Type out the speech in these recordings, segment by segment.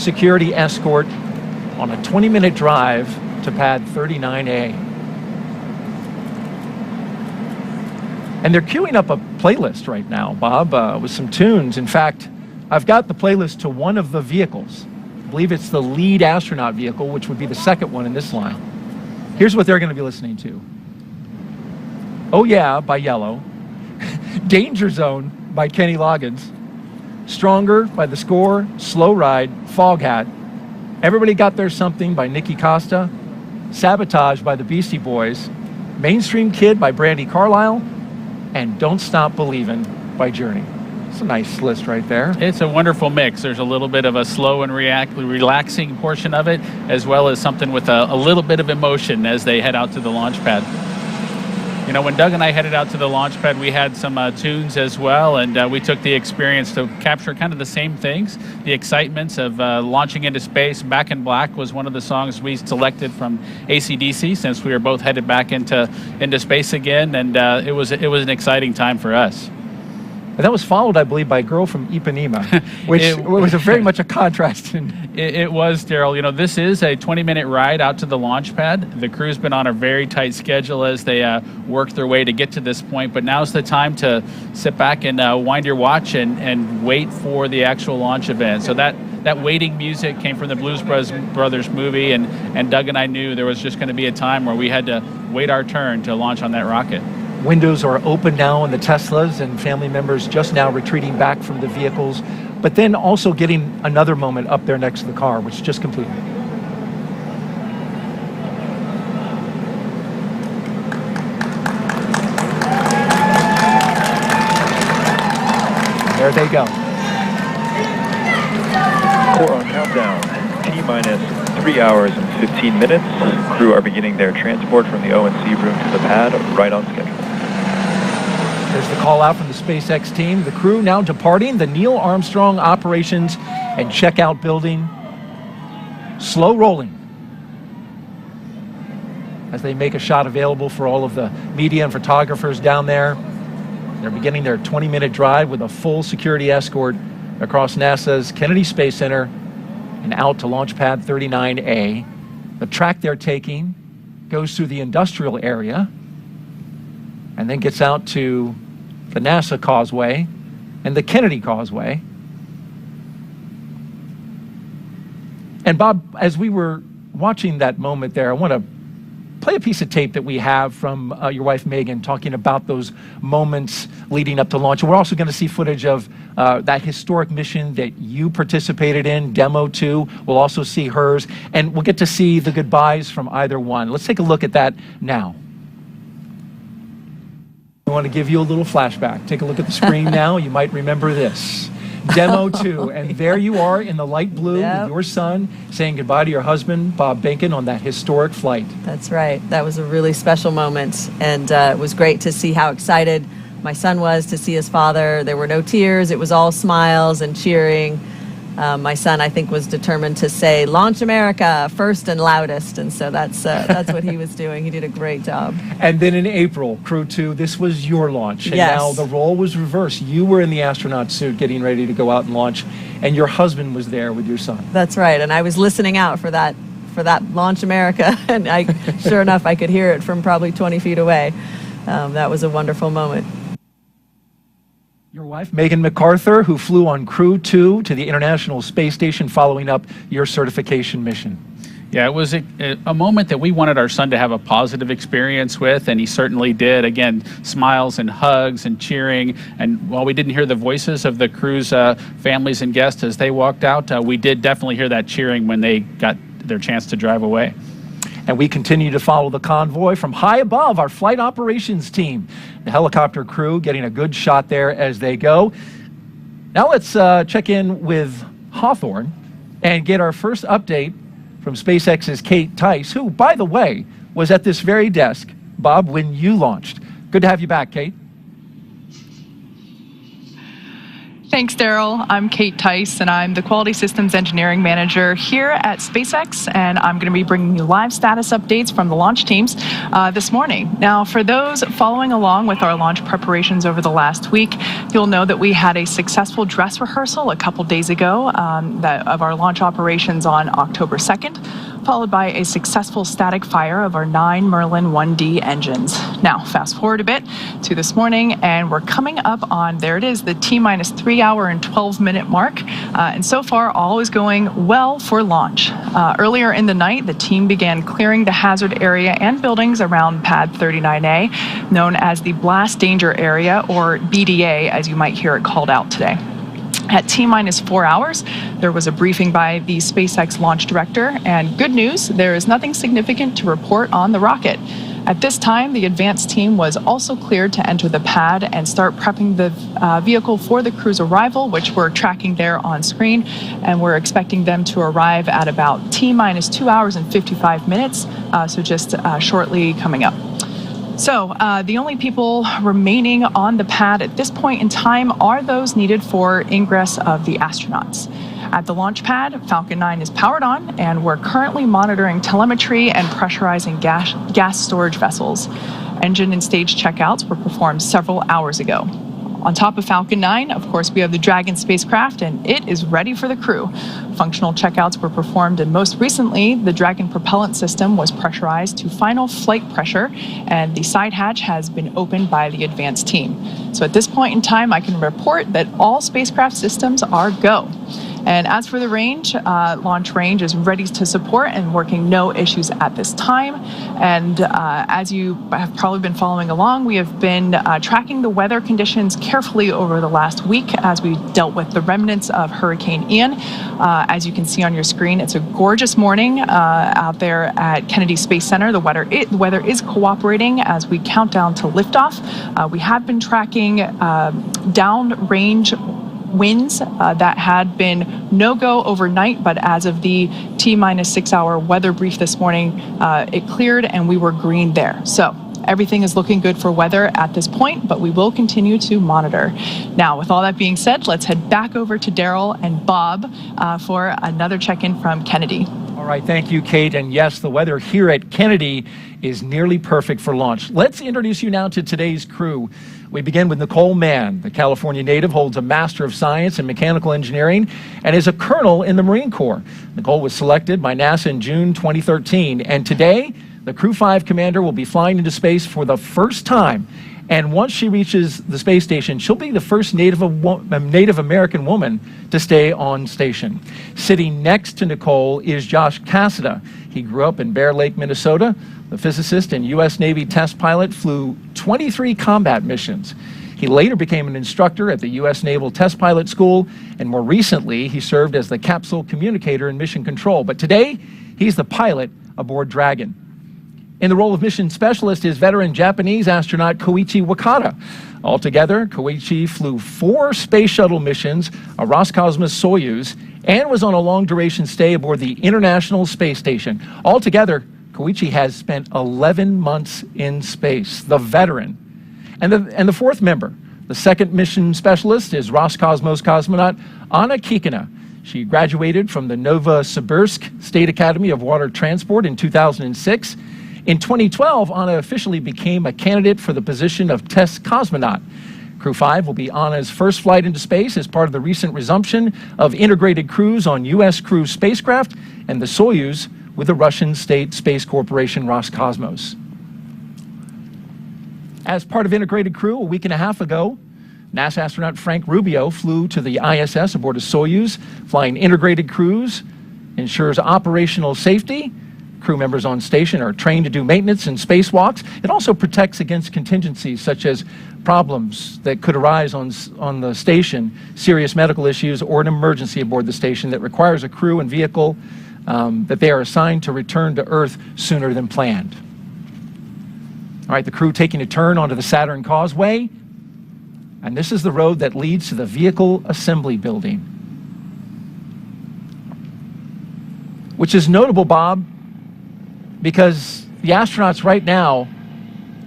security escort on a 20-minute drive to pad 39A. And they're queuing up a playlist right now, Bob, with some tunes. In fact, I've got the playlist to one of the vehicles. I believe it's the lead astronaut vehicle, which would be the second one in this line. Here's what they're going to be listening to. Oh Yeah by Yellow, Danger Zone by Kenny Loggins, Stronger by The Score, Slow Ride, Foghat, Everybody Got Their Something by Nikki Costa, Sabotage by the Beastie Boys, Mainstream Kid by Brandi Carlile, and Don't Stop Believin' by Journey. It's a nice list right there. It's a wonderful mix. There's a little bit of a slow and relaxing portion of it, as well as something with a little bit of emotion as they head out to the launch pad. You know, when Doug and I headed out to the launch pad, we had some tunes as well, and we took the experience to capture kind of the same things. The excitements of launching into space. Back in Black was one of the songs we selected from AC/DC, since we were both headed back into space again, and it was an exciting time for us. And that was followed, I believe, by Girl from Ipanema, which was very much a contrast. It was, Daryl. You know, this is a 20-minute ride out to the launch pad. The crew's been on a very tight schedule as they work their way to get to this point, but now's the time to sit back and wind your watch and wait for the actual launch event. So that waiting music came from the Blues Brothers movie, and Doug and I knew there was just going to be a time where we had to wait our turn to launch on that rocket. Windows are open now in the Teslas, and family members just now retreating back from the vehicles, but then also getting another moment up there next to the car, which just completed. There they go. 4 on countdown. T-minus 3 hours and 15 minutes. Crew are beginning their transport from the O&C room to the pad right on schedule. There's the call out from the SpaceX team. The crew now departing the Neil Armstrong Operations and Checkout Building. Slow rolling as they make a shot available for all of the media and photographers down there. They're beginning their 20-minute drive with a full security escort across NASA's Kennedy Space Center and out to Launch Pad 39A. The track they're taking goes through the industrial area and then gets out to the NASA Causeway and the Kennedy Causeway. And Bob, as we were watching that moment there, I want to play a piece of tape that we have from your wife Megan talking about those moments leading up to launch. And we're also going to see footage of that historic mission that you participated in, Demo 2. We'll also see hers, and we'll get to see the goodbyes from either one. Let's take a look at that now. I want to give you a little flashback. Take a look at the screen now. You might remember this. Demo 2, and there you are in the light blue with your son saying goodbye to your husband, Bob Behnken, on that historic flight. That's right. That was a really special moment, and it was great to see how excited my son was to see his father. There were no tears. It was all smiles and cheering. My son, I think, was determined to say, "Launch America," first and loudest, and so that's what he was doing. He did a great job. And then in April, Crew 2, this was your launch, and yes. Now the role was reversed. You were in the astronaut suit getting ready to go out and launch, and your husband was there with your son. That's right, and I was listening out for that Launch America, and sure enough, I could hear it from probably 20 feet away. That was a wonderful moment. Your wife, Megan MacArthur, who flew on Crew 2 to the International Space Station following up your certification mission. Yeah, it was a moment that we wanted our son to have a positive experience with, and he certainly did. Again, smiles and hugs and cheering. And while we didn't hear the voices of the crew's families and guests as they walked out, we did definitely hear that cheering when they got their chance to drive away. And we continue to follow the convoy from high above, our flight operations team. The helicopter crew getting a good shot there as they go. Now let's check in with Hawthorne and get our first update from SpaceX's Kate Tice, who, by the way, was at this very desk, Bob, when you launched. Good to have you back, Kate. Thanks, Daryl. I'm Kate Tice, and I'm the Quality Systems Engineering Manager here at SpaceX, and I'm going to be bringing you live status updates from the launch teams this morning. Now, for those following along with our launch preparations over the last week, you'll know that we had a successful dress rehearsal a couple days ago of our launch operations on October 2nd, followed by a successful static fire of our 9 Merlin 1D engines. Now, fast forward a bit to this morning, and we're coming up on, there it is, the T-minus 3 hour and 12-minute mark. And so far, all is going well for launch. Earlier in the night, the team began clearing the hazard area and buildings around Pad 39A, known as the Blast Danger Area, or BDA, as you might hear it called out today. At T-minus 4 hours, there was a briefing by the SpaceX launch director, and good news, there is nothing significant to report on the rocket. At this time, the advanced team was also cleared to enter the pad and start prepping the vehicle for the crew's arrival, which we're tracking there on screen, and we're expecting them to arrive at about T-minus 2 hours and 55 minutes, so just shortly coming up. So the only people remaining on the pad at this point in time are those needed for ingress of the astronauts. At the launch pad, Falcon 9 is powered on, and we're currently monitoring telemetry and pressurizing gas storage vessels. Engine and stage checkouts were performed several hours ago. On top of Falcon 9, of course, we have the Dragon spacecraft, and it is ready for the crew. Functional checkouts were performed, and most recently, the Dragon propellant system was pressurized to final flight pressure, and the side hatch has been opened by the advanced team. So at this point in time, I can report that all spacecraft systems are go. And as for the range, launch range is ready to support and working no issues at this time. And as you have probably been following along, we have been tracking the weather conditions carefully over the last week as we dealt with the remnants of Hurricane Ian. As you can see on your screen, it's a gorgeous morning out there at Kennedy Space Center. The weather is cooperating as we count down to liftoff. We have been tracking downrange winds that had been no-go overnight, but as of the T-minus 6 hour weather brief this morning, it cleared and we were green there. So everything is looking good for weather at this point, but we will continue to monitor. Now, with all that being said, let's head back over to Daryl and Bob for another check-in from Kennedy. All right, thank you, Kate. And yes, the weather here at Kennedy is nearly perfect for launch. Let's introduce you now to today's crew. We begin with Nicole Mann. The California native holds a Master of Science in Mechanical Engineering and is a colonel in the Marine Corps. Nicole was selected by NASA in June 2013, and today, the Crew-5 commander will be flying into space for the first time. And once she reaches the space station, she'll be the first Native American woman to stay on station. Sitting next to Nicole is Josh Cassada. He grew up in Bear Lake, Minnesota. The physicist and U.S. Navy test pilot flew 23 combat missions. He later became an instructor at the U.S. Naval Test Pilot School, and more recently, he served as the capsule communicator in mission control. But today, he's the pilot aboard Dragon. In the role of mission specialist is veteran Japanese astronaut Koichi Wakata. Altogether, Koichi flew 4 space shuttle missions, a Roscosmos Soyuz, and was on a long-duration stay aboard the International Space Station. Altogether, Koichi has spent 11 months in space, the veteran. And the fourth member, the second mission specialist, is Roscosmos cosmonaut Anna Kikina. She graduated from the Novosibirsk State Academy of Water Transport in 2006. In 2012, Anna officially became a candidate for the position of test cosmonaut. Crew-5 will be Anna's first flight into space as part of the recent resumption of integrated crews on U.S. Crew spacecraft and the Soyuz with the Russian state space corporation Roscosmos. As part of integrated crew, a week and a half ago, NASA astronaut Frank Rubio flew to the ISS aboard a Soyuz. Flying integrated crews ensures operational safety. Crew members on station are trained to do maintenance and spacewalks. It also protects against contingencies such as problems that could arise on the station, serious medical issues, or an emergency aboard the station that requires a crew and vehicle that they are assigned to return to Earth sooner than planned. All right, the crew taking a turn onto the Saturn Causeway, and this is the road that leads to the Vehicle Assembly Building, which is notable, Bob, because the astronauts right now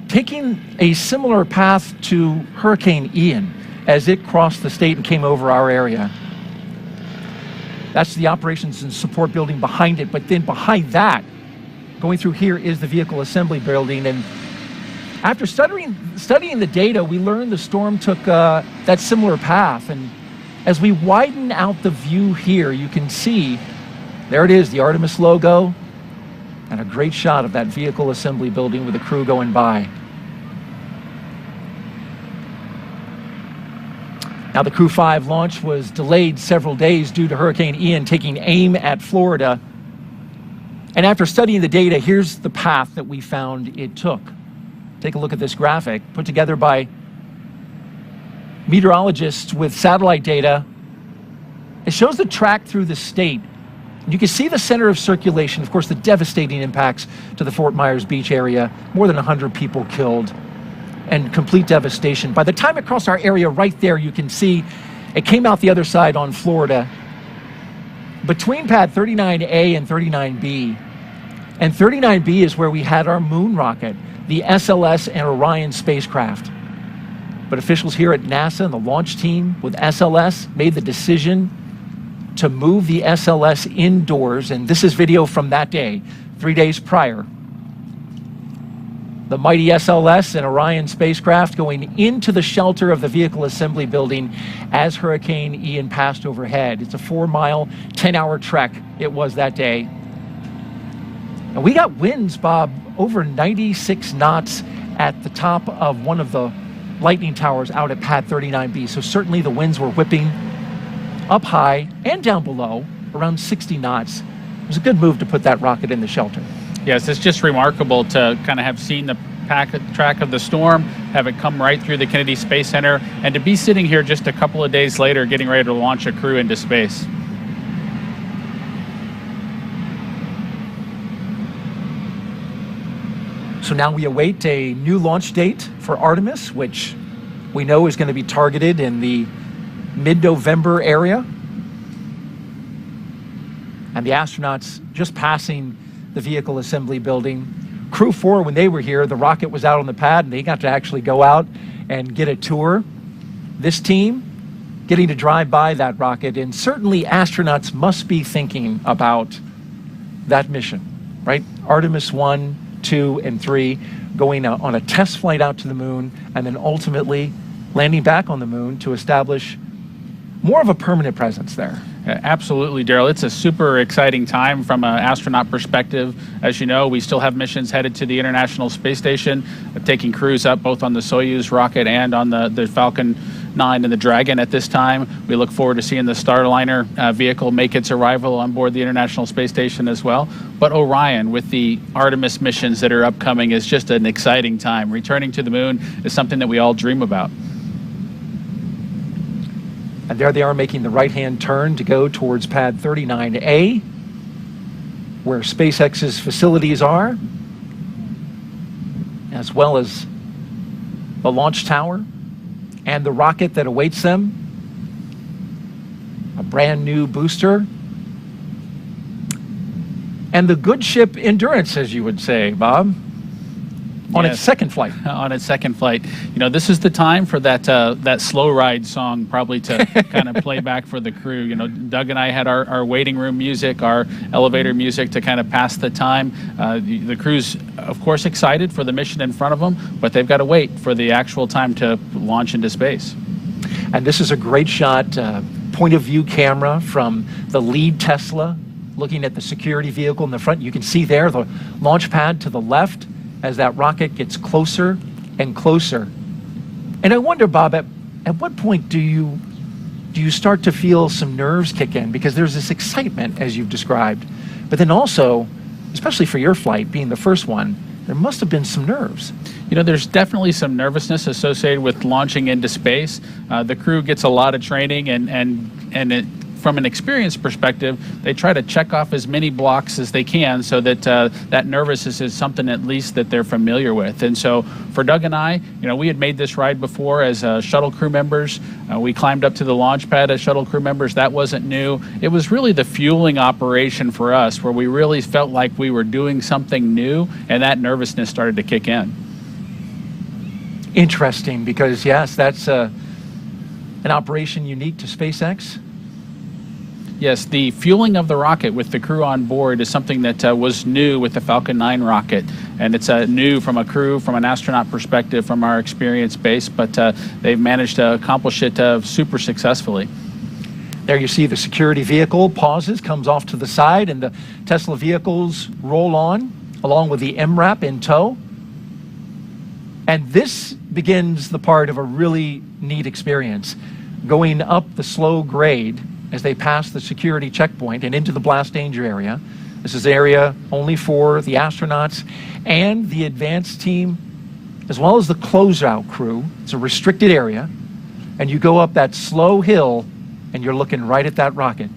taking a similar path to Hurricane Ian. as it crossed the state and came over our area. That's the operations and support building behind it, but then behind that, going through here, is the vehicle assembly building. And after studying the data, we learned the storm took that similar path. And as we widen out the view here, you can see, there it is, the Artemis logo, and a great shot of that vehicle assembly building with the crew going by. Now, the Crew-5 launch was delayed several days due to Hurricane Ian taking aim at Florida. And after studying the data, here's the path that we found it took. Take a look at this graphic put together by meteorologists with satellite data. It shows the track through the state. You can see the center of circulation, of course, the devastating impacts to the Fort Myers Beach area, more than 100 people killed, and complete devastation. By the time it crossed our area right there, you can see it came out the other side on Florida. Between pad 39A and 39B, and 39B is where we had our moon rocket, the SLS and Orion spacecraft. But officials here at NASA and the launch team with SLS made the decision to move the SLS indoors, and this is video from that day, 3 days prior. The mighty SLS and Orion spacecraft going into the shelter of the vehicle assembly building as Hurricane Ian passed overhead. It's a 4-mile, 10-hour trek it was that day. And we got winds, Bob, over 96 knots at the top of one of the lightning towers out at pad 39B. So certainly the winds were whipping up high and down below, around 60 knots. It was a good move to put that rocket in the shelter. Yes, it's just remarkable to kind of have seen the track of the storm, have it come right through the Kennedy Space Center, and to be sitting here just a couple of days later getting ready to launch a crew into space. So now we await a new launch date for Artemis, which we know is going to be targeted in the mid-November area. And the astronauts just passing the vehicle assembly building. Crew-4, when they were here, the rocket was out on the pad and they got to actually go out and get a tour. This team getting to drive by that rocket, and certainly astronauts must be thinking about that mission, right? Artemis 1, 2, and 3 going on a test flight out to the moon and then ultimately landing back on the moon to establish more of a permanent presence there. Absolutely, Daryl. It's a super exciting time from an astronaut perspective. As you know, we still have missions headed to the International Space Station, taking crews up both on the Soyuz rocket and on the Falcon 9 and the Dragon at this time. We look forward to seeing the Starliner vehicle make its arrival on board the International Space Station as well. But Orion, with the Artemis missions that are upcoming, is just an exciting time. Returning to the moon is something that we all dream about. And there they are making the right-hand turn to go towards pad 39A, where SpaceX's facilities are, as well as the launch tower and the rocket that awaits them, a brand new booster, and the good ship Endurance, as you would say, Bob, on its second flight. On its second flight. You know, this is the time for that slow ride song probably to kind of play back for the crew. You know, Doug and I had our waiting room music, our elevator music to kind of pass the time. The crew's, of course, excited for the mission in front of them, but they've got to wait for the actual time to launch into space. And this is a great shot, point of view camera from the lead Tesla, looking at the security vehicle in the front. You can see there the launch pad to the left as that rocket gets closer and closer. And I wonder, Bob, at what point do you start to feel some nerves kick in? Because there's this excitement, as you've described, but then also, especially for your flight, being the first one, there must have been some nerves. You know, there's definitely some nervousness associated with launching into space. The crew gets a lot of training, and from an experience perspective, they try to check off as many blocks as they can so that that nervousness is something at least that they're familiar with. And so for Doug and I, you know, we had made this ride before as shuttle crew members. We climbed up to the launch pad as shuttle crew members. That wasn't new. It was really the fueling operation for us where we really felt like we were doing something new, and that nervousness started to kick in. Interesting, because yes, that's an operation unique to SpaceX? Yes, the fueling of the rocket with the crew on board is something that was new with the Falcon 9 rocket, and it's new from a crew, from an astronaut perspective, from our experience base, but they've managed to accomplish it super successfully. There you see the security vehicle pauses, comes off to the side, and the Tesla vehicles roll on, along with the MRAP in tow. And this begins the part of a really neat experience, going up the slow grade as they pass the security checkpoint and into the blast danger area. This is an area only for the astronauts and the advanced team, as well as the closeout crew. It's a restricted area, and you go up that slow hill and you're looking right at that rocket.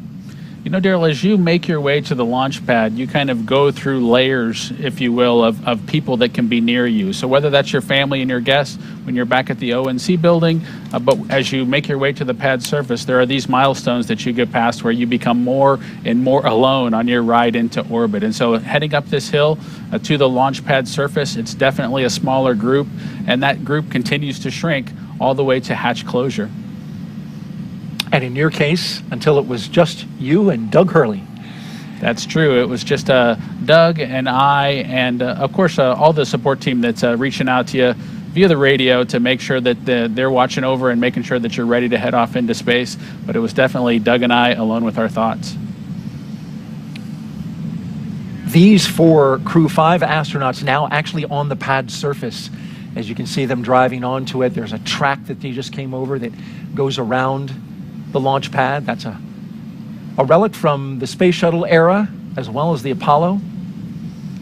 You know, Daryl, as you make your way to the launch pad, you kind of go through layers, if you will, of people that can be near you. So whether that's your family and your guests when you're back at the ONC building, but as you make your way to the pad surface, there are these milestones that you get past where you become more and more alone on your ride into orbit. And so heading up this hill to the launch pad surface, it's definitely a smaller group, and that group continues to shrink all the way to hatch closure. And in your case, until it was just you and Doug Hurley. That's true. It was just Doug and I, and of course all the support team that's reaching out to you via the radio to make sure that they're watching over and making sure that you're ready to head off into space. But it was definitely Doug and I alone with our thoughts. These 4 Crew-5 astronauts now actually on the pad surface. As you can see them driving onto it, there's a track that they just came over that goes around the launch pad. That's a relic from the space shuttle era, as well as the Apollo.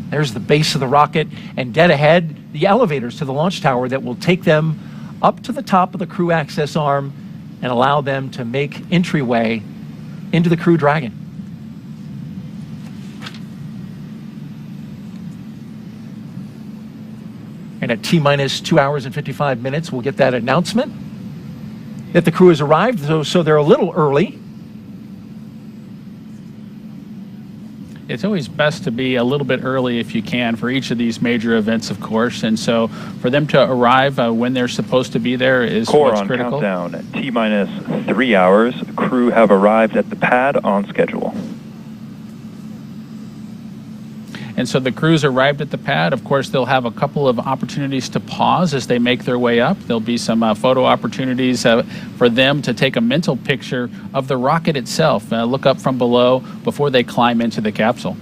There's the base of the rocket, and dead ahead, the elevators to the launch tower that will take them up to the top of the crew access arm and allow them to make entryway into the Crew Dragon. And at T-minus 2 hours and 55 minutes, we'll get that announcement that the crew has arrived, so they're a little early. It's always best to be a little bit early if you can for each of these major events, of course. And so for them to arrive when they're supposed to be there is what's critical. Core on countdown. T-minus 3 hours. Crew have arrived at the pad on schedule. And so the crews arrived at the pad. Of course, they'll have a couple of opportunities to pause as they make their way up. There'll be some photo opportunities for them to take a mental picture of the rocket itself, look up from below before they climb into the capsule.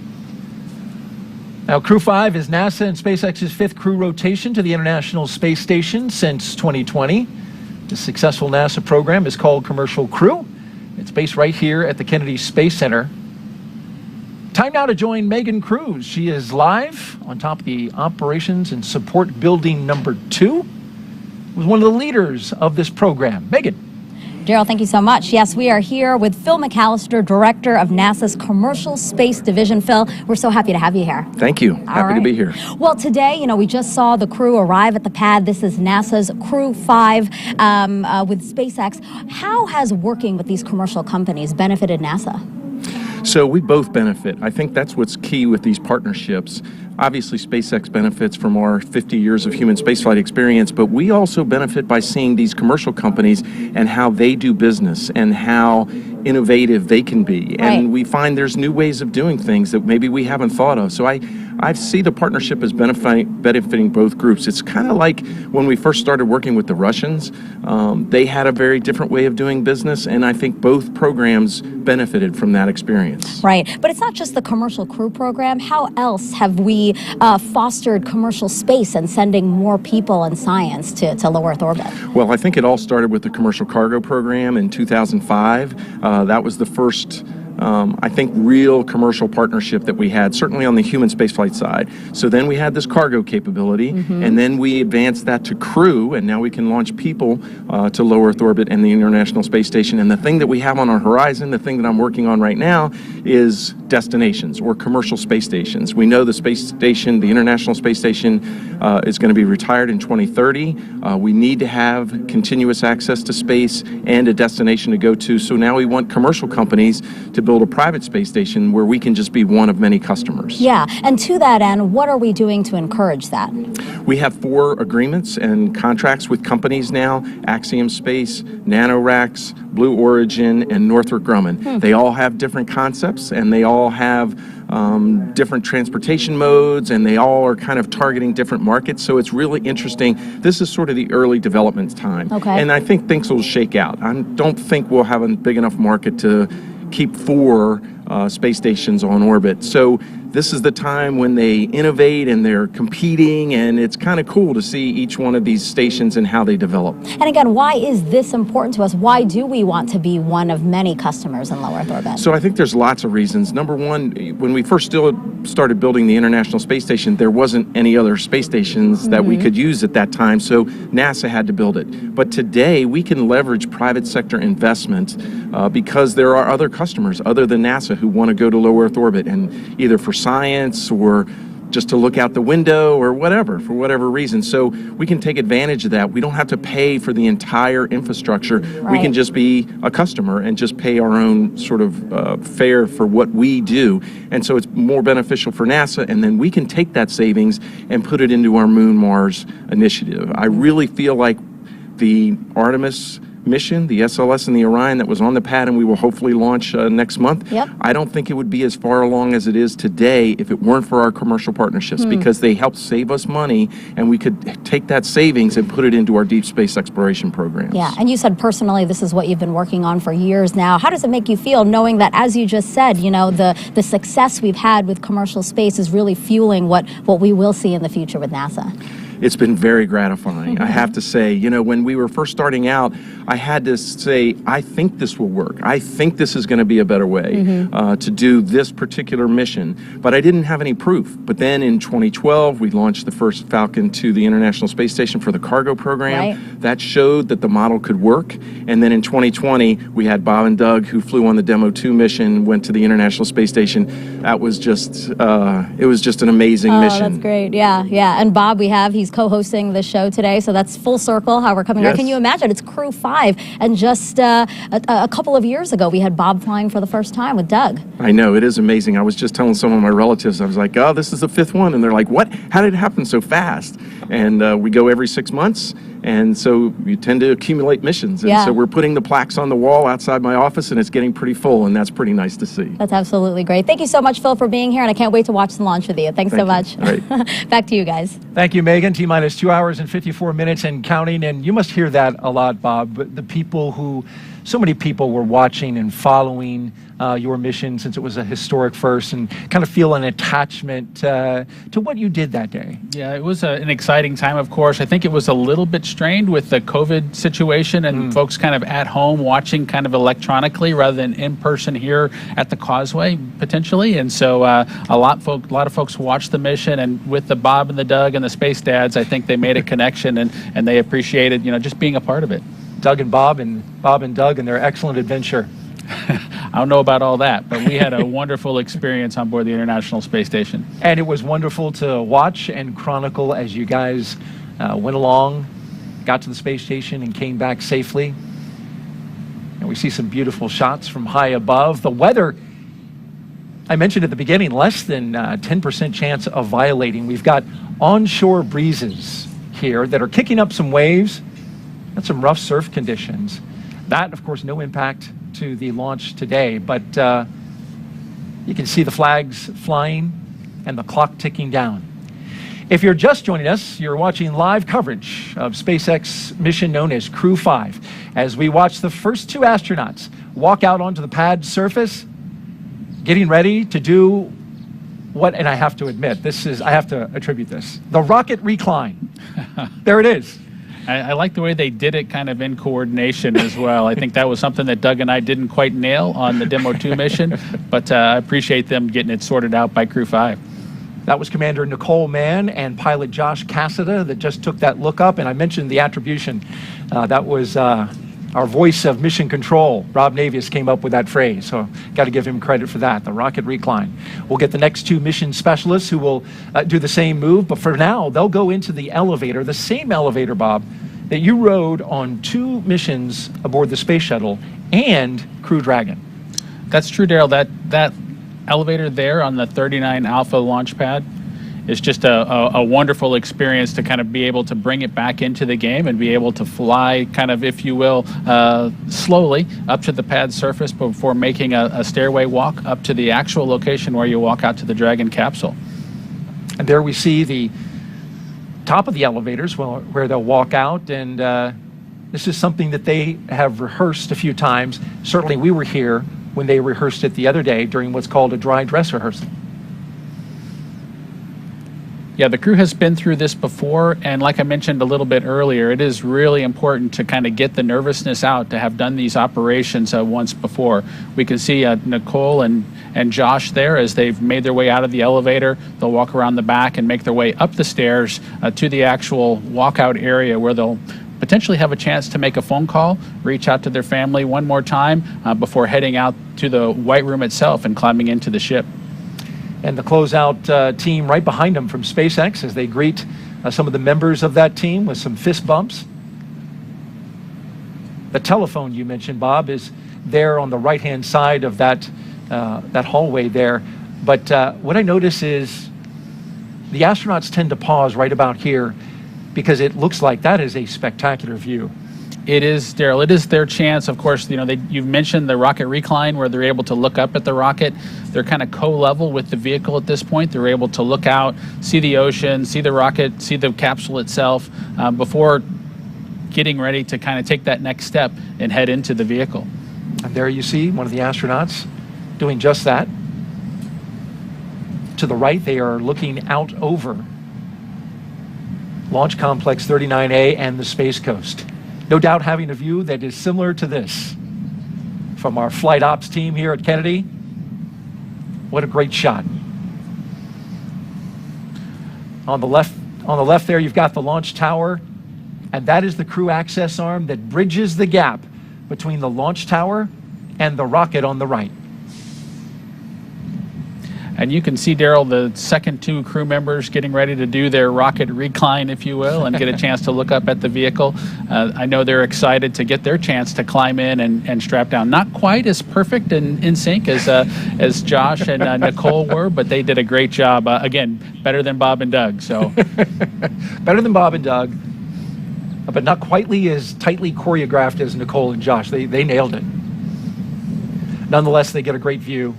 Now, Crew-5 is NASA and SpaceX's 5th crew rotation to the International Space Station since 2020. The successful NASA program is called Commercial Crew. It's based right here at the Kennedy Space Center. Time now to join Megan Cruz. She is live on top of the Operations and Support Building number 2. Was one of the leaders of this program. Megan. Daryl, thank you so much. Yes, we are here with Phil McAllister, Director of NASA's Commercial Space Division. Phil, we're so happy to have you here. Thank you. Happy to be here. Well, today, we just saw the crew arrive at the pad. This is NASA's Crew-5 with SpaceX. How has working with these commercial companies benefited NASA? So we both benefit. I think that's what's key with these partnerships. Obviously, SpaceX benefits from our 50 years of human spaceflight experience, but we also benefit by seeing these commercial companies and how they do business and how innovative they can be. Right. And we find there's new ways of doing things that maybe we haven't thought of. So I see the partnership as benefiting both groups. It's kind of like when we first started working with the Russians. They had a very different way of doing business, and I think both programs benefited from that experience. Right, but it's not just the Commercial Crew program. How else have we fostered commercial space and sending more people and science to low Earth orbit? Well, I think it all started with the Commercial Cargo program in 2005. That was the first I think, real commercial partnership that we had, certainly on the human spaceflight side. So then we had this cargo capability, and then we advanced that to crew, and now we can launch people to low Earth orbit and the International Space Station. And the thing that we have on our horizon, the thing that I'm working on right now, is destinations or commercial space stations. We know the space station, the International Space Station, is going to be retired in 2030. We need to have continuous access to space and a destination to go to. So now we want commercial companies to build a private space station where we can just be one of many customers. Yeah, and to that end, what are we doing to encourage that? We have 4 agreements and contracts with companies now: Axiom Space, NanoRacks, Blue Origin, and Northrop Grumman. They all have different concepts, and they all have different transportation modes, and they all are kind of targeting different markets. So it's really interesting. This is sort of the early development time. Okay. And I think things will shake out. I don't think we'll have a big enough market to keep 4 space stations on orbit. So this is the time when they innovate and they're competing, and it's kind of cool to see each one of these stations and how they develop. And again, why is this important to us? Why do we want to be one of many customers in low Earth orbit? So I think there's lots of reasons. Number one, when we first started building the International Space Station, there wasn't any other space stations that we could use at that time, so NASA had to build it. But today, we can leverage private sector investment because there are other customers other than NASA who want to go to low Earth orbit, and either for science or just to look out the window or whatever, for whatever reason. So we can take advantage of that. We don't have to pay for the entire infrastructure. Right. We can just be a customer and just pay our own sort of fare for what we do. And so it's more beneficial for NASA, and then we can take that savings and put it into our Moon Mars initiative. I really feel like the Artemis mission, the SLS and the Orion that was on the pad and we will hopefully launch next month, Yep. I don't think it would be as far along as it is today if it weren't for our commercial partnerships, because they help save us money, and we could take that savings and put it into our deep space exploration programs. Yeah, and you said personally this is what you've been working on for years now. How does it make you feel knowing that, as you just said, you know, the success we've had with commercial space is really fueling what we will see in the future with NASA? It's been very gratifying. I have to say, you know, when we were first starting out, I had to say, I think this will work. I think this is going to be a better way to do this particular mission. But I didn't have any proof. But then in 2012, we launched the first Falcon to the International Space Station for the cargo program. Right. That showed that the model could work. And then in 2020, we had Bob and Doug, who flew on the Demo 2 mission, went to the International Space Station. That was just, it was just an amazing mission. Oh, that's great. Yeah, yeah. And Bob, he's co-hosting the show today, so that's full circle how we're coming Yes. back. Can you imagine? It's Crew-5, and just a couple of years ago, we had Bob flying for the first time with Doug. I know, it is amazing. I was just telling some of my relatives, I was like, oh, this is the 5th one. And they're like, what? How did it happen so fast? And we go every 6 months. And so you tend to accumulate missions. And so we're putting the plaques on the wall outside my office, and it's getting pretty full, and that's pretty nice to see. That's absolutely great. Thank you so much, Phil, for being here, and I can't wait to watch the launch with you. Thanks so much. All right. Back to you guys. Thank you, Megan. T-minus 2 hours and 54 minutes and counting. And you must hear that a lot, Bob. But the people so many people were watching and following your mission, since it was a historic first, and kind of feel an attachment to what you did that day. Yeah, it was an exciting time, of course. I think it was a little bit strained with the COVID situation and folks kind of at home watching kind of electronically rather than in person here at the Causeway, potentially. And so a lot of folks watched the mission, and with the Bob and the Doug and the Space Dads, I think they made a connection, and they appreciated, you know, just being a part of it. Doug and Bob and Doug and their excellent adventure. I don't know about all that, but we had a wonderful experience on board the International Space Station. And it was wonderful to watch and chronicle as you guys went along, got to the space station, and came back safely. And we see some beautiful shots from high above. The weather, I mentioned at the beginning, less than 10% chance of violating. We've got onshore breezes here that are kicking up some waves and some rough surf conditions. That, of course, no impact to the launch today, but you can see the flags flying and the clock ticking down. If you're just joining us, you're watching live coverage of SpaceX mission known as Crew-5, as we watch the first 2 astronauts walk out onto the pad surface, getting ready to do what, and I have to admit, I have to attribute this, the rocket recline. There it is. I like the way they did it kind of in coordination as well. I think that was something that Doug and I didn't quite nail on the Demo 2 mission, but I appreciate them getting it sorted out by Crew-5. That was Commander Nicole Mann and pilot Josh Cassada that just took that look up, and I mentioned the attribution. That was our voice of mission control. Rob Navius came up with that phrase, so got to give him credit for that, the rocket recline. We'll get the next 2 mission specialists who will do the same move, but for now, they'll go into the elevator, the same elevator, Bob, that you rode on 2 missions aboard the Space Shuttle and Crew Dragon. That's true, Daryl. That elevator there on the 39 Alpha launch pad is just a wonderful experience to kind of be able to bring it back into the game and be able to fly kind of, if you will, slowly up to the pad surface before making a stairway walk up to the actual location where you walk out to the Dragon capsule. And there we see the top of the elevators where they'll walk out, and this is something that they have rehearsed a few times. Certainly we were here when they rehearsed it the other day during what's called a dry dress rehearsal. Yeah, the crew has been through this before, and like I mentioned a little bit earlier, it is really important to kind of get the nervousness out, to have done these operations once before. We can see Nicole and Josh there as they've made their way out of the elevator. They'll walk around the back and make their way up the stairs to the actual walkout area where they'll potentially have a chance to make a phone call, reach out to their family one more time before heading out to the White Room itself and climbing into the ship. And the closeout team right behind them from SpaceX as they greet some of the members of that team with some fist bumps. The telephone you mentioned, Bob, is there on the right-hand side of that hallway there. But what I notice is the astronauts tend to pause right about here because it looks like that is a spectacular view. It is, Daryl. It is their chance. Of course, you know, you've mentioned the rocket recline where they're able to look up at the rocket. They're kind of co-level with the vehicle at this point. They're able to look out, see the ocean, see the rocket, see the capsule itself before getting ready to kind of take that next step and head into the vehicle. And there you see one of the astronauts doing just that. To the right, they are looking out over Launch Complex 39A and the Space Coast. No doubt having a view that is similar to this from our flight ops team here at Kennedy. What a great shot. On the left there, you've got the launch tower, and that is the crew access arm that bridges the gap between the launch tower and the rocket on the right. And you can see, Daryl, the second two crew members getting ready to do their rocket recline, if you will, and get a chance to look up at the vehicle. I know they're excited to get their chance to climb in and strap down. Not quite as perfect and in sync as Josh and Nicole were, but they did a great job. Again, better than Bob and Doug. So better than Bob and Doug, but not quite as tightly choreographed as Nicole and Josh. They nailed it. Nonetheless, they get a great view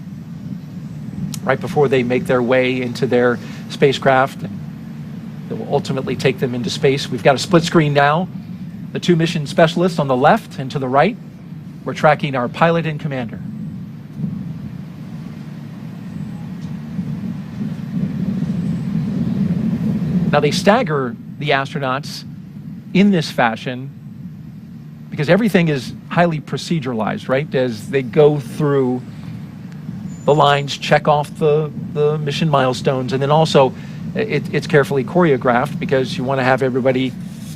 right before they make their way into their spacecraft that will ultimately take them into space. We've got a split screen now. The two mission specialists on the left, and to the right, we're tracking our pilot and commander. Now they stagger the astronauts in this fashion because everything is highly proceduralized, right? As they go through the lines, check off the mission milestones, and then also it's carefully choreographed because you want to have everybody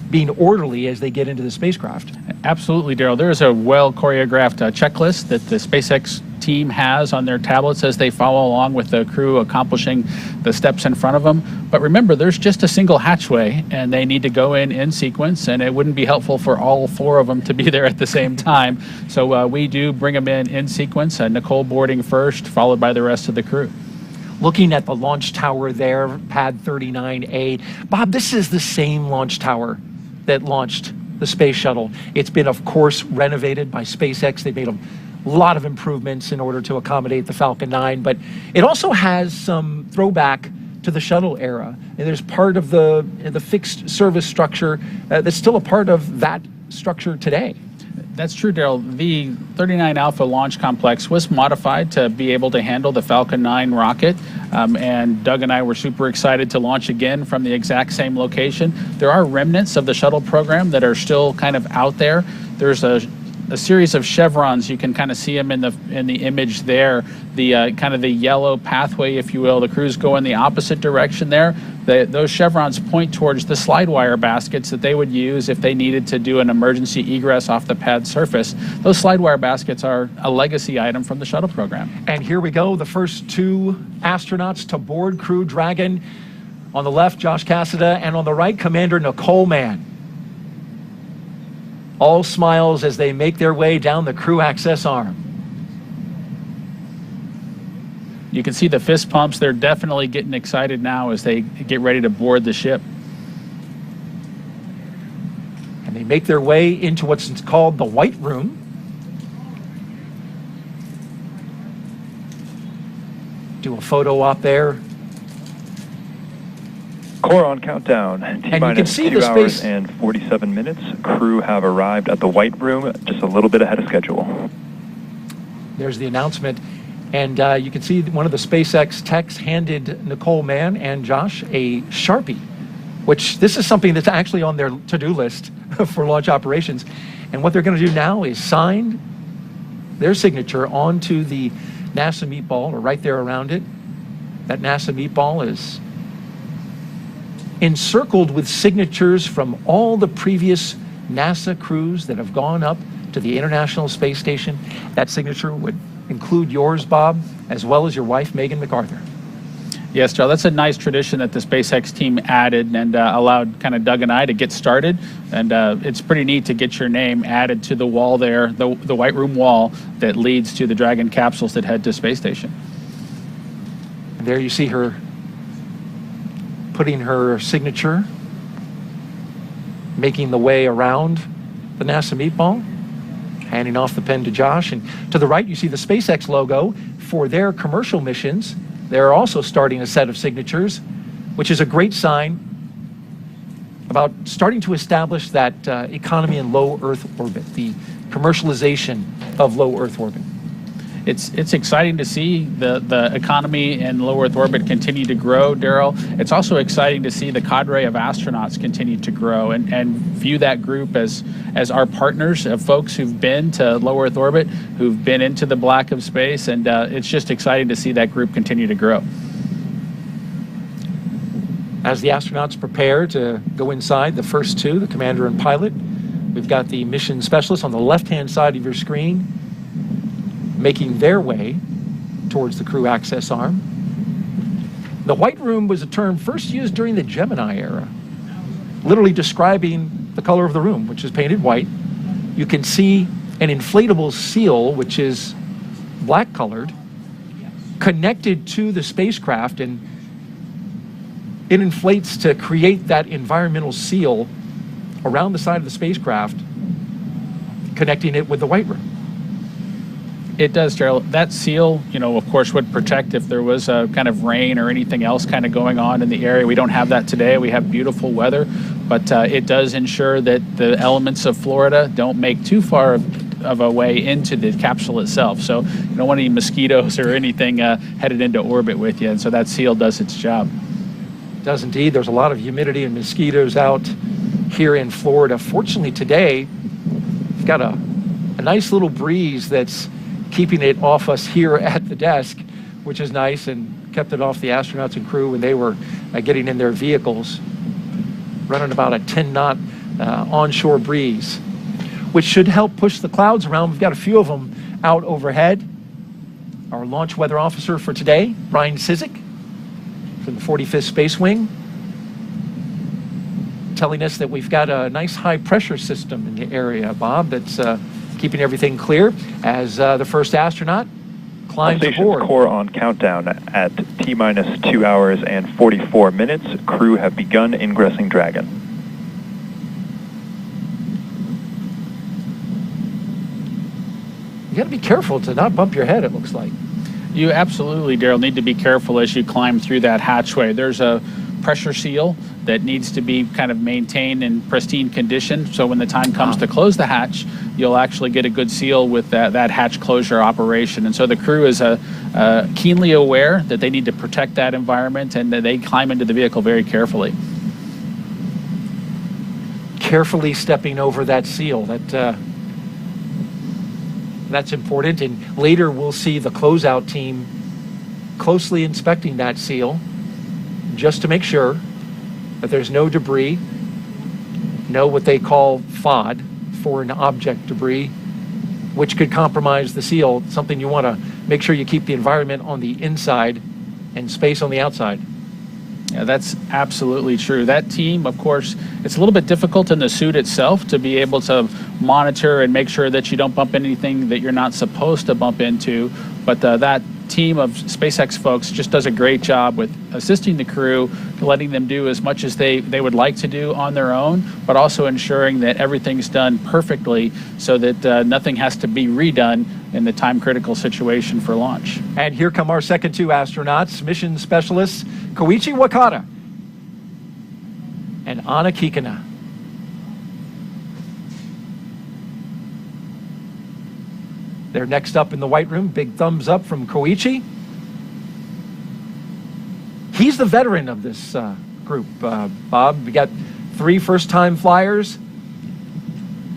being orderly as they get into the spacecraft. Absolutely, Daryl. There is a well choreographed checklist that the SpaceX team has on their tablets as they follow along with the crew accomplishing the steps in front of them. But remember, there's just a single hatchway and they need to go in sequence, and it wouldn't be helpful for all four of them to be there at the same time. So we do bring them in sequence, Nicole boarding first, followed by the rest of the crew. Looking at the launch tower there, pad 39A. Bob, this is the same launch tower that launched the space shuttle. It's been, of course, renovated by SpaceX. They made a lot of improvements in order to accommodate the Falcon 9, but it also has some throwback to the shuttle era. And there's part of the fixed service structure that's still a part of that structure today. That's true, Daryl. The 39 Alpha launch complex was modified to be able to handle the Falcon 9 rocket, and Doug and I were super excited to launch again from the exact same location. There are remnants of the shuttle program that are still kind of out there. There's a series of chevrons. You can kind of see them in the image there. The kind of the yellow pathway, if you will. The crews go in the opposite direction there. Those chevrons point towards the slide wire baskets that they would use if they needed to do an emergency egress off the pad surface. Those slide wire baskets are a legacy item from the shuttle program. And here we go, the first two astronauts to board Crew Dragon. On the left, Josh Cassada, and on the right, Commander Nicole Mann. All smiles as they make their way down the crew access arm. You can see the fist pumps. They're definitely getting excited now as they get ready to board the ship. And they make their way into what's called the White Room. Do a photo op there. Core on countdown. T-minus 2 hours and 47 minutes. Crew have arrived at the White Room just a little bit ahead of schedule. There's the announcement. And you can see one of the SpaceX techs handed Nicole Mann and Josh a Sharpie, which this is something that's actually on their to-do list for launch operations. And what they're going to do now is sign their signature onto the NASA meatball, or right there around it. That NASA meatball is encircled with signatures from all the previous NASA crews that have gone up to the International Space Station. That signature would include yours, Bob, as well as your wife, Megan MacArthur. Yes, Joe, that's a nice tradition that the SpaceX team added and allowed kind of Doug and I to get started. And it's pretty neat to get your name added to the wall there, the White Room wall that leads to the Dragon capsules that head to space station. And there you see her putting her signature, making the way around the NASA meatball, handing off the pen to Josh. And to the right, you see the SpaceX logo for their commercial missions. They're also starting a set of signatures, which is a great sign about starting to establish that economy in low Earth orbit, the commercialization of low Earth orbit. It's exciting to see the economy in low Earth orbit continue to grow, Daryl. It's also exciting to see the cadre of astronauts continue to grow and view that group as our partners of folks who've been to low Earth orbit, who've been into the black of space, and it's just exciting to see that group continue to grow. As the astronauts prepare to go inside, the first two, the commander and pilot, we've got the mission specialists on the left-hand side of your screen, making their way towards the crew access arm. The White Room was a term first used during the Gemini era, literally describing the color of the room, which is painted white. You can see an inflatable seal, which is black colored, connected to the spacecraft, and it inflates to create that environmental seal around the side of the spacecraft, connecting it with the White Room. It does, Gerald. That seal, of course, would protect if there was a kind of rain or anything else kind of going on in the area. We don't have that today. We have beautiful weather, but it does ensure that the elements of Florida don't make too far of a way into the capsule itself. So you don't want any mosquitoes or anything headed into orbit with you. And so that seal does its job. It does indeed. There's a lot of humidity and mosquitoes out here in Florida. Fortunately today, we've got a nice little breeze that's keeping it off us here at the desk, which is nice, and kept it off the astronauts and crew when they were getting in their vehicles, running about a 10-knot onshore breeze, which should help push the clouds around. We've got a few of them out overhead. Our launch weather officer for today, Brian Sizik, from the 45th Space Wing, telling us that we've got a nice high pressure system in the area, Bob, that's keeping everything clear as the first astronaut climbs aboard. Core on countdown at T-minus 2 hours and 44 minutes. Crew have begun ingressing Dragon. You got to be careful to not bump your head, it looks like. You absolutely, Daryl, need to be careful as you climb through that hatchway. There's a pressure seal that needs to be kind of maintained in pristine condition, so when the time comes to close the hatch, you'll actually get a good seal with that hatch closure operation. And so the crew is keenly aware that they need to protect that environment, and that they climb into the vehicle very carefully. Carefully stepping over that seal. That's important, and later we'll see the closeout team closely inspecting that seal just to make sure that there's no debris, no what they call FOD, foreign object debris, which could compromise the seal, something you want to make sure you keep the environment on the inside and space on the outside. Yeah, that's absolutely true. That team, of course, it's a little bit difficult in the suit itself to be able to monitor and make sure that you don't bump anything that you're not supposed to bump into, but that team of SpaceX folks just does a great job with assisting the crew, letting them do as much as they would like to do on their own, but also ensuring that everything's done perfectly so that nothing has to be redone in the time-critical situation for launch. And here come our second two astronauts, mission specialists Koichi Wakata and Anna Kikina. They're next up in the white room. Big thumbs up from Koichi. He's the veteran of this group, Bob. We got 3 first-time flyers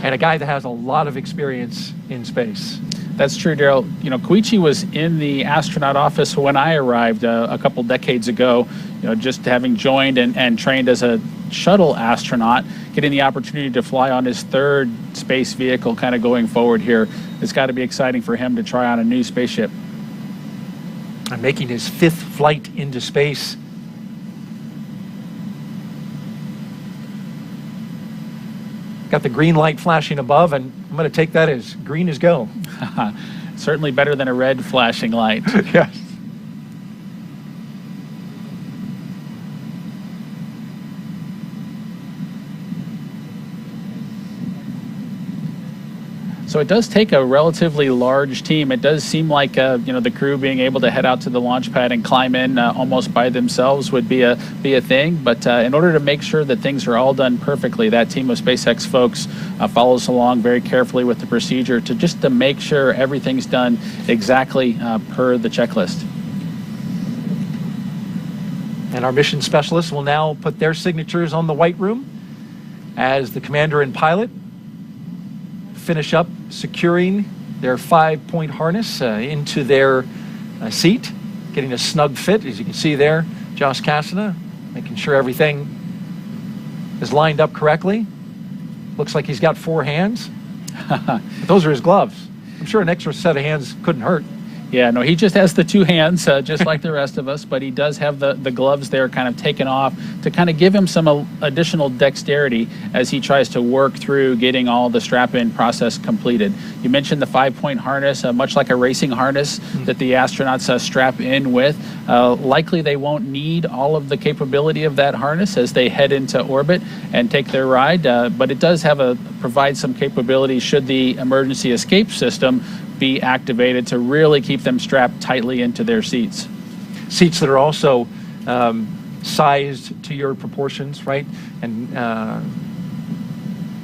and a guy that has a lot of experience in space. That's true, Daryl. You know, Koichi was in the astronaut office when I arrived a couple decades ago, you know, just having joined and trained as a shuttle astronaut, getting the opportunity to fly on his 3rd space vehicle kind of going forward here. It's got to be exciting for him to try on a new spaceship. And making his 5th flight into space. Got the green light flashing above, and I'm going to take that as green as go. Certainly better than a red flashing light. Yes. So it does take a relatively large team. It does seem like you know, the crew being able to head out to the launch pad and climb in almost by themselves would be a thing. But in order to make sure that things are all done perfectly, that team of SpaceX folks follows along very carefully with the procedure to make sure everything's done exactly per the checklist. And our mission specialists will now put their signatures on the white room as the commander and pilot finish up securing their 5-point harness into their seat, getting a snug fit, as you can see there. Josh Cassada making sure everything is lined up correctly. Looks like he's got 4 hands. Those are his gloves. I'm sure an extra set of hands couldn't hurt. Yeah, no, he just has the 2 hands, just like the rest of us, but he does have the gloves there kind of taken off to kind of give him some additional dexterity as he tries to work through getting all the strap-in process completed. You mentioned the 5-point harness, much like a racing harness that the astronauts strap in with. Likely they won't need all of the capability of that harness as they head into orbit and take their ride, but it does provide some capability should the emergency escape system be activated to really keep them strapped tightly into their seats. Seats that are also sized to your proportions, right? And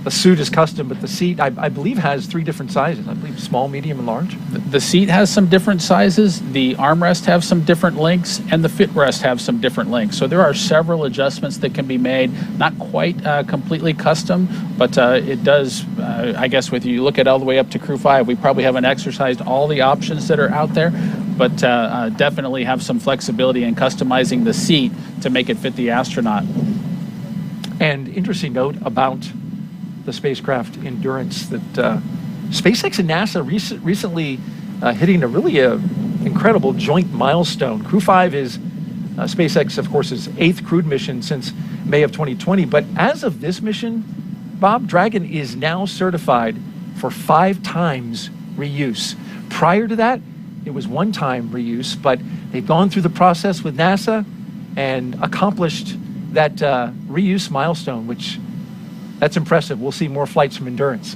the suit is custom, but the seat, I believe, has 3 different sizes. I believe small, medium, and large. The seat has some different sizes, the armrest have some different lengths, and the footrest have some different lengths. So there are several adjustments that can be made, not quite completely custom, but it does, I guess, with you look at all the way up to Crew-5, we probably haven't exercised all the options that are out there, but definitely have some flexibility in customizing the seat to make it fit the astronaut. And interesting note about the spacecraft endurance that SpaceX and NASA recently hitting a really incredible joint milestone. Crew-5 is SpaceX, of course, is 8th crewed mission since May of 2020. But as of this mission, Bob, Dragon is now certified for 5 times reuse. Prior to that, it was 1-time reuse, but they've gone through the process with NASA and accomplished that reuse milestone, which that's impressive. We'll see more flights from Endurance.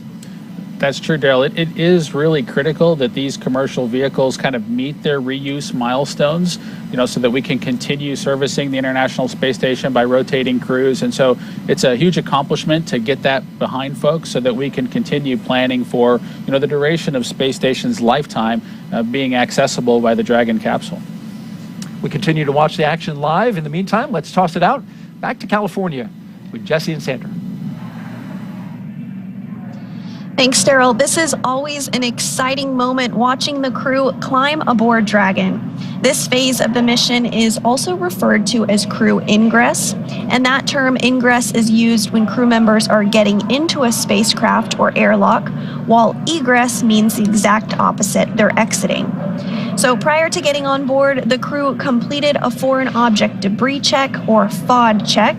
That's true, Daryl. It is really critical that these commercial vehicles kind of meet their reuse milestones, you know, so that we can continue servicing the International Space Station by rotating crews. And so it's a huge accomplishment to get that behind folks so that we can continue planning for, you know, the duration of Space Station's lifetime being accessible by the Dragon capsule. We continue to watch the action live. In the meantime, let's toss it out back to California with Jesse and Sandra. Thanks, Daryl. This is always an exciting moment watching the crew climb aboard Dragon. This phase of the mission is also referred to as crew ingress, and that term ingress is used when crew members are getting into a spacecraft or airlock, while egress means the exact opposite, they're exiting. So prior to getting on board, the crew completed a foreign object debris check, or FOD check,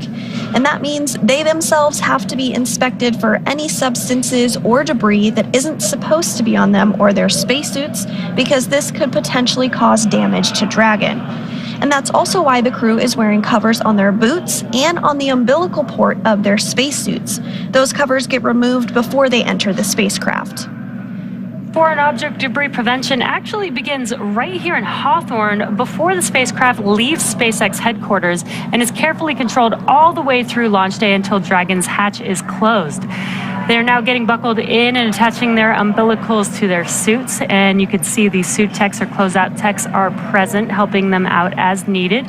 and that means they themselves have to be inspected for any substances or debris that isn't supposed to be on them or their spacesuits, because this could potentially cause damage to Dragon. And that's also why the crew is wearing covers on their boots and on the umbilical port of their spacesuits. Those covers get removed before they enter the spacecraft. Foreign object debris prevention actually begins right here in Hawthorne before the spacecraft leaves SpaceX headquarters and is carefully controlled all the way through launch day until Dragon's hatch is closed. They're now getting buckled in and attaching their umbilicals to their suits, and you can see the suit techs or closeout techs are present, helping them out as needed.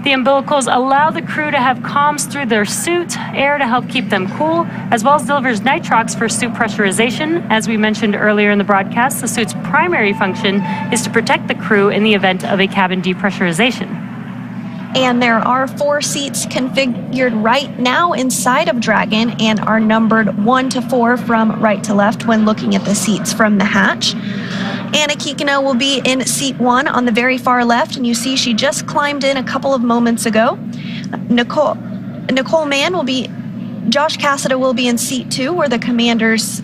The umbilicals allow the crew to have comms through their suit, air to help keep them cool, as well as delivers nitrox for suit pressurization. As we mentioned earlier in the broadcast, the suit's primary function is to protect the crew in the event of a cabin depressurization. And there are 4 seats configured right now inside of Dragon and are numbered 1 to 4 from right to left when looking at the seats from the hatch. Anna Kikino will be in seat 1 on the very far left, and you see she just climbed in a couple of moments ago. Nicole Mann will be, Josh Cassada will be in seat 2, or the commander's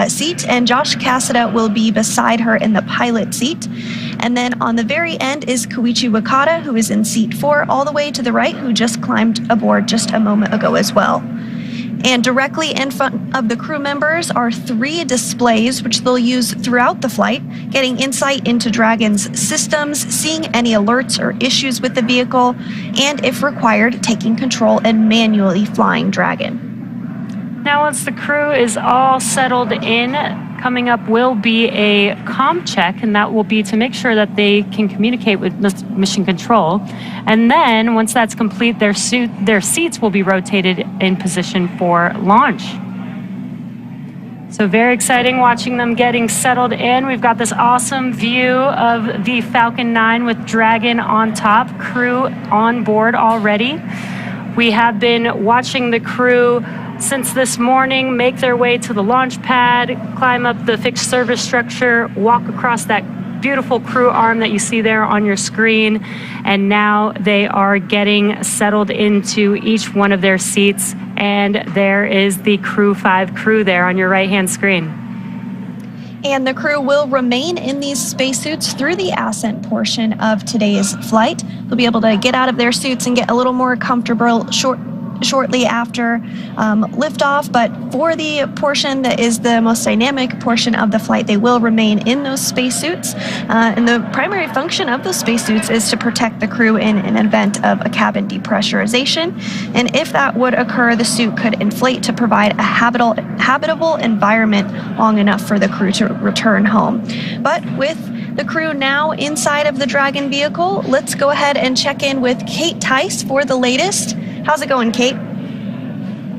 seat, and Josh Cassada will be beside her in the pilot seat. And then on the very end is Koichi Wakata, who is in seat 4, all the way to the right, who just climbed aboard just a moment ago as well. And directly in front of the crew members are 3 displays, which they'll use throughout the flight, getting insight into Dragon's systems, seeing any alerts or issues with the vehicle, and if required, taking control and manually flying Dragon. Now, once the crew is all settled in, coming up will be a comm check, and that will be to make sure that they can communicate with mission control. And then, once that's complete, their seats will be rotated in position for launch. So very exciting watching them getting settled in. We've got this awesome view of the Falcon 9 with Dragon on top, crew on board already. We have been watching the crew since this morning make their way to the launch pad, climb up the fixed service structure, walk across that beautiful crew arm that you see there on your screen, and now they are getting settled into each one of their seats, and there is the Crew-5 crew there on your right-hand screen. And the crew will remain in these spacesuits through the Ascent portion of today's flight. They'll be able to get out of their suits and get a little more comfortable shortly after liftoff, but for the portion that is the most dynamic portion of the flight, they will remain in those spacesuits. And the primary function of those spacesuits is to protect the crew in an event of a cabin depressurization. And if that would occur, the suit could inflate to provide a habitable environment long enough for the crew to return home. But with the crew now inside of the Dragon vehicle, let's go ahead and check in with Kate Tice for the latest. How's it going, Kate?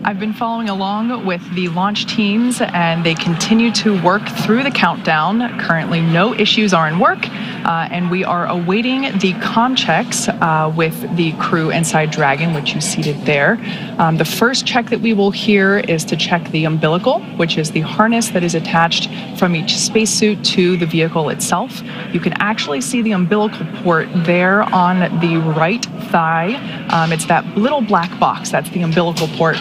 I've been following along with the launch teams, and they continue to work through the countdown. Currently, no issues are in work, and we are awaiting the comm checks with the crew inside Dragon, which you seated there. The first check that we will hear is to check the umbilical, which is the harness that is attached from each spacesuit to the vehicle itself. You can actually see the umbilical port there on the right thigh. It's that little black box. That's the umbilical port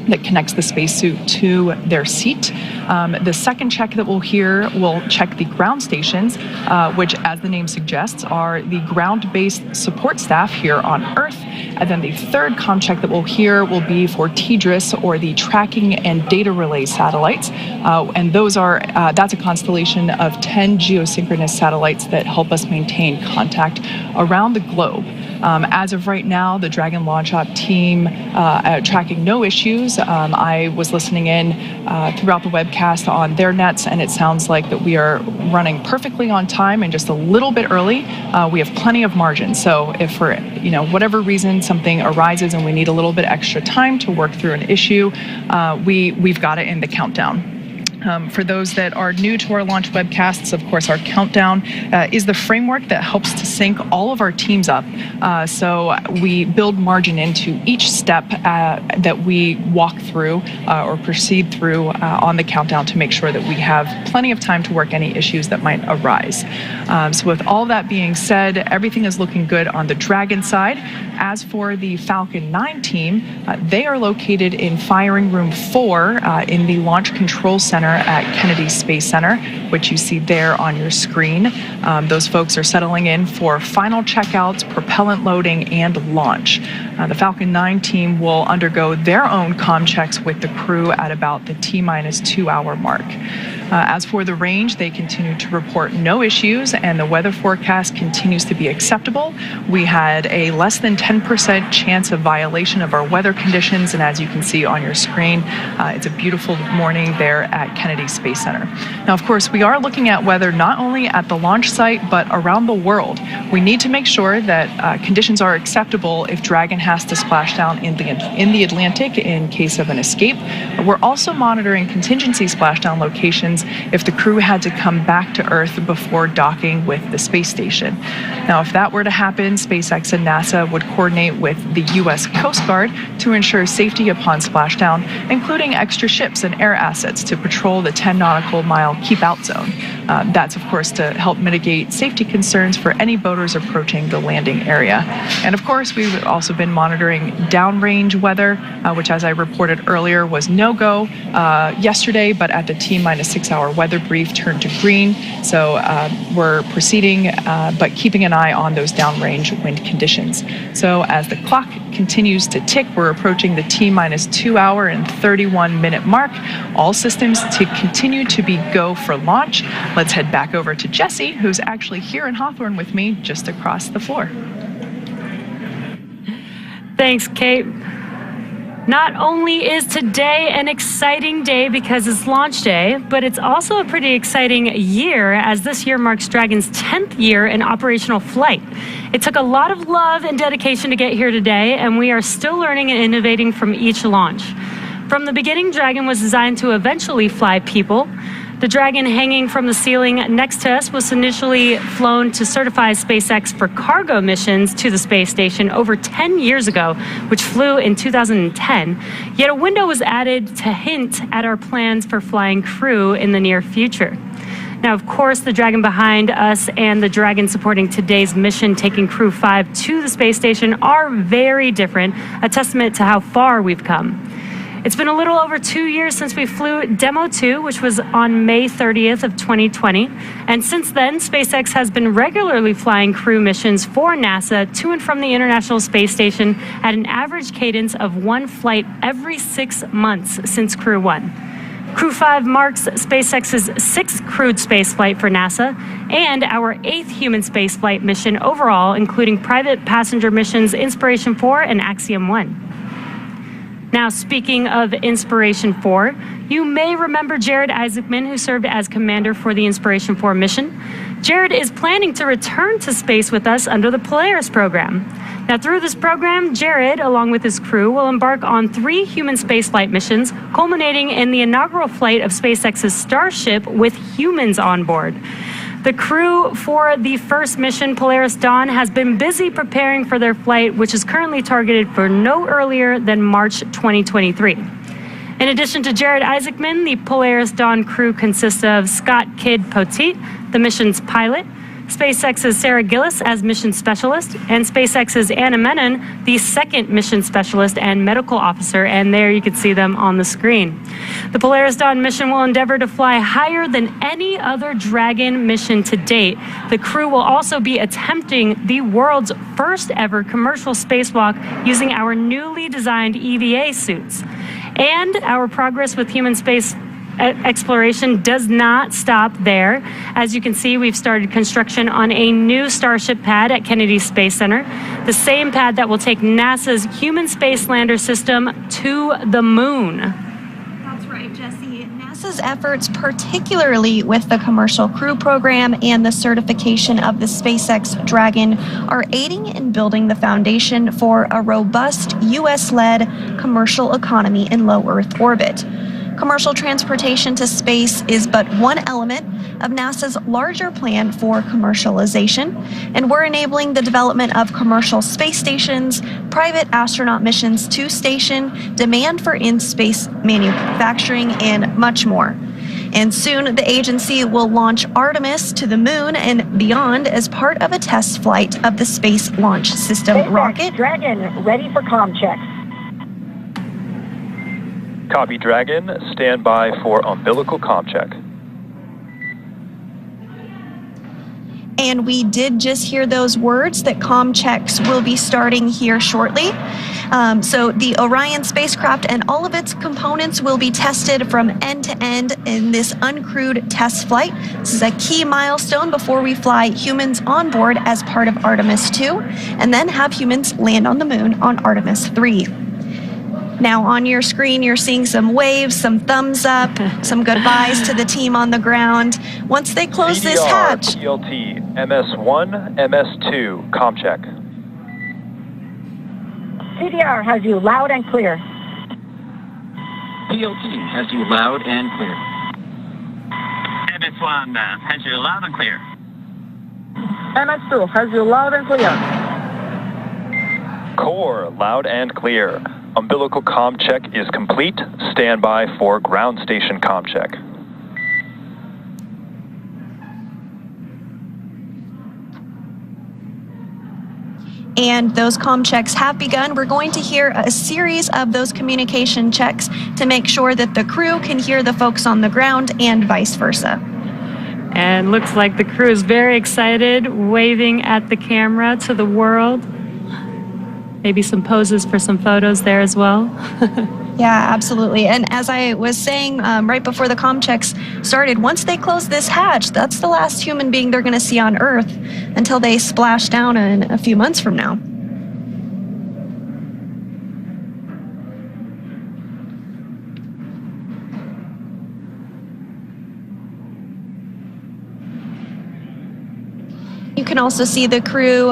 that connects the spacesuit to their seat. The second check that we'll hear will check the ground stations, which, as the name suggests, are the ground-based support staff here on Earth. And then the third comm check that we'll hear will be for TDRS, or the tracking and data relay satellites. And those are, that's a constellation of 10 geosynchronous satellites that help us maintain contact around the globe. As of right now, the Dragon launch op team tracking no issues. I was listening in throughout the webcast on their nets, and it sounds like that we are running perfectly on time and just a little bit early. We have plenty of margin. So if for whatever reason something arises and we need a little bit extra time to work through an issue, we've got it in the countdown. For those that are new to our launch webcasts, of course, our countdown is the framework that helps to sync all of our teams up. So we build margin into each step that we walk through or proceed through on the countdown to make sure that we have plenty of time to work any issues that might arise. So with all that being said, everything is looking good on the Dragon side. As for the Falcon 9 team, they are located in firing room 4 in the Launch Control Center at Kennedy Space Center, which you see there on your screen. Those folks are settling in for final checkouts, propellant loading, and launch. The Falcon 9 team will undergo their own comm checks with the crew at about the T-minus 2 hour mark. As for the range, they continue to report no issues, and the weather forecast continues to be acceptable. We had a less than 10% chance of violation of our weather conditions, and as you can see on your screen, it's a beautiful morning there at Kennedy Space Center. Now, of course, we are looking at weather not only at the launch site, but around the world. We need to make sure that conditions are acceptable if Dragon has to splash down in the Atlantic in case of an escape. We're also monitoring contingency splashdown locations if the crew had to come back to Earth before docking with the space station. Now, if that were to happen, SpaceX and NASA would coordinate with the U.S. Coast Guard to ensure safety upon splashdown, including extra ships and air assets to patrol the 10 nautical mile keep-out zone. That's, of course, to help mitigate safety concerns for any boaters approaching the landing area. And, of course, we've also been monitoring downrange weather, which, as I reported earlier, was no-go yesterday, but at the T-minus 6 hour weather brief turned to green. So we're proceeding, but keeping an eye on those downrange wind conditions. So as the clock continues to tick, we're approaching the T-minus 2 hour and 31 minute mark. All systems to continue to be go for launch. Let's head back over to Jesse, who's actually here in Hawthorne with me, just across the floor. Thanks, Kate. Not only is today an exciting day because it's launch day, but it's also a pretty exciting year, as this year marks Dragon's 10th year in operational flight. It took a lot of love and dedication to get here today, and we are still learning and innovating from each launch. From the beginning, Dragon was designed to eventually fly people. The Dragon hanging from the ceiling next to us was initially flown to certify SpaceX for cargo missions to the space station over 10 years ago, which flew in 2010. Yet a window was added to hint at our plans for flying Crew in the near future. Now, of course, the Dragon behind us and the Dragon supporting today's mission, taking Crew-5 to the space station, are very different, a testament to how far we've come. It's been a little over 2 years since we flew Demo 2, which was on May 30th of 2020. And since then, SpaceX has been regularly flying crew missions for NASA to and from the International Space Station at an average cadence of 1 flight every 6 months since Crew 1. Crew-5 marks SpaceX's 6th crewed spaceflight for NASA and our 8th human spaceflight mission overall, including private passenger missions Inspiration 4 and Axiom 1. Now, speaking of Inspiration 4, you may remember Jared Isaacman, who served as commander for the Inspiration 4 mission. Jared is planning to return to space with us under the Polaris program. Now, through this program, Jared, along with his crew, will embark on 3 human spaceflight missions, culminating in the inaugural flight of SpaceX's Starship with humans on board. The crew for the first mission, Polaris Dawn, has been busy preparing for their flight, which is currently targeted for no earlier than March 2023. In addition to Jared Isaacman, the Polaris Dawn crew consists of Scott Kidd Poteet, the mission's pilot, SpaceX's Sarah Gillis as mission specialist, and SpaceX's Anna Menon, the second mission specialist and medical officer, and there you can see them on the screen. The Polaris Dawn mission will endeavor to fly higher than any other Dragon mission to date. The crew will also be attempting the world's first ever commercial spacewalk using our newly designed EVA suits. And our progress with human space exploration does not stop there. As you can see, we've started construction on a new Starship pad at Kennedy Space Center, the same pad that will take NASA's human space lander system to the moon. That's right, Jesse. NASA's efforts, particularly with the Commercial Crew Program and the certification of the SpaceX Dragon, are aiding in building the foundation for a robust U.S.-led commercial economy in low Earth orbit. Commercial transportation to space is but one element of NASA's larger plan for commercialization, and we're enabling the development of commercial space stations, private astronaut missions to station, demand for in-space manufacturing, and much more. And soon the agency will launch Artemis to the moon and beyond as part of a test flight of the Space Launch System rocket. Dragon, ready for comm checks. Copy, Dragon. Stand by for umbilical comm check. And we did just hear those words that comm checks will be starting here shortly. So the Orion spacecraft and all of its components will be tested from end to end in this uncrewed test flight. This is a key milestone before we fly humans on board as part of Artemis 2, and then have humans land on the moon on Artemis 3. Now on your screen, you're seeing some waves, some thumbs up, some goodbyes to the team on the ground. Once they close this hatch. PLT, MS1, MS2, comm check. CDR has you loud and clear. PLT has you loud and clear. MS1 has you loud and clear. MS2 has you loud and clear. Core, loud and clear. Umbilical comm check is complete. Stand by for ground station comm check. And those comm checks have begun. We're going to hear a series of those communication checks to make sure that the crew can hear the folks on the ground and vice versa. And looks like the crew is very excited, waving at the camera to the world. Maybe some poses for some photos there as well. Yeah, absolutely. And as I was saying right before the comm checks started, once they close this hatch, that's the last human being they're going to see on Earth until they splash down in a few months from now. You can also see the crew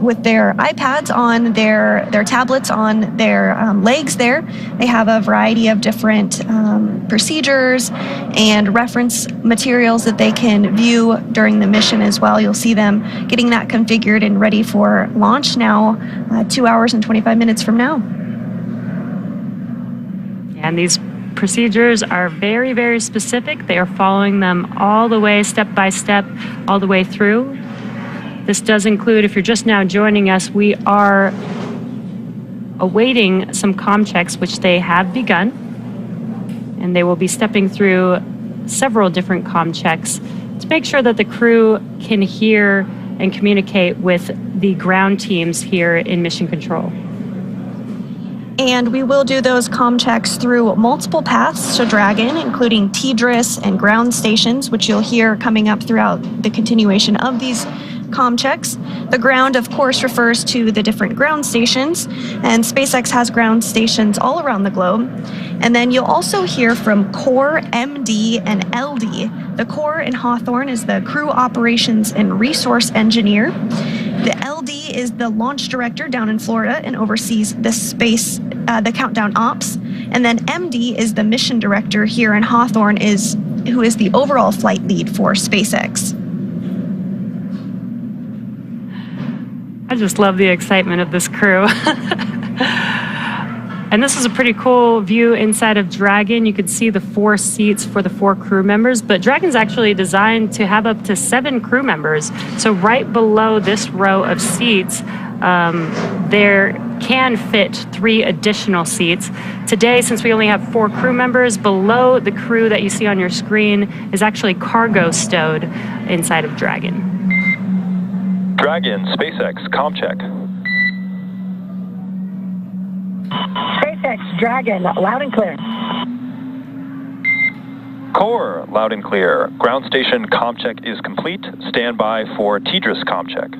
with their iPads on their tablets on their legs there. They have a variety of different procedures and reference materials that they can view during the mission as well. You'll see them getting that configured and ready for launch now, 2 hours and 25 minutes from now. And these procedures are very, very specific. They are following them all the way, step by step, all the way through. This does include, if you're just now joining us, we are awaiting some comm checks, which they have begun. And they will be stepping through several different comm checks to make sure that the crew can hear and communicate with the ground teams here in Mission Control. And we will do those comm checks through multiple paths to Dragon, including TDRS and ground stations, which you'll hear coming up throughout the continuation of these comm checks. The ground, of course, refers to the different ground stations, and SpaceX has ground stations all around the globe. And then you'll also hear from Core, MD, and LD. The Core in Hawthorne is the Crew Operations and Resource Engineer. The LD is the launch director down in Florida and oversees the countdown ops. And then MD is the mission director here in Hawthorne, who is the overall flight lead for SpaceX. I just love the excitement of this crew. And this is a pretty cool view inside of Dragon. You can see the 4 seats for the 4 crew members, but Dragon's actually designed to have up to 7 crew members. So right below this row of seats, there can fit 3 additional seats. Today, since we only have 4 crew members, below the crew that you see on your screen is actually cargo stowed inside of Dragon. Dragon, SpaceX, comm check. SpaceX, Dragon, loud and clear. Core, loud and clear. Ground station comm check is complete. Stand by for TDRS comm check.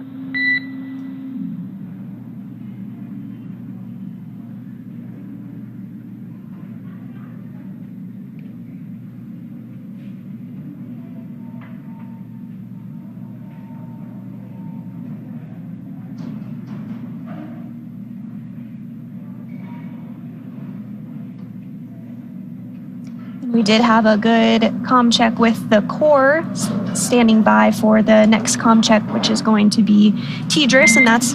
We did have a good comm check with the core standing by for the next comm check, which is going to be Tidris, and that's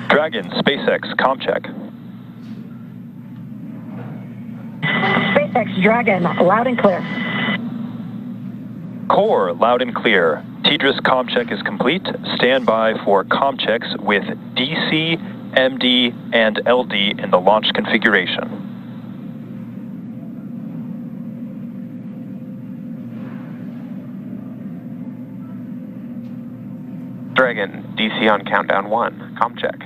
Dragon, SpaceX, comm check. SpaceX Dragon, loud and clear. Core, loud and clear. Tidris comm check is complete. Stand by for comm checks with DC, MD, and LD in the launch configuration. Dragon, DC on countdown 1, comm check.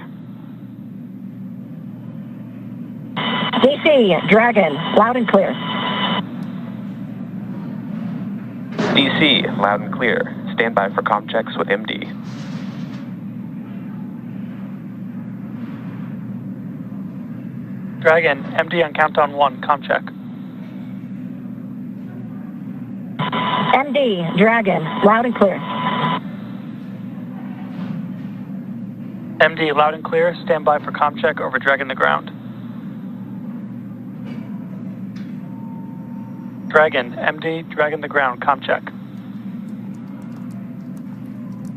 DC Dragon, loud and clear. DC, loud and clear. Stand by for comm checks with MD. Dragon, MD on countdown 1, comm check. MD Dragon, loud and clear. MD, loud and clear. Stand by for comm check over Dragon the ground. Dragon, MD, Dragon the ground, comm check.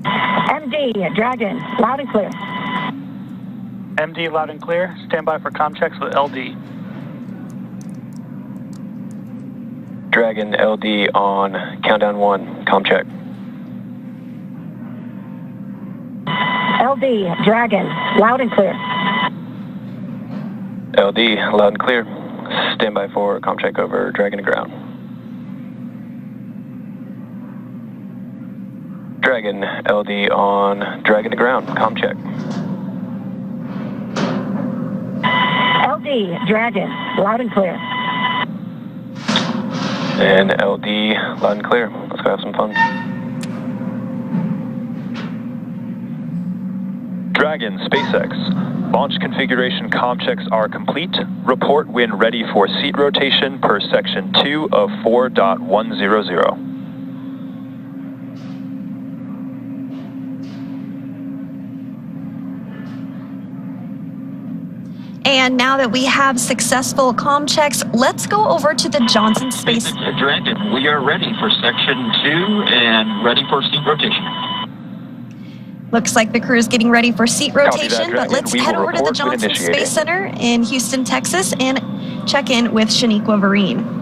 MD Dragon, loud and clear. MD, loud and clear. Stand by for comm checks with LD. Dragon, LD on countdown 1, comm check. LD Dragon, loud and clear. LD, loud and clear. Stand by for comm check over Dragon to ground. Dragon, LD on Dragon to ground, comm check. LD Dragon, loud and clear. And LD, loud and clear. Let's go have some fun. Dragon, SpaceX. Launch configuration comm checks are complete. Report when ready for seat rotation per section 2 of 4.100. And now that we have successful comm checks, let's go over to the Johnson Space. Dragon, we are ready for section 2 and ready for seat rotation. Looks like the crew is getting ready for seat rotation, Dragon. but let's We head will over to the report when Johnson initiating. Space Center in Houston, Texas, and check in with Shaniqua Vereen.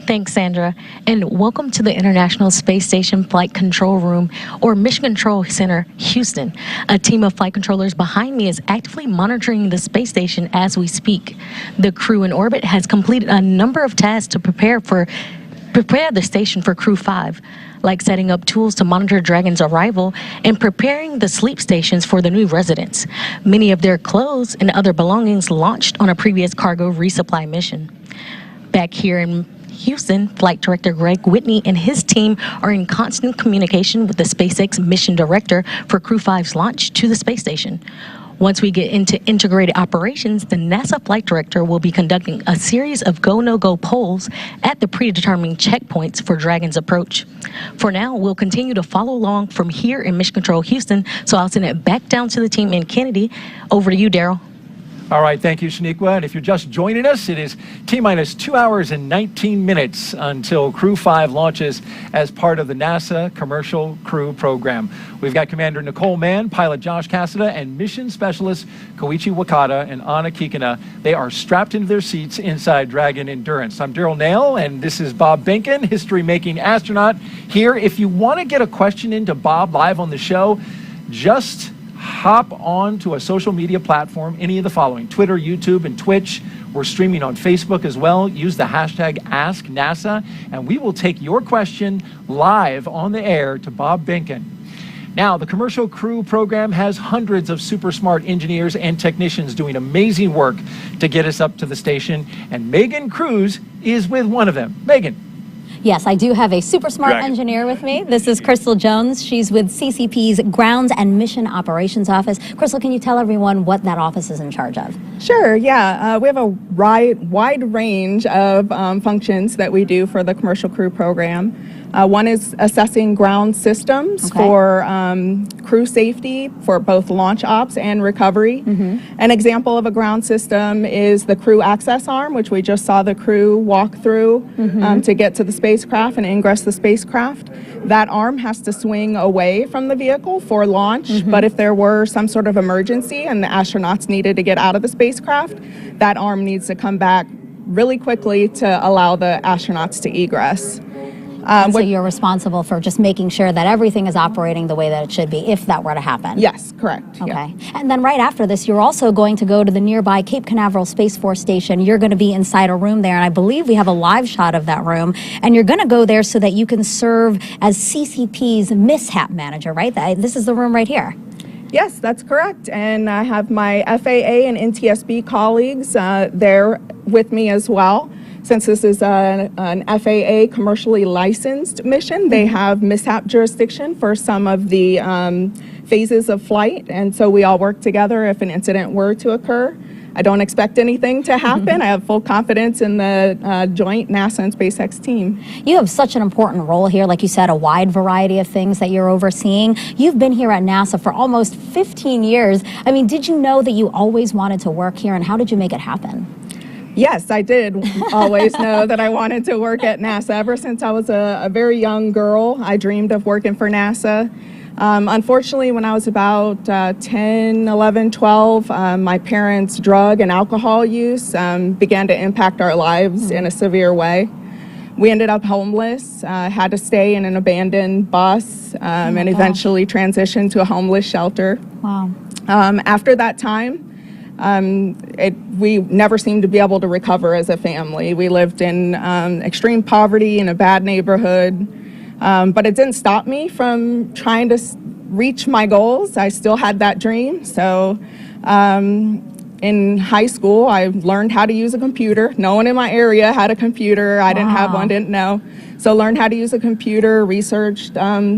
Thanks, Sandra, and welcome to the International Space Station Flight Control Room, or Mission Control Center, Houston. A team of flight controllers behind me is actively monitoring the space station as we speak. The crew in orbit has completed a number of tasks to prepare the station for Crew-5, like setting up tools to monitor Dragon's arrival and preparing the sleep stations for the new residents. Many of their clothes and other belongings launched on a previous cargo resupply mission. Back here in Houston, Flight Director Greg Whitney and his team are in constant communication with the SpaceX mission director for Crew-5's launch to the space station. Once we get into integrated operations, the NASA flight director will be conducting a series of go-no-go polls at the predetermined checkpoints for Dragon's approach. For now, we'll continue to follow along from here in Mission Control Houston, so I'll send it back down to the team in Kennedy. Over to you, Daryl. All right, thank you, Shaniqua. And if you're just joining us, it is T-minus 2 hours and 19 minutes until Crew-5 launches as part of the NASA Commercial Crew Program. We've got Commander Nicole Mann, pilot Josh Cassada, and mission specialist Koichi Wakata and Anna Kikina. They are strapped into their seats inside Dragon Endurance. I'm Daryl Nail, and this is Bob Behnken, history-making astronaut here. If you want to get a question into Bob live on the show, just hop on to a social media platform, any of the following: Twitter, YouTube, and Twitch. We're streaming on Facebook as well. Use the hashtag AskNASA, and we will take your question live on the air to Bob Behnken. Now, the Commercial Crew Program has hundreds of super smart engineers and technicians doing amazing work to get us up to the station, and Megan Cruz is with one of them. Megan. Yes, I do have a super smart Dragon. engineer with me. This is Crystal Jones. She's with CCP's Grounds and Mission Operations Office. Crystal, can you tell everyone what that office is in charge of? Sure, yeah. We have a wide range of functions that we do for the Commercial Crew Program. One is assessing ground systems for crew safety for both launch ops and recovery. An example of a ground system is the crew access arm, which we just saw the crew walk through to get to the spacecraft and ingress the spacecraft. That arm has to swing away from the vehicle for launch, but if there were some sort of emergency and the astronauts needed to get out of the spacecraft, that arm needs to come back really quickly to allow the astronauts to egress. So you're responsible for just making sure that everything is operating the way that it should be if that were to happen? Yes, correct. Okay. Yeah. And then right after this, you're also going to go to the nearby Cape Canaveral Space Force Station. You're going to be inside a room there, and I believe we have a live shot of that room. And you're going to go there so that you can serve as CCP's mishap manager, right? This is the room right here. Yes, that's correct. And I have my FAA and NTSB colleagues there with me as well. Since this is an FAA commercially licensed mission, they have mishap jurisdiction for some of the phases of flight. And so we all work together if an incident were to occur. I don't expect anything to happen. I have full confidence in the joint NASA and SpaceX team. You have such an important role here, like you said, a wide variety of things that you're overseeing. You've been here at NASA for almost 15 years. I mean, did you know that you always wanted to work here, and how did you make it happen? Yes, I did always know that I wanted to work at NASA. Ever since I was a very young girl, I dreamed of working for NASA. Unfortunately, when I was about 10, 11, 12, my parents' drug and alcohol use began to impact our lives in a severe way. We ended up homeless, had to stay in an abandoned bus, and eventually transitioned to a homeless shelter. Wow. After that time, we never seemed to be able to recover as a family. We lived in extreme poverty in a bad neighborhood, but it didn't stop me from trying to reach my goals. I still had that dream. So in high school, I learned how to use a computer. No one in my area had a computer. I didn't have one, didn't know. So learned how to use a computer, researched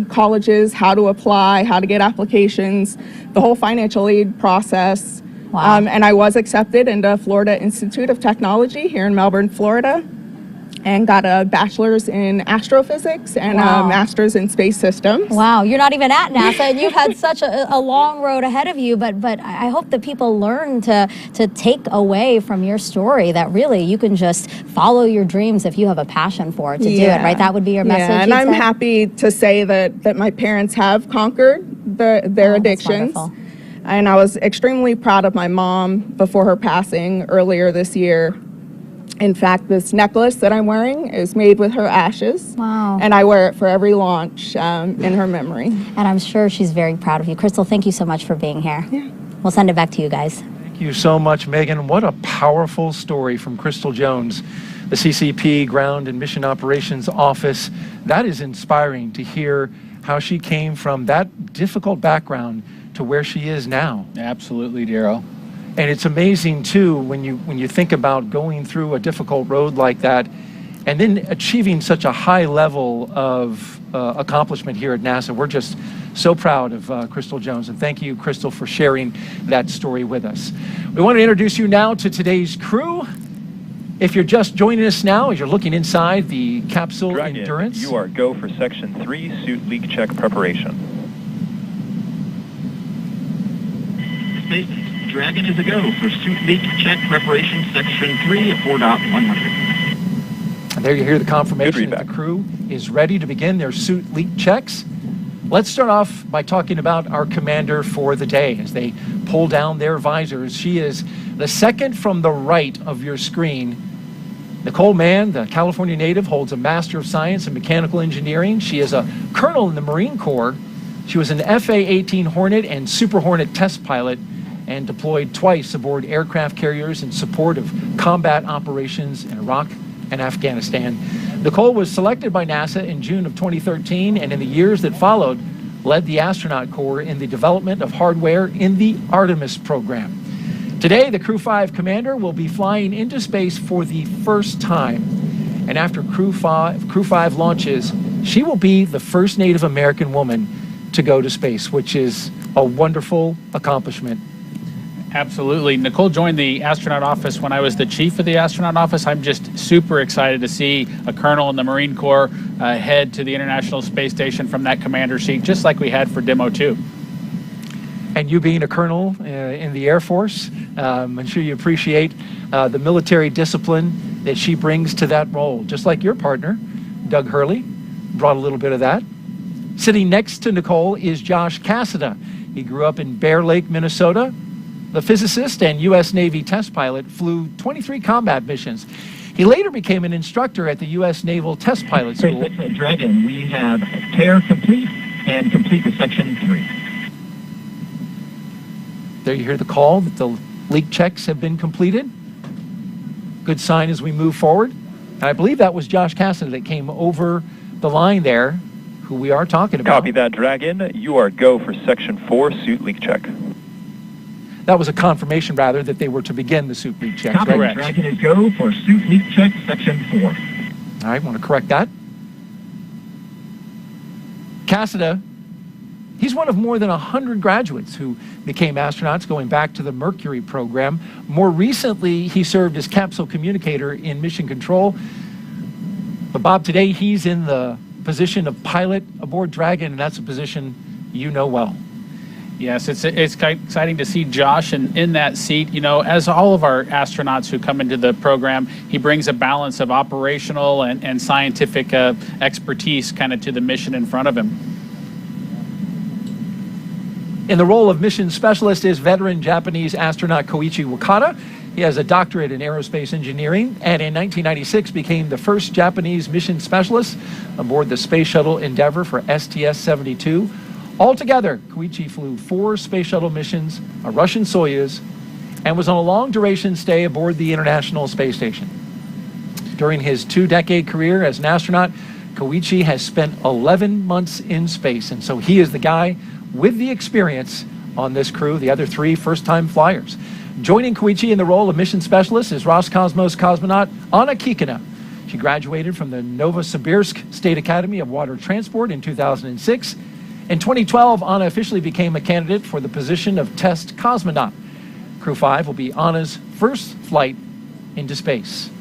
colleges, how to apply, how to get applications, the whole financial aid process. Wow. And I was accepted into Florida Institute of Technology here in Melbourne, Florida, and got a bachelor's in astrophysics and a master's in space systems. Wow, you're not even at NASA, and you've had such a long road ahead of you, but I hope that people learn to take away from your story that really you can just follow your dreams if you have a passion for it to do it, right? That would be your message. Yeah, and I'm happy to say that my parents have conquered their addictions. That's wonderful. And I was extremely proud of my mom before her passing earlier this year. In fact, this necklace that I'm wearing is made with her ashes. Wow. And I wear it for every launch in her memory. And I'm sure she's very proud of you. Crystal, thank you so much for being here. Yeah. We'll send it back to you guys. Thank you so much, Megan. What a powerful story from Crystal Jones, the CCP Ground and Mission Operations Office. That is inspiring to hear how she came from that difficult background to where she is now. Absolutely, Darryl. And it's amazing too when you think about going through a difficult road like that and then achieving such a high level of accomplishment here at NASA. We're just so proud of Crystal Jones, and thank you, Crystal, for sharing that story with us. We want to introduce you now to today's crew. If you're just joining us now, as you're looking inside the capsule Dragon, Endurance. You are go for Section 3 suit leak check preparation. SpaceX Dragon is a go for suit leak check preparation, Section 3 at 4.100. There you hear the confirmation that the crew is ready to begin their suit leak checks. Let's start off by talking about our commander for the day as they pull down their visors. She is the second from the right of your screen. Nicole Mann, the California native, holds a Master of Science in Mechanical Engineering. She is a colonel in the Marine Corps. She was an FA-18 Hornet and Super Hornet test pilot and deployed twice aboard aircraft carriers in support of combat operations in Iraq and Afghanistan. Nicole was selected by NASA in June of 2013, and in the years that followed, led the astronaut corps in the development of hardware in the Artemis program. Today, the Crew-5 commander will be flying into space for the first time. And after Crew-5 launches, she will be the first Native American woman to go to space, which is a wonderful accomplishment. Absolutely. Nicole joined the astronaut office when I was the chief of the astronaut office. I'm just super excited to see a colonel in the Marine Corps head to the International Space Station from that commander seat, just like we had for Demo 2. And you being a colonel in the Air Force, I'm sure you appreciate the military discipline that she brings to that role, just like your partner, Doug Hurley, brought a little bit of that. Sitting next to Nicole is Josh Cassada. He grew up in Bear Lake, Minnesota. The physicist and U.S. Navy test pilot, flew 23 combat missions. He later became an instructor at the U.S. Naval Test Pilot School. SpaceX Dragon, we have pair complete and complete to section 3. There you hear the call that the leak checks have been completed. Good sign as we move forward. And I believe that was Josh Cassidy that came over the line there, who we are talking about. Copy that, Dragon. You are go for section 4, suit leak check. That was a confirmation, rather, that they were to begin the suit leak check. Copy, Correct. Dragon is go for suit leak check, section 4. All right, want to correct that. Cassada, he's one of more than 100 graduates who became astronauts going back to the Mercury program. More recently, he served as capsule communicator in mission control. But Bob, today he's in the position of pilot aboard Dragon, and that's a position you know well. Yes, it's exciting to see Josh in that seat. You know, as all of our astronauts who come into the program, he brings a balance of operational and scientific expertise kind of to the mission in front of him. In the role of mission specialist is veteran Japanese astronaut Koichi Wakata. He has a doctorate in aerospace engineering, and in 1996 became the first Japanese mission specialist aboard the Space Shuttle Endeavour for STS-72. Altogether, Koichi flew 4 Space Shuttle missions, a Russian Soyuz, and was on a long-duration stay aboard the International Space Station. During his 2-decade career as an astronaut, Koichi has spent 11 months in space, and so he is the guy with the experience on this crew, the other 3 first-time flyers. Joining Koichi in the role of mission specialist is Roscosmos cosmonaut Anna Kikina. She graduated from the Novosibirsk State Academy of Water Transport in 2006. In 2012, Anna officially became a candidate for the position of test cosmonaut. Crew-5 will be Anna's first flight into space.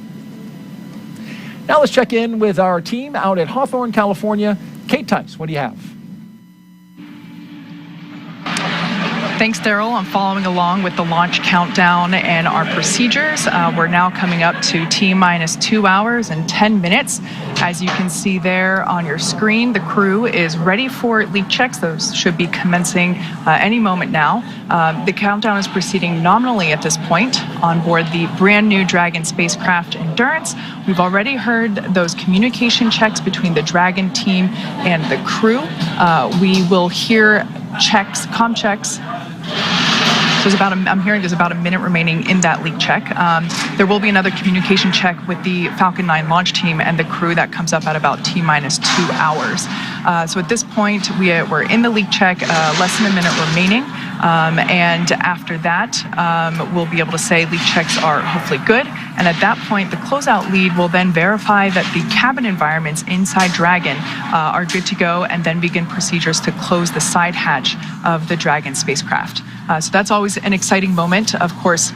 Now let's check in with our team out at Hawthorne, California. Kate Tice, what do you have? Thanks, Daryl. I'm following along with the launch countdown and our procedures. We're now coming up to T-minus 2 hours and 10 minutes. As you can see there on your screen, the crew is ready for leak checks. Those should be commencing any moment now. The countdown is proceeding nominally at this point on board the brand new Dragon spacecraft Endurance. We've already heard those communication checks between the Dragon team and the crew. We will hear checks, comm checks. So I'm hearing there's about a minute remaining in that leak check. There will be another communication check with the Falcon 9 launch team and the crew that comes up at about T-minus 2 hours. So at this point, we're in the leak check, less than a minute remaining. And after that, we'll be able to say leak checks are hopefully good. And at that point, the closeout lead will then verify that the cabin environments inside Dragon are good to go, and then begin procedures to close the side hatch of the Dragon spacecraft. So that's always an exciting moment. Of course,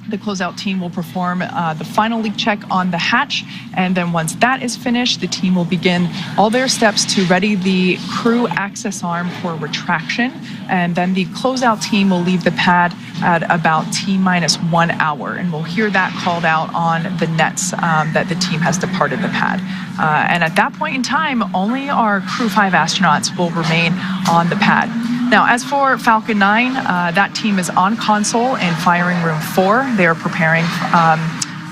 the closeout team will perform the final leak check on the hatch, and then once that is finished, the team will begin all their steps to ready the crew access arm for retraction, and then the closeout team will leave the pad at about T-minus 1 hour, and we'll hear that called out on the nets that the team has departed the pad. And at that point in time, only our Crew-5 astronauts will remain on the pad. Now, as for Falcon 9, that team is on console in firing room 4. They are preparing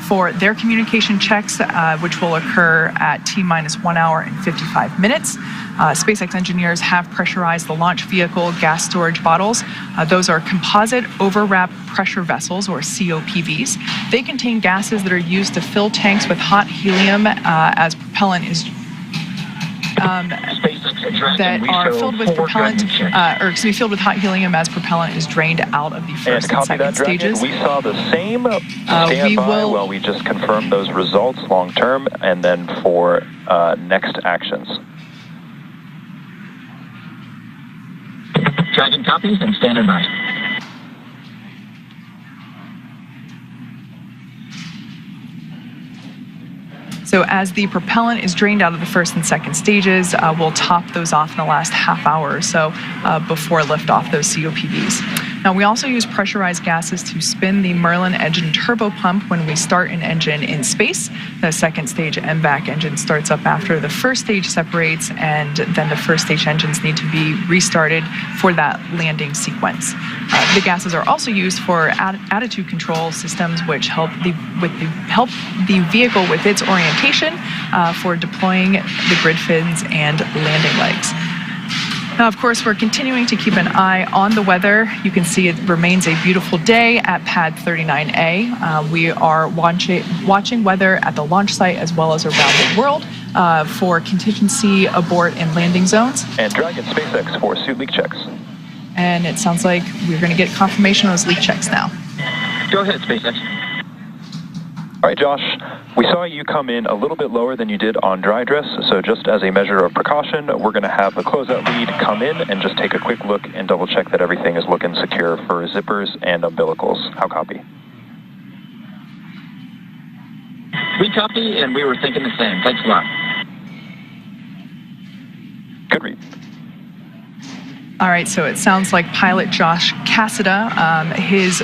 for their communication checks, which will occur at T-minus 1 hour and 55 minutes. SpaceX engineers have pressurized the launch vehicle gas storage bottles. Those are composite overwrap pressure vessels, or COPVs. They contain gases that are used to fill tanks with hot helium as propellant is that are filled with propellant, filled with hot helium as propellant is drained out of the first and second stages. We saw the same. Stand by while we just confirm those results long term, and then for next actions. Dragon copies and standing by. So as the propellant is drained out of the first and second stages, we'll top those off in the last half hour or so before liftoff, those COPVs. Now, we also use pressurized gases to spin the Merlin engine turbo pump when we start an engine in space. The second stage MVAC engine starts up after the first stage separates, and then the first stage engines need to be restarted for that landing sequence. The gases are also used for attitude control systems, which help the vehicle with its orientation for deploying the grid fins and landing legs. Now, of course, we're continuing to keep an eye on the weather. You can see it remains a beautiful day at pad 39A. We are watching weather at the launch site as well as around the world for contingency abort and landing zones. And Dragon SpaceX for suit leak checks. And it sounds like we're going to get confirmation of those leak checks now. Go ahead, SpaceX. All right, Josh, we saw you come in a little bit lower than you did on dry dress, so just as a measure of precaution, we're going to have the closeout lead come in and just take a quick look and double check that everything is looking secure for zippers and umbilicals. How copy? We copy, and we were thinking the same. Thanks a lot. Good read. All right, so it sounds like pilot Josh Cassada, his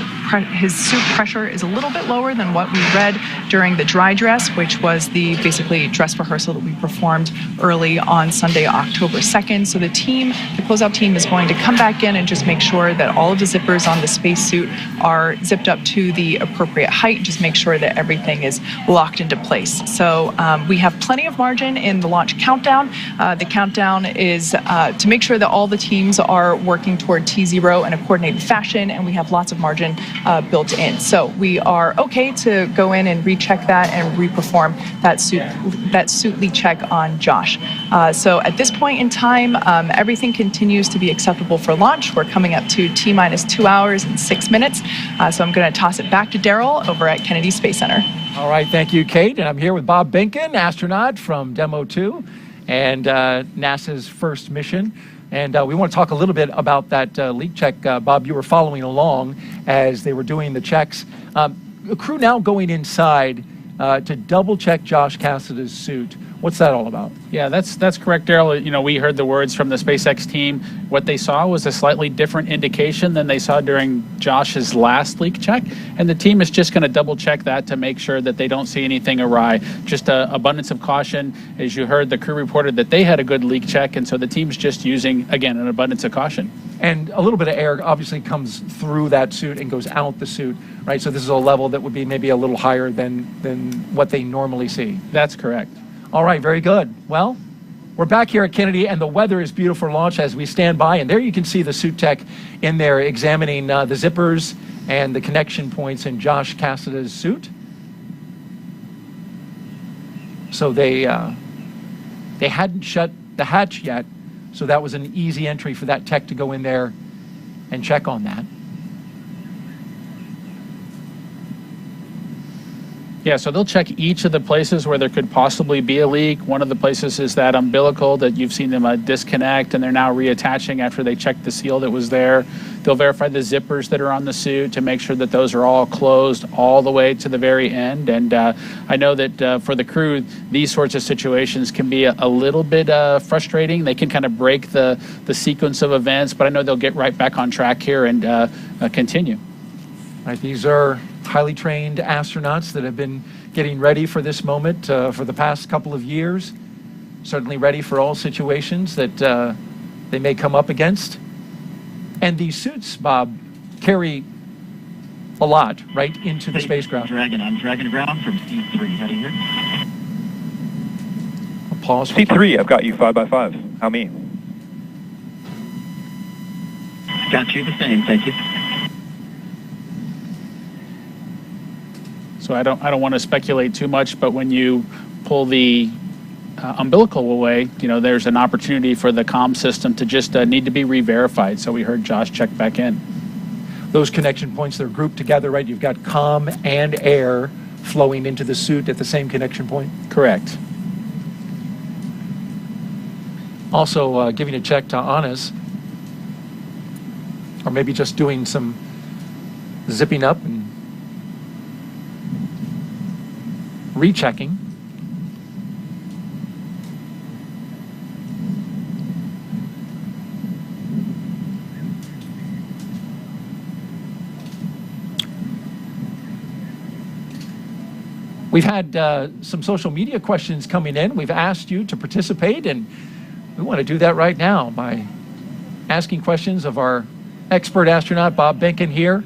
suit pressure is a little bit lower than what we read during the dry dress, which was the basically dress rehearsal that we performed early on Sunday, October 2nd. So the closeout team is going to come back in and just make sure that all of the zippers on the spacesuit are zipped up to the appropriate height, just make sure that everything is locked into place. So we have plenty of margin in the launch countdown. The countdown is to make sure that all the teams are working toward T0 in a coordinated fashion, and we have lots of margin built in. So we are okay to go in and recheck that and reperform that suit leak check on Josh. So at this point in time, everything continues to be acceptable for launch. We're coming up to T-minus 2 hours and 6 minutes. So I'm going to toss it back to Daryl over at Kennedy Space Center. All right, thank you, Kate. And I'm here with Bob Binkin, astronaut from Demo 2 and NASA's first mission. And we want to talk a little bit about that leak check. Bob, you were following along as they were doing the checks. The crew now going inside to double check Josh Cassada's suit. What's that all about? Yeah, that's correct, Daryl. You know, we heard the words from the SpaceX team. What they saw was a slightly different indication than they saw during Josh's last leak check, and the team is just going to double check that to make sure that they don't see anything awry. Just an abundance of caution. As you heard, the crew reported that they had a good leak check, and so the team's just using, again, an abundance of caution. And a little bit of air obviously comes through that suit and goes out the suit, right? So this is a level that would be maybe a little higher than what they normally see. That's correct. All right, very good. Well, we're back here at Kennedy, and the weather is beautiful for launch as we stand by. And there you can see the suit tech in there examining the zippers and the connection points in Josh Cassada's suit. So they hadn't shut the hatch yet, so that was an easy entry for that tech to go in there and check on that. Yeah, so they'll check each of the places where there could possibly be a leak. One of the places is that umbilical that you've seen them disconnect, and they're now reattaching after they checked the seal that was there. They'll verify the zippers that are on the suit to make sure that those are all closed all the way to the very end. And I know that for the crew, these sorts of situations can be a little bit frustrating. They can kind of break the sequence of events, but I know they'll get right back on track here and continue. All right, these are highly trained astronauts that have been getting ready for this moment for the past couple of years, certainly ready for all situations that they may come up against. And these suits, Bob, carry a lot right into the spacecraft. Dragon, I'm Dragon ground from C3. Heading here. Pause. C3, I've got you 5x5. How me? Got you the same, thank you. So I don't want to speculate too much, but when you pull the umbilical away, you know, there's an opportunity for the comm system to just need to be re-verified. So we heard Josh check back in. Those connection points, they're grouped together, right? You've got comm and air flowing into the suit at the same connection point? Correct. Also giving a check to Anas, or maybe just doing some zipping up and rechecking. We've had some social media questions coming in. We've asked you to participate, and we want to do that right now by asking questions of our expert astronaut, Bob Behnken, here.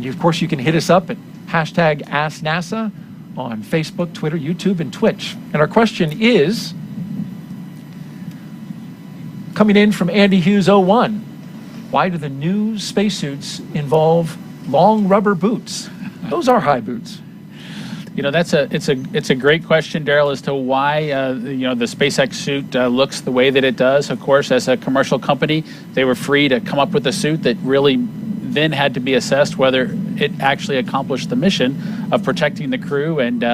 Of course, you can hit us up at hashtag AskNASA on Facebook, Twitter, YouTube, and Twitch. And our question is, coming in from Andy Hughes 01, why do the new spacesuits involve long rubber boots? Those are high boots. You know, it's a great question, Daryl, as to why the SpaceX suit looks the way that it does. Of course, as a commercial company, they were free to come up with a suit that really then had to be assessed whether it actually accomplished the mission of protecting the crew, and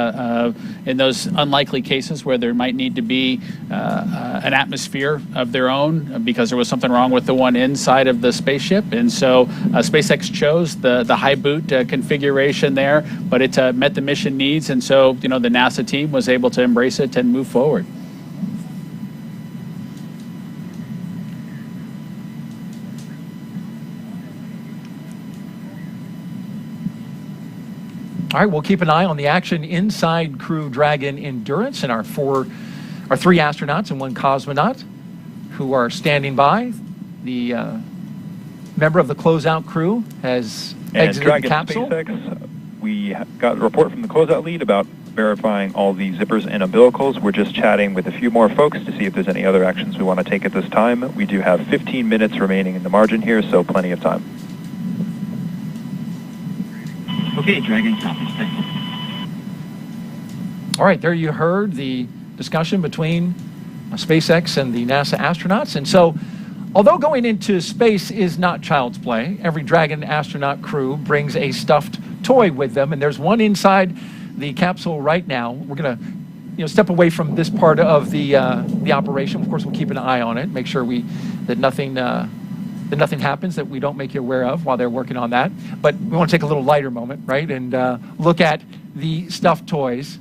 in those unlikely cases where there might need to be an atmosphere of their own because there was something wrong with the one inside of the spaceship. And so SpaceX chose the high boot configuration there, but it met the mission needs, and so the NASA team was able to embrace it and move forward. All right, we'll keep an eye on the action inside Crew Dragon Endurance and our three astronauts and one cosmonaut who are standing by. The member of the closeout crew has exited Dragon the capsule. SpaceX, we got a report from the closeout lead about verifying all the zippers and umbilicals. We're just chatting with a few more folks to see if there's any other actions we want to take at this time. We do have 15 minutes remaining in the margin here, so plenty of time. Okay, Dragon copies. Thank you. All right, there you heard the discussion between SpaceX and the NASA astronauts. And so, although going into space is not child's play, every Dragon astronaut crew brings a stuffed toy with them, and there's one inside the capsule right now. We're going to step away from this part of the operation. Of course, we'll keep an eye on it, make sure that nothing happens that we don't make you aware of while they're working on that. But we want to take a little lighter moment, right, and look at the stuffed toys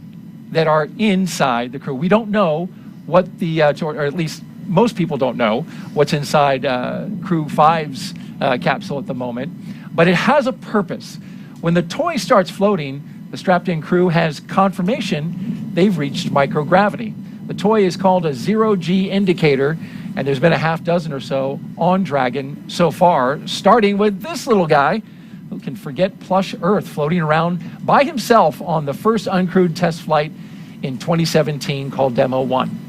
that are inside the crew. We don't know what or at least most people don't know what's inside Crew-5's capsule at the moment, but it has a purpose. When the toy starts floating, the strapped-in crew has confirmation they've reached microgravity. The toy is called a zero-G indicator, and there's been a half dozen or so on Dragon so far, starting with this little guy who can forget plush Earth, floating around by himself on the first uncrewed test flight in 2017 called Demo 1.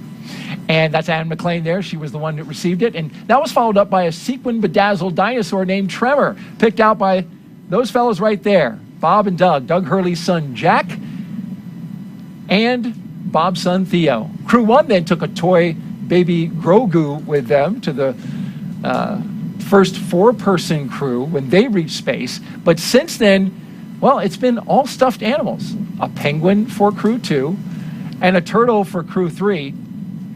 And that's Anne McLean there. She was the one that received it. And that was followed up by a sequin-bedazzled dinosaur named Tremor, picked out by those fellows right there, Bob and Doug Hurley's son Jack, and Bob's son Theo. Crew 1 then took a toy baby Grogu with them to the first four-person crew when they reached space. But since then, well, it's been all stuffed animals. A penguin for Crew 2, and a turtle for Crew 3,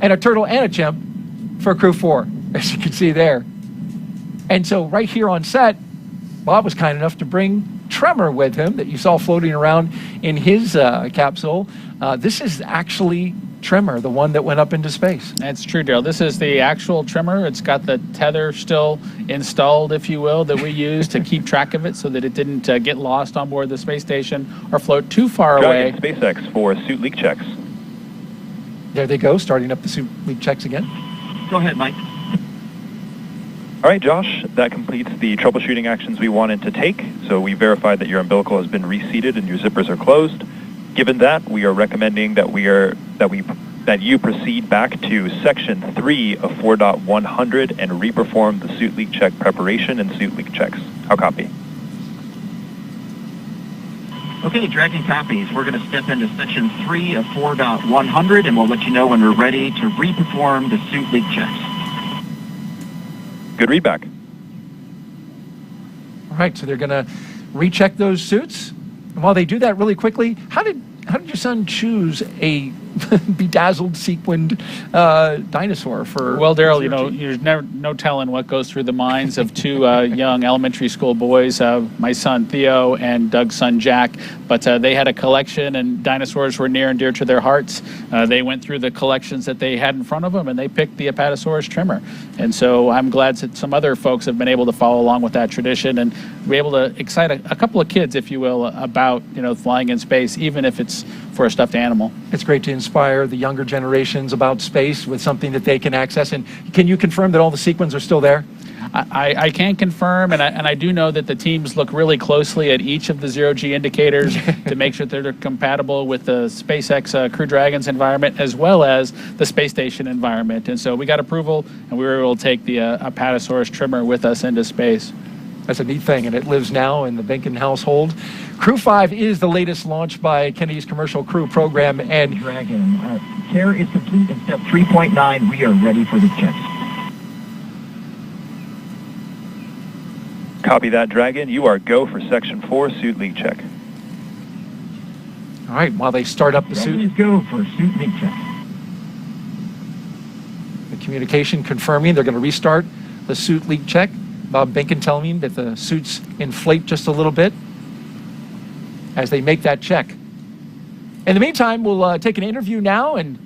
and a turtle and a chimp for Crew 4, as you can see there. And so right here on set, Bob was kind enough to bring Tremor with him that you saw floating around in his capsule. This is actually Tremor, the one that went up into space. That's true, Daryl. This is the actual Tremor. It's got the tether still installed, if you will, that we used to keep track of it so that it didn't get lost on board the space station or float too far away. SpaceX for suit leak checks. There they go, starting up the suit leak checks again. Go ahead, Mike. All right, Josh, that completes the troubleshooting actions we wanted to take. So we verified that your umbilical has been reseated and your zippers are closed. Given that, we are recommending that you proceed back to section 3 of 4.100 and reperform the suit leak check preparation and suit leak checks. How copy? Okay, Dragon copies. We're going to step into section 3 of 4.100 and we'll let you know when we're ready to reperform the suit leak checks. Good readback. All right, so they're going to recheck those suits. And while they do that really quickly, how did your son choose a bedazzled, sequined dinosaur for. Well, Daryl, there's never no telling what goes through the minds of two young elementary school boys, my son Theo and Doug's son Jack. But they had a collection, and dinosaurs were near and dear to their hearts. They went through the collections that they had in front of them, and they picked the Apatosaurus trimmer. And so I'm glad that some other folks have been able to follow along with that tradition and be able to excite a couple of kids, if you will, about flying in space, even if it's for a stuffed animal. It's great to inspire the younger generations about space with something that they can access. And can you confirm that all the sequins are still there? I can confirm, and I do know that the teams look really closely at each of the zero-G indicators to make sure that they're compatible with the SpaceX Crew Dragon's environment as well as the space station environment. And so we got approval, and we were able to take the Apatosaurus trimmer with us into space. That's a neat thing, and it lives now in the Benkin household. Crew-5 is the latest launch by Kennedy's Commercial Crew program, and Dragon, care is complete in step 3.9. We are ready for the checks. Copy that, Dragon. You are go for Section 4 suit leak check. All right, while they start up the Dragon suit. is go for suit leak check. The communication confirming they're going to restart the suit leak check. Bob Benkin telling me that the suits inflate just a little bit as they make that check. In the meantime, we'll take an interview now and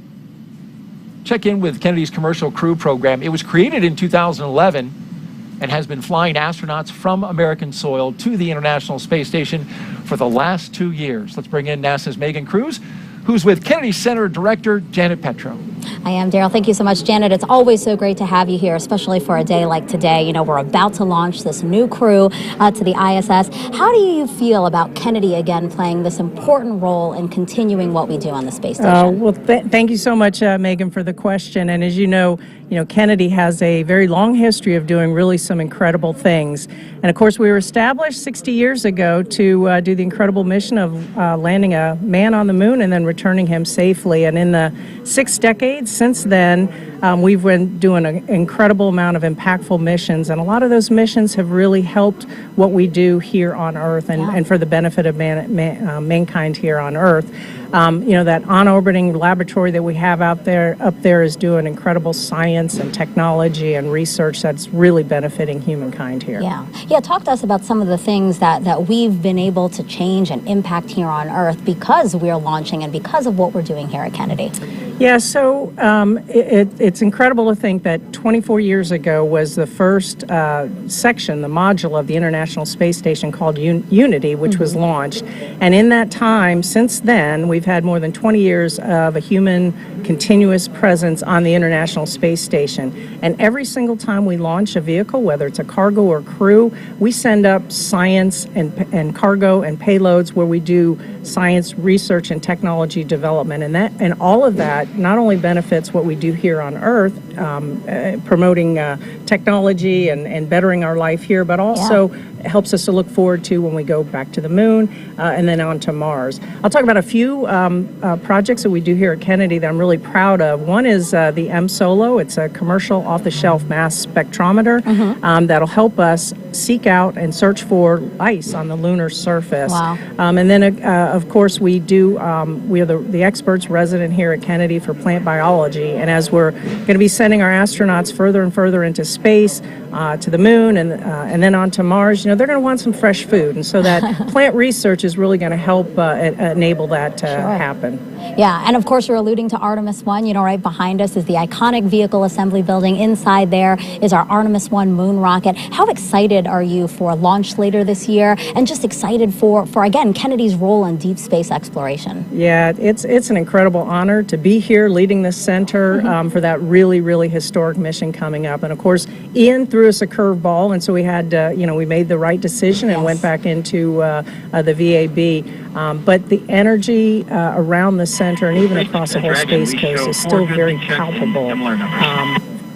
check in with Kennedy's Commercial Crew program. It was created in 2011 and has been flying astronauts from American soil to the International Space Station for the last 2 years. Let's bring in NASA's Megan Cruz, who's with Kennedy Center Director Janet Petro. I am, Daryl. Thank you so much, Janet. It's always so great to have you here, especially for a day like today. We're about to launch this new crew to the ISS. How do you feel about Kennedy again playing this important role in continuing what we do on the space station? Well, thank you so much, Megan, for the question. And as you know, Kennedy has a very long history of doing really some incredible things. And of course, we were established 60 years ago to do the incredible mission of landing a man on the moon and then returning him safely. And in the 6 decades since then, we've been doing an incredible amount of impactful missions. And a lot of those missions have really helped what we do here on Earth and for the benefit of mankind here on Earth. That on-orbiting laboratory that we have up there is doing incredible science and technology and research that's really benefiting humankind here. Yeah. Talk to us about some of the things that we've been able to change and impact here on Earth because we're launching and because of what we're doing here at Kennedy. Yeah, so it's incredible to think that 24 years ago was the first section, the module of the International Space Station called Unity, which was launched. And in that time, since then, we've had more than 20 years of a human continuous presence on the International Space Station. And every single time we launch a vehicle, whether it's a cargo or crew, we send up science and cargo and payloads where we do science research and technology development. And all of that not only benefits what we do here on Earth, promoting technology and bettering our life here, but also helps us to look forward to when we go back to the moon and then on to Mars. I'll talk about a few projects that we do here at Kennedy that I'm really proud of. One is the M-SOLO. It's a commercial off-the-shelf mass spectrometer that'll help us seek out and search for ice on the lunar surface. Wow. And then, of course, we are the experts resident here at Kennedy for plant biology. And as we're going to be sending our astronauts further and further into space, to the moon and then on to Mars, they're going to want some fresh food. And so that plant research is really going to help enable that to happen. Yeah, and of course you're alluding to Artemis 1. Right behind us is the iconic vehicle assembly building. Inside there is our Artemis 1 moon rocket. How excited are you for launch later this year and just excited for again, Kennedy's role in deep space exploration? Yeah, it's an incredible honor to be here leading this center for that really, really historic mission coming up. And of course, Ian threw us a curveball, and so we had, we made the right decision and went back into the VAB. But the energy around the center and even across the whole Space Coast is still very palpable.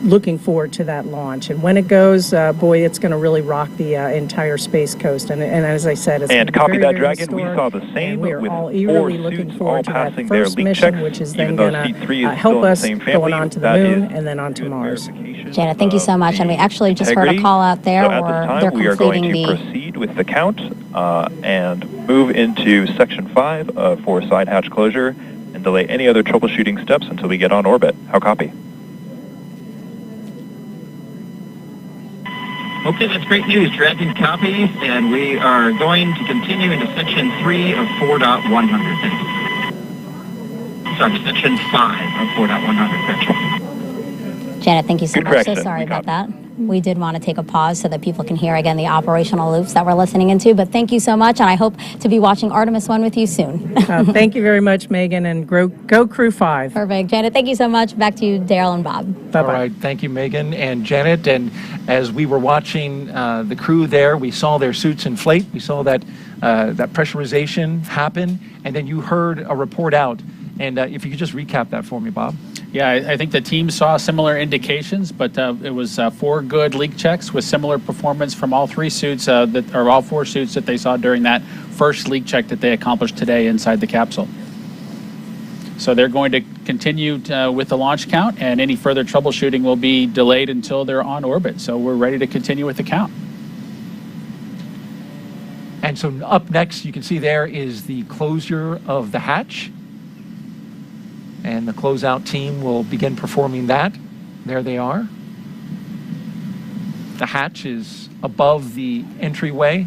Looking forward to that launch. And when it goes, boy, it's going to really rock the entire Space Coast. And as I said, it's and copy very, that, very Dragon. We saw the same with all passing their leak checks, mission, which is then going to help us going on to the moon and then on to Mars. Janet, thank you so much. And we actually just heard a call out there, so at this time, they're we are going completing to proceed with the count and move into Section 5 for side hatch closure and delay any other troubleshooting steps until we get on orbit. How copy? Okay, that's great news. Dragon copies, and we are going to continue into section 3 of 4.100. Thank you. Sorry, section 5 of 4.100. Thank you. Janet, thank you so Good much. So correction. sorry about that. We did want to take a pause so that people can hear again the operational loops that we're listening into. But thank you so much, and I hope to be watching Artemis 1 with you soon. Thank you very much, Megan, and go Crew-5. Perfect. Janet, thank you so much. Back to you, Daryl and Bob. Bye-bye. All right, thank you, Megan and Janet. And as we were watching the crew there, we saw their suits inflate. We saw that pressurization happen, and then you heard a report out. And if you could just recap that for me, Bob. Yeah, I think the team saw similar indications, but it was 4 good leak checks with similar performance from all 3 suits, all 4 suits that they saw during that first leak check that they accomplished today inside the capsule. So they're going to continue with the launch count, and any further troubleshooting will be delayed until they're on orbit. So we're ready to continue with the count. And so up next, you can see there is the closure of the hatch. And the closeout team will begin performing that. There they are. The hatch is above the entryway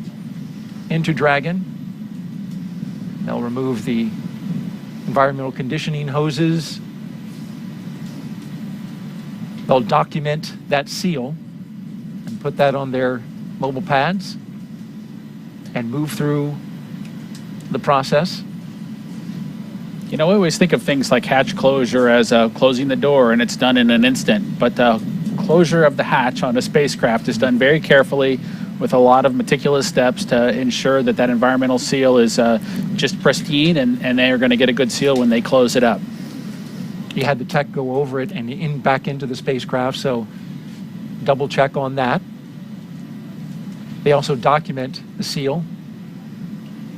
into Dragon. They'll remove the environmental conditioning hoses. They'll document that seal and put that on their mobile pads and move through the process. You know, we always think of things like hatch closure as closing the door and it's done in an instant, but closure of the hatch on a spacecraft is done very carefully with a lot of meticulous steps to ensure that that environmental seal is just pristine and they are going to get a good seal when they close it up. You had the tech go over it and back into the spacecraft, so double check on that. They also document the seal.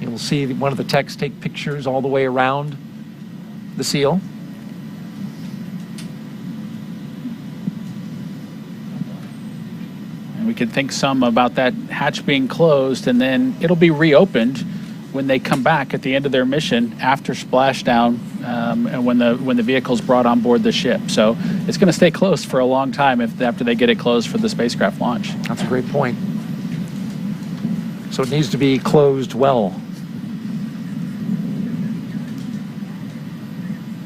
You'll see one of the techs take pictures all the way around the seal. And we can think some about that hatch being closed, and then it'll be reopened when they come back at the end of their mission after splashdown, and when the vehicle's brought on board the ship. So it's going to stay closed for a long time after they get it closed for the spacecraft launch. That's a great point. So it needs to be closed well.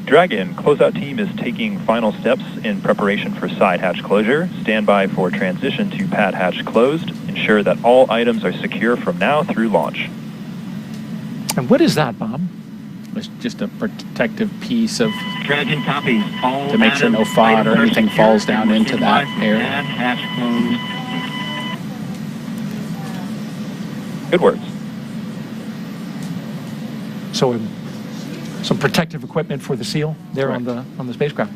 Dragon, closeout team is taking final steps in preparation for side hatch closure. Stand by for transition to pad hatch closed. Ensure that all items are secure from now through launch. And what is that, Bob? It's just a protective piece of Dragon copies. All to make sure no FOD or anything falls down into that area. Pad hatch closed. Good words. So some protective equipment for the seal there Correct. on the spacecraft.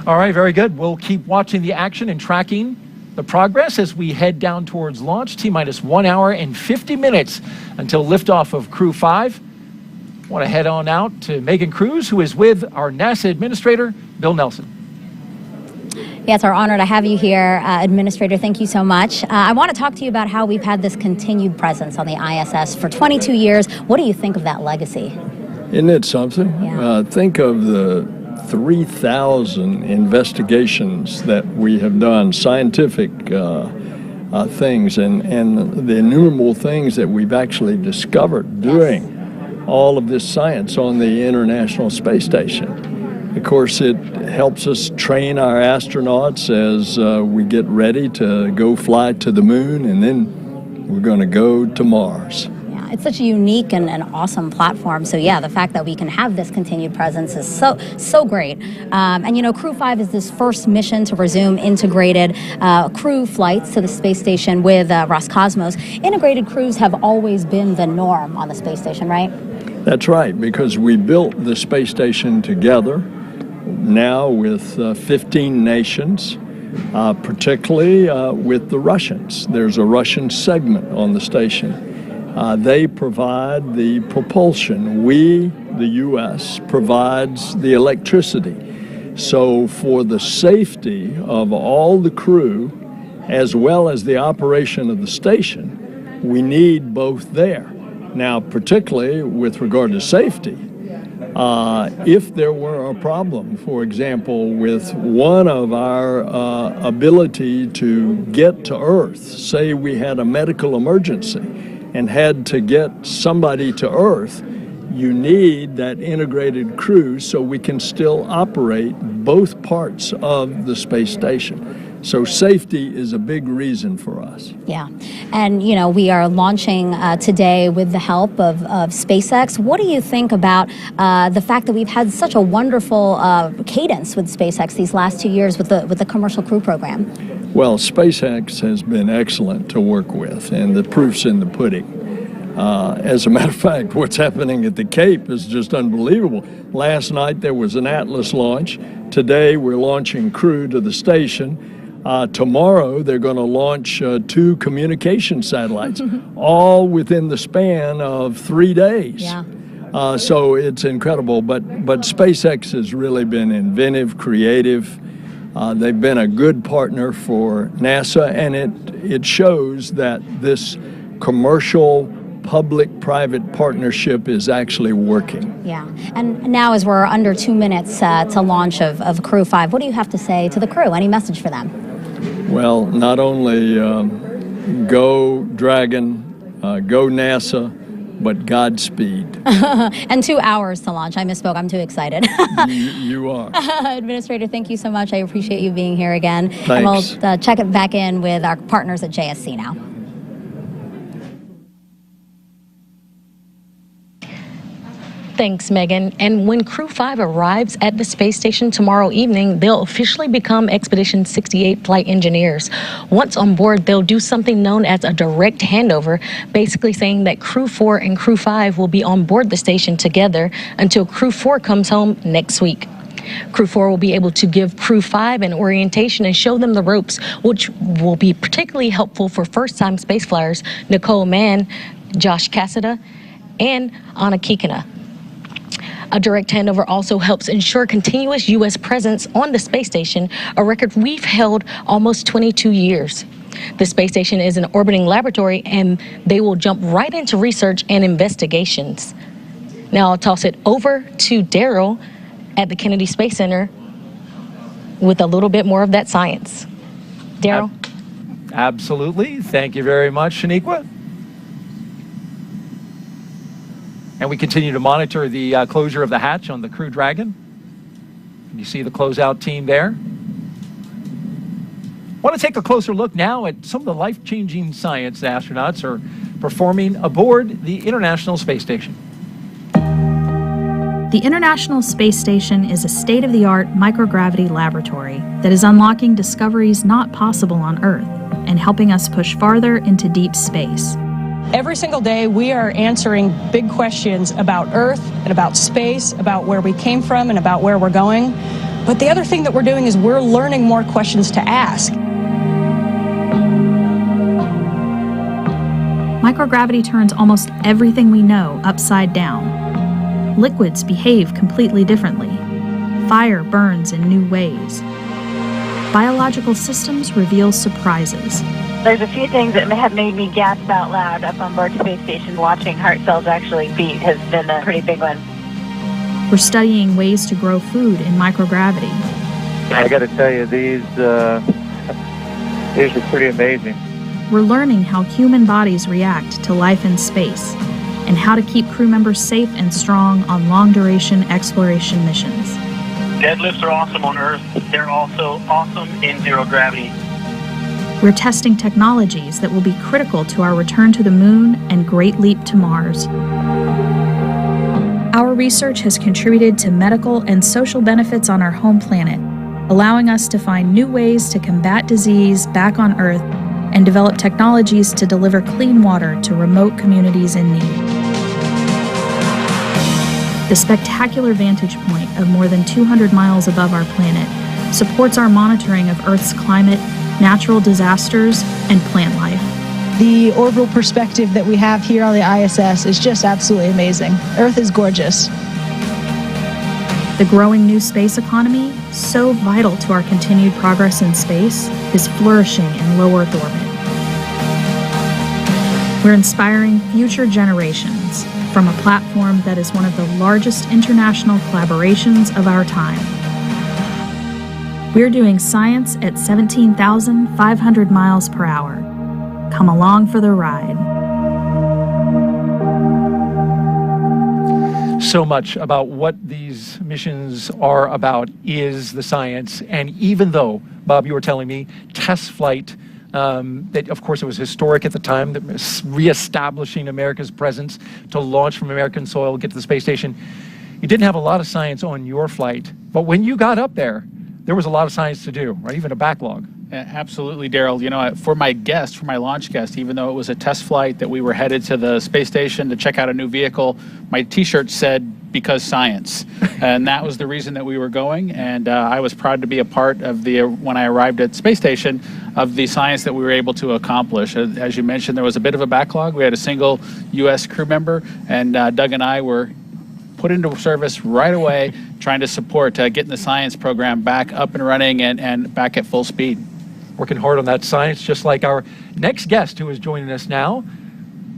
All right, very good. We'll keep watching the action and tracking the progress as we head down towards launch. T-minus 1 hour and 50 minutes until liftoff of Crew-5. Want to head on out to Megan Cruz, who is with our NASA Administrator, Bill Nelson. Yeah, it's our honor to have you here, Administrator. Thank you so much. I want to talk to you about how we've had this continued presence on the ISS for 22 years. What do you think of that legacy? Isn't it something? Yeah. Think of the 3,000 investigations that we have done, scientific things, and the innumerable things that we've actually discovered doing all of this science on the International Space Station. Of course, it helps us train our astronauts as we get ready to go fly to the moon, and then we're going to go to Mars. Yeah, it's such a unique and awesome platform. So yeah, the fact that we can have this continued presence is so great. And you know, Crew-5 is this first mission to resume integrated crew flights to the space station with Roscosmos. Integrated crews have always been the norm on the space station, right? That's right, because we built the space station together now with 15 nations, particularly with the Russians. There's a Russian segment on the station. They provide the propulsion. We, the U.S., provides the electricity. So for the safety of all the crew, as well as the operation of the station, we need both there. Now, particularly with regard to safety, if there were a problem, for example, with one of our ability to get to Earth, say we had a medical emergency and had to get somebody to Earth, you need that integrated crew so we can still operate both parts of the space station. So safety is a big reason for us. Yeah. And, you know, we are launching today with the help of SpaceX. What do you think about the fact that we've had such a wonderful cadence with SpaceX these last 2 years with the Commercial Crew program? Well, SpaceX has been excellent to work with, and the proof's in the pudding. As a matter of fact, what's happening at the Cape is just unbelievable. Last night there was an Atlas launch. Today we're launching Crew to the station. Tomorrow they're going to launch 2 communication satellites, all within the span of 3 days. Yeah. So it's incredible. But SpaceX has really been inventive, creative. They've been a good partner for NASA, and it shows that this commercial public-private partnership is actually working. Yeah. And now as we're under 2 minutes to launch of Crew-5, what do you have to say to the crew? Any message for them? Well, not only go Dragon, go NASA, but Godspeed. And 2 hours to launch. I misspoke. I'm too excited. You are. Administrator, thank you so much. I appreciate you being here again. Thanks. And we'll check it back in with our partners at JSC now. Thanks, Megan. And when Crew-5 arrives at the space station tomorrow evening, they'll officially become Expedition 68 flight engineers. Once on board, they'll do something known as a direct handover, basically saying that Crew-4 and Crew-5 will be on board the station together until Crew-4 comes home next week. Crew-4 will be able to give Crew-5 an orientation and show them the ropes, which will be particularly helpful for first-time space flyers Nicole Mann, Josh Cassada, and Anna Kikina. A direct handover also helps ensure continuous U.S. presence on the space station, a record we've held almost 22 years. The space station is an orbiting laboratory, and they will jump right into research and investigations. Now I'll toss it over to Daryl at the Kennedy Space Center with a little bit more of that science. Daryl? Absolutely. Thank you very much, Shaniqua. And we continue to monitor the closure of the hatch on the Crew Dragon. You see the closeout team there. I want to take a closer look now at some of the life-changing science the astronauts are performing aboard the International Space Station. The International Space Station is a state-of-the-art microgravity laboratory that is unlocking discoveries not possible on Earth and helping us push farther into deep space. Every single day, we are answering big questions about Earth and about space, about where we came from and about where we're going. But the other thing that we're doing is we're learning more questions to ask. Microgravity turns almost everything we know upside down. Liquids behave completely differently. Fire burns in new ways. Biological systems reveal surprises. There's a few things that have made me gasp out loud up on board the space station. Watching heart cells actually beat has been a pretty big one. We're studying ways to grow food in microgravity. I got to tell you, these are pretty amazing. We're learning how human bodies react to life in space and how to keep crew members safe and strong on long-duration exploration missions. Deadlifts are awesome on Earth. They're also awesome in zero gravity. We're testing technologies that will be critical to our return to the moon and great leap to Mars. Our research has contributed to medical and social benefits on our home planet, allowing us to find new ways to combat disease back on Earth and develop technologies to deliver clean water to remote communities in need. The spectacular vantage point of more than 200 miles above our planet supports our monitoring of Earth's climate, natural disasters, and plant life. The orbital perspective that we have here on the ISS is just absolutely amazing. Earth is gorgeous. The growing new space economy, so vital to our continued progress in space, is flourishing in low Earth orbit. We're inspiring future generations, from a platform that is one of the largest international collaborations of our time. We're doing science at 17,500 miles per hour. Come along for the ride. So much about what these missions are about is the science. And even though, Bob, you were telling me, test flight, that of course it was historic at the time, that was reestablishing America's presence to launch from American soil, get to the space station, you didn't have a lot of science on your flight. But when you got up there was a lot of science to do, right? Even a backlog. Absolutely, Daryl. You know, for my launch guest, even though it was a test flight that we were headed to the space station to check out a new vehicle, my T-shirt said, "Because science." And that was the reason that we were going. And I was proud to be a part of when I arrived at space station, of the science that we were able to accomplish. As you mentioned, there was a bit of a backlog. We had a single U.S. crew member, and Doug and I were put into service right away, trying to support getting the science program back up and running and back at full speed. Working hard on that science, just like our next guest who is joining us now.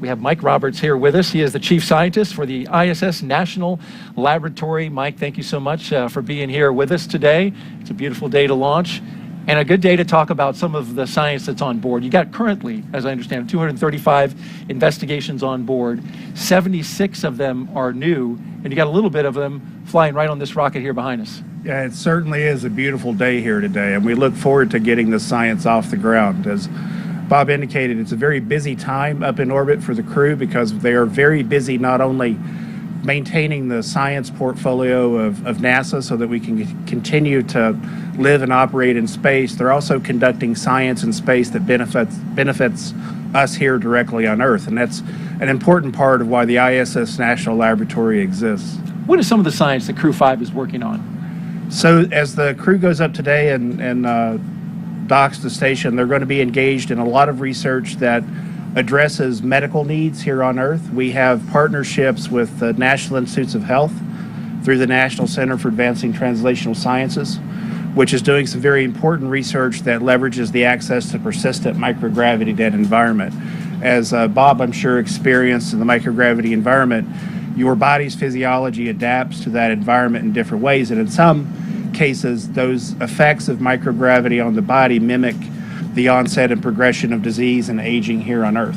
We have Mike Roberts here with us. He is the chief scientist for the ISS National Laboratory. Mike, thank you so much for being here with us today. It's a beautiful day to launch and a good day to talk about some of the science that's on board. You got currently, as I understand, 235 investigations on board. 76 of them are new, and you got a little bit of them flying right on this rocket here behind us. Yeah, it certainly is a beautiful day here today, and we look forward to getting the science off the ground. As Bob indicated, it's a very busy time up in orbit for the crew because they are very busy not only maintaining the science portfolio of NASA so that we can continue to live and operate in space. They're also conducting science in space that benefits us here directly on Earth, and that's an important part of why the ISS National Laboratory exists. What is some of the science that Crew-5 is working on? So as the crew goes up today and docks the station, they're going to be engaged in a lot of research that addresses medical needs here on Earth. We have partnerships with the National Institutes of Health through the National Center for Advancing Translational Sciences, which is doing some very important research that leverages the access to persistent microgravity dead environment. As Bob, I'm sure, experienced in the microgravity environment, your body's physiology adapts to that environment in different ways, and in some cases, those effects of microgravity on the body mimic the onset and progression of disease and aging here on Earth.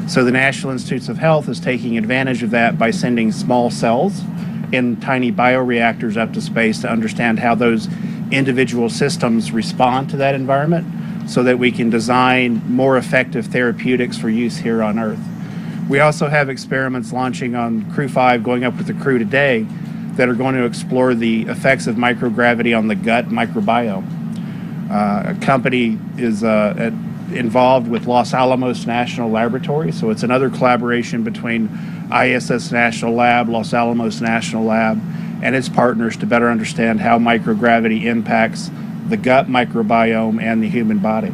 So the National Institutes of Health is taking advantage of that by sending small cells in tiny bioreactors up to space to understand how those individual systems respond to that environment so that we can design more effective therapeutics for use here on Earth. We also have experiments launching on Crew-5, going up with the crew today, that are going to explore the effects of microgravity on the gut microbiome. A company is involved with Los Alamos National Laboratory, so it's another collaboration between ISS National Lab, Los Alamos National Lab, and its partners to better understand how microgravity impacts the gut microbiome and the human body.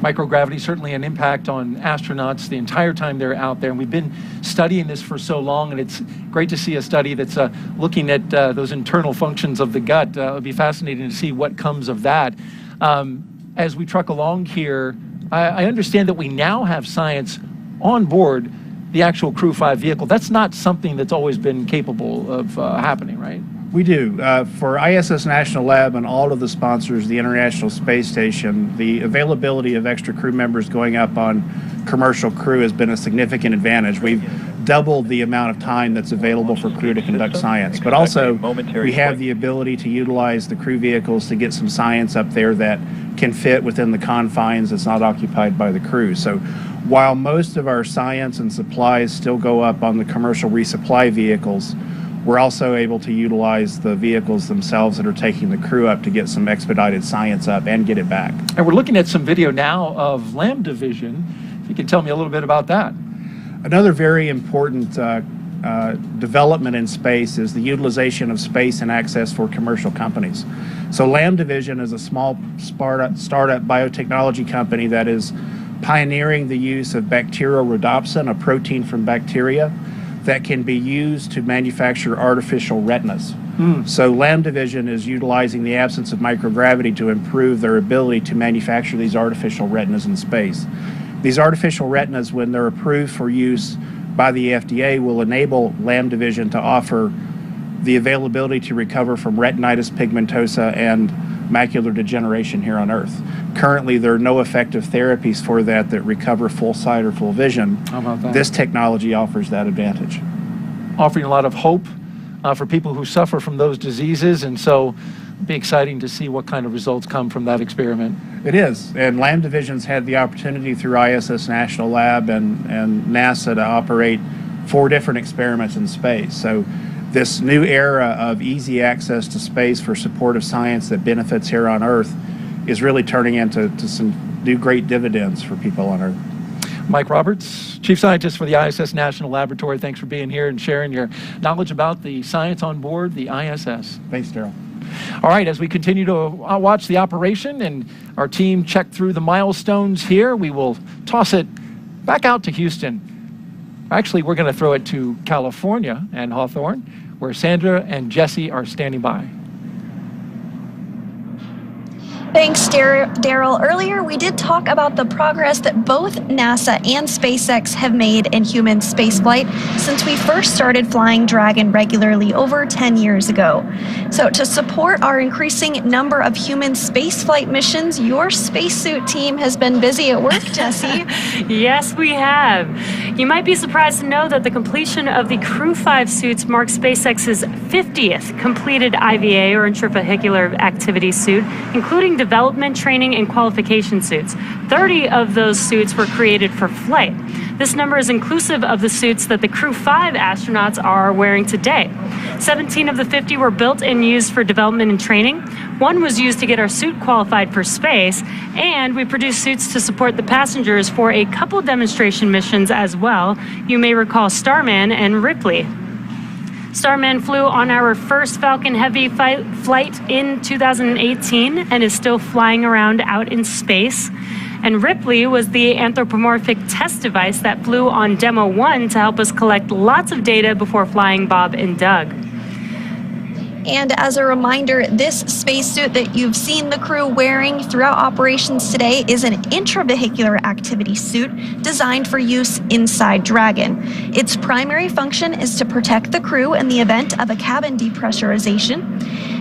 Microgravity, certainly an impact on astronauts the entire time they're out there. And we've been studying this for so long, and it's great to see a study that's looking at those internal functions of the gut. It'll be fascinating to see what comes of that. As we truck along here, I understand that we now have science on board the actual Crew-5 vehicle. That's not something that's always been capable of happening, right? We do. For ISS National Lab and all of the sponsors of the International Space Station, the availability of extra crew members going up on commercial crew has been a significant advantage. We've doubled the amount of time that's available for crew to conduct science. But also, we have the ability to utilize the crew vehicles to get some science up there that can fit within the confines that's not occupied by the crew. So while most of our science and supplies still go up on the commercial resupply vehicles, we're also able to utilize the vehicles themselves that are taking the crew up to get some expedited science up and get it back. And we're looking at some video now of Lambda Vision. If you can tell me a little bit about that. Another very important development in space is the utilization of space and access for commercial companies. So Lambda Vision is a small startup biotechnology company that is pioneering the use of bacteriorhodopsin, a protein from bacteria, that can be used to manufacture artificial retinas. So Lambda Vision is utilizing the absence of microgravity to improve their ability to manufacture these artificial retinas in space. These artificial retinas, when they're approved for use by the FDA will enable LAM division to offer the availability to recover from retinitis pigmentosa and macular degeneration here on Earth. Currently, there are no effective therapies for that recover full sight or full vision. How about that? This technology offers that advantage. Offering a lot of hope for people who suffer from those diseases, and so it'll be exciting to see what kind of results come from that experiment. It is, and LAM Division's had the opportunity through ISS National Lab and NASA to operate 4 different experiments in space. So this new era of easy access to space for supportive science that benefits here on Earth is really turning into some new great dividends for people on Earth. Mike Roberts, Chief Scientist for the ISS National Laboratory, thanks for being here and sharing your knowledge about the science on board the ISS. Thanks, Daryl. All right, as we continue to watch the operation and our team check through the milestones here, we will toss it back out to Houston. Actually, we're going to throw it to California and Hawthorne, where Sandra and Jesse are standing by. Thanks, Daryl. Earlier, we did talk about the progress that both NASA and SpaceX have made in human spaceflight since we first started flying Dragon regularly over 10 years ago. So to support our increasing number of human spaceflight missions, your spacesuit team has been busy at work, Jesse. Yes, we have. You might be surprised to know that the completion of the Crew-5 suits marks SpaceX's 50th completed IVA, or intravehicular activity suit, including development, training, and qualification suits. 30 of those suits were created for flight. This number is inclusive of the suits that the Crew-5 astronauts are wearing today. 17 of the 50 were built and used for development and training. 1 was used to get our suit qualified for space, and we produced suits to support the passengers for a couple demonstration missions as well. You may recall Starman and Ripley. Starman flew on our first Falcon Heavy flight in 2018 and is still flying around out in space. And Ripley was the anthropomorphic test device that flew on Demo 1 to help us collect lots of data before flying Bob and Doug. And as a reminder, this spacesuit that you've seen the crew wearing throughout operations today is an intravehicular activity suit designed for use inside Dragon. Its primary function is to protect the crew in the event of a cabin depressurization.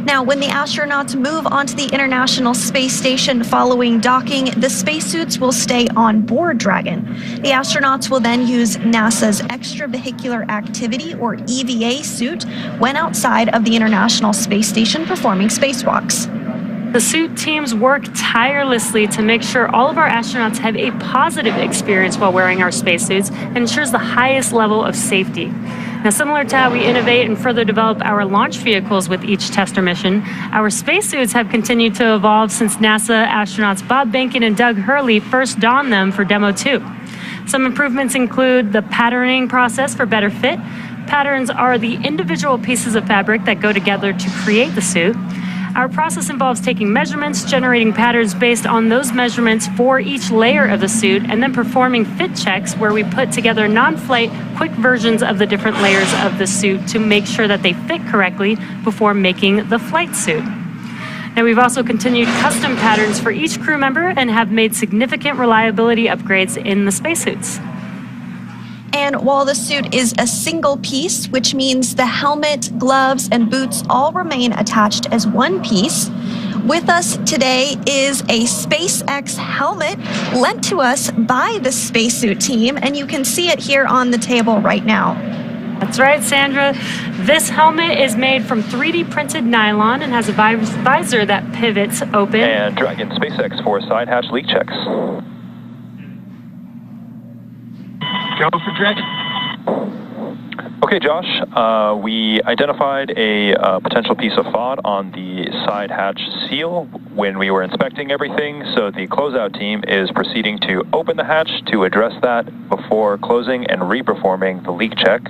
Now, when the astronauts move onto the International Space Station following docking, the spacesuits will stay on board Dragon. The astronauts will then use NASA's Extravehicular Activity, or EVA, suit when outside of the International Space Station performing spacewalks. The suit teams work tirelessly to make sure all of our astronauts have a positive experience while wearing our spacesuits and ensures the highest level of safety. Now, similar to how we innovate and further develop our launch vehicles with each tester mission, our spacesuits have continued to evolve since NASA astronauts Bob Behnken and Doug Hurley first donned them for Demo 2. Some improvements include the patterning process for better fit. Patterns are the individual pieces of fabric that go together to create the suit. Our process involves taking measurements, generating patterns based on those measurements for each layer of the suit, and then performing fit checks where we put together non-flight, quick versions of the different layers of the suit to make sure that they fit correctly before making the flight suit. Now, we've also continued custom patterns for each crew member and have made significant reliability upgrades in the spacesuits. And while the suit is a single piece, which means the helmet, gloves, and boots all remain attached as one piece, with us today is a SpaceX helmet lent to us by the spacesuit team, and you can see it here on the table right now. That's right, Sandra. This helmet is made from 3D printed nylon and has a visor that pivots open. And Dragon SpaceX for side hatch leak checks. Go for Dragon. Okay, Josh, we identified a potential piece of FOD on the side hatch seal when we were inspecting everything, so the closeout team is proceeding to open the hatch to address that before closing and re-performing the leak check.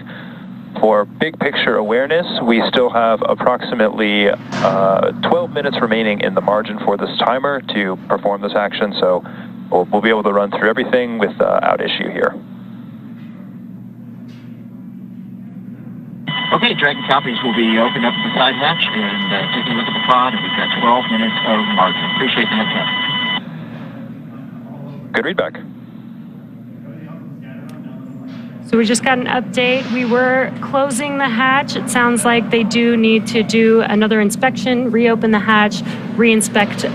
For big picture awareness, we still have approximately 12 minutes remaining in the margin for this timer to perform this action, so we'll be able to run through everything without issue here. Okay, Dragon copies will be opened up the side hatch and taking a look at the pod, and we've got 12 minutes of margin. Appreciate the heads up. Good readback. So we just got an update. We were closing the hatch. It sounds like they do need to do another inspection, reopen the hatch, re-inspect the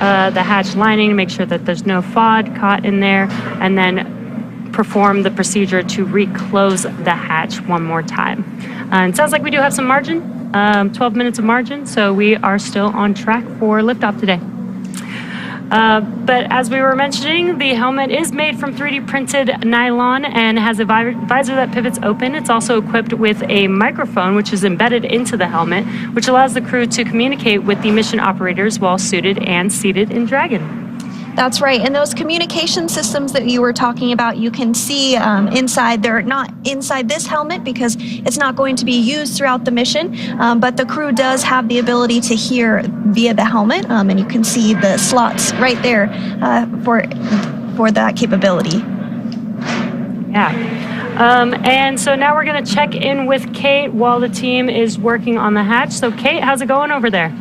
hatch lining to make sure that there's no FOD caught in there, and then perform the procedure to reclose the hatch one more time. It sounds like we do have some margin, 12 minutes of margin, so we are still on track for liftoff today. But as we were mentioning, the helmet is made from 3D printed nylon and has a visor that pivots open. It's also equipped with a microphone, which is embedded into the helmet, which allows the crew to communicate with the mission operators while suited and seated in Dragon. That's right. And those communication systems that you were talking about, you can see inside. They're not inside this helmet because it's not going to be used throughout the mission, but the crew does have the ability to hear via the helmet, and you can see the slots right there for that capability. Yeah. And so now we're going to check in with Kate while the team is working on the hatch. So Kate, how's it going over there?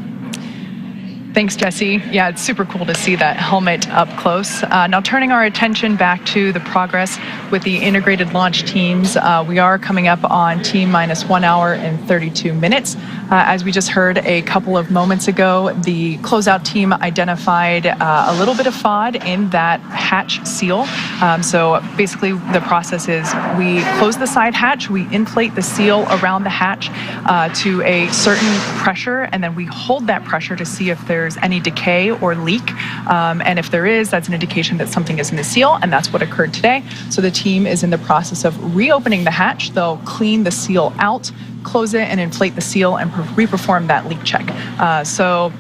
Thanks, Jesse. Yeah, it's super cool to see that helmet up close. Now turning our attention back to the progress with the integrated launch teams, we are coming up on T-minus 1 hour and 32 minutes. As we just heard a couple of moments ago, the closeout team identified a little bit of FOD in that hatch seal. So basically the process is we close the side hatch, we inflate the seal around the hatch to a certain pressure, and then we hold that pressure to see if there's any decay or leak. And if there is, that's an indication that something is in the seal, and that's what occurred today. So the team is in the process of reopening the hatch. They'll clean the seal out, close it, and inflate the seal and re-perform that leak check. So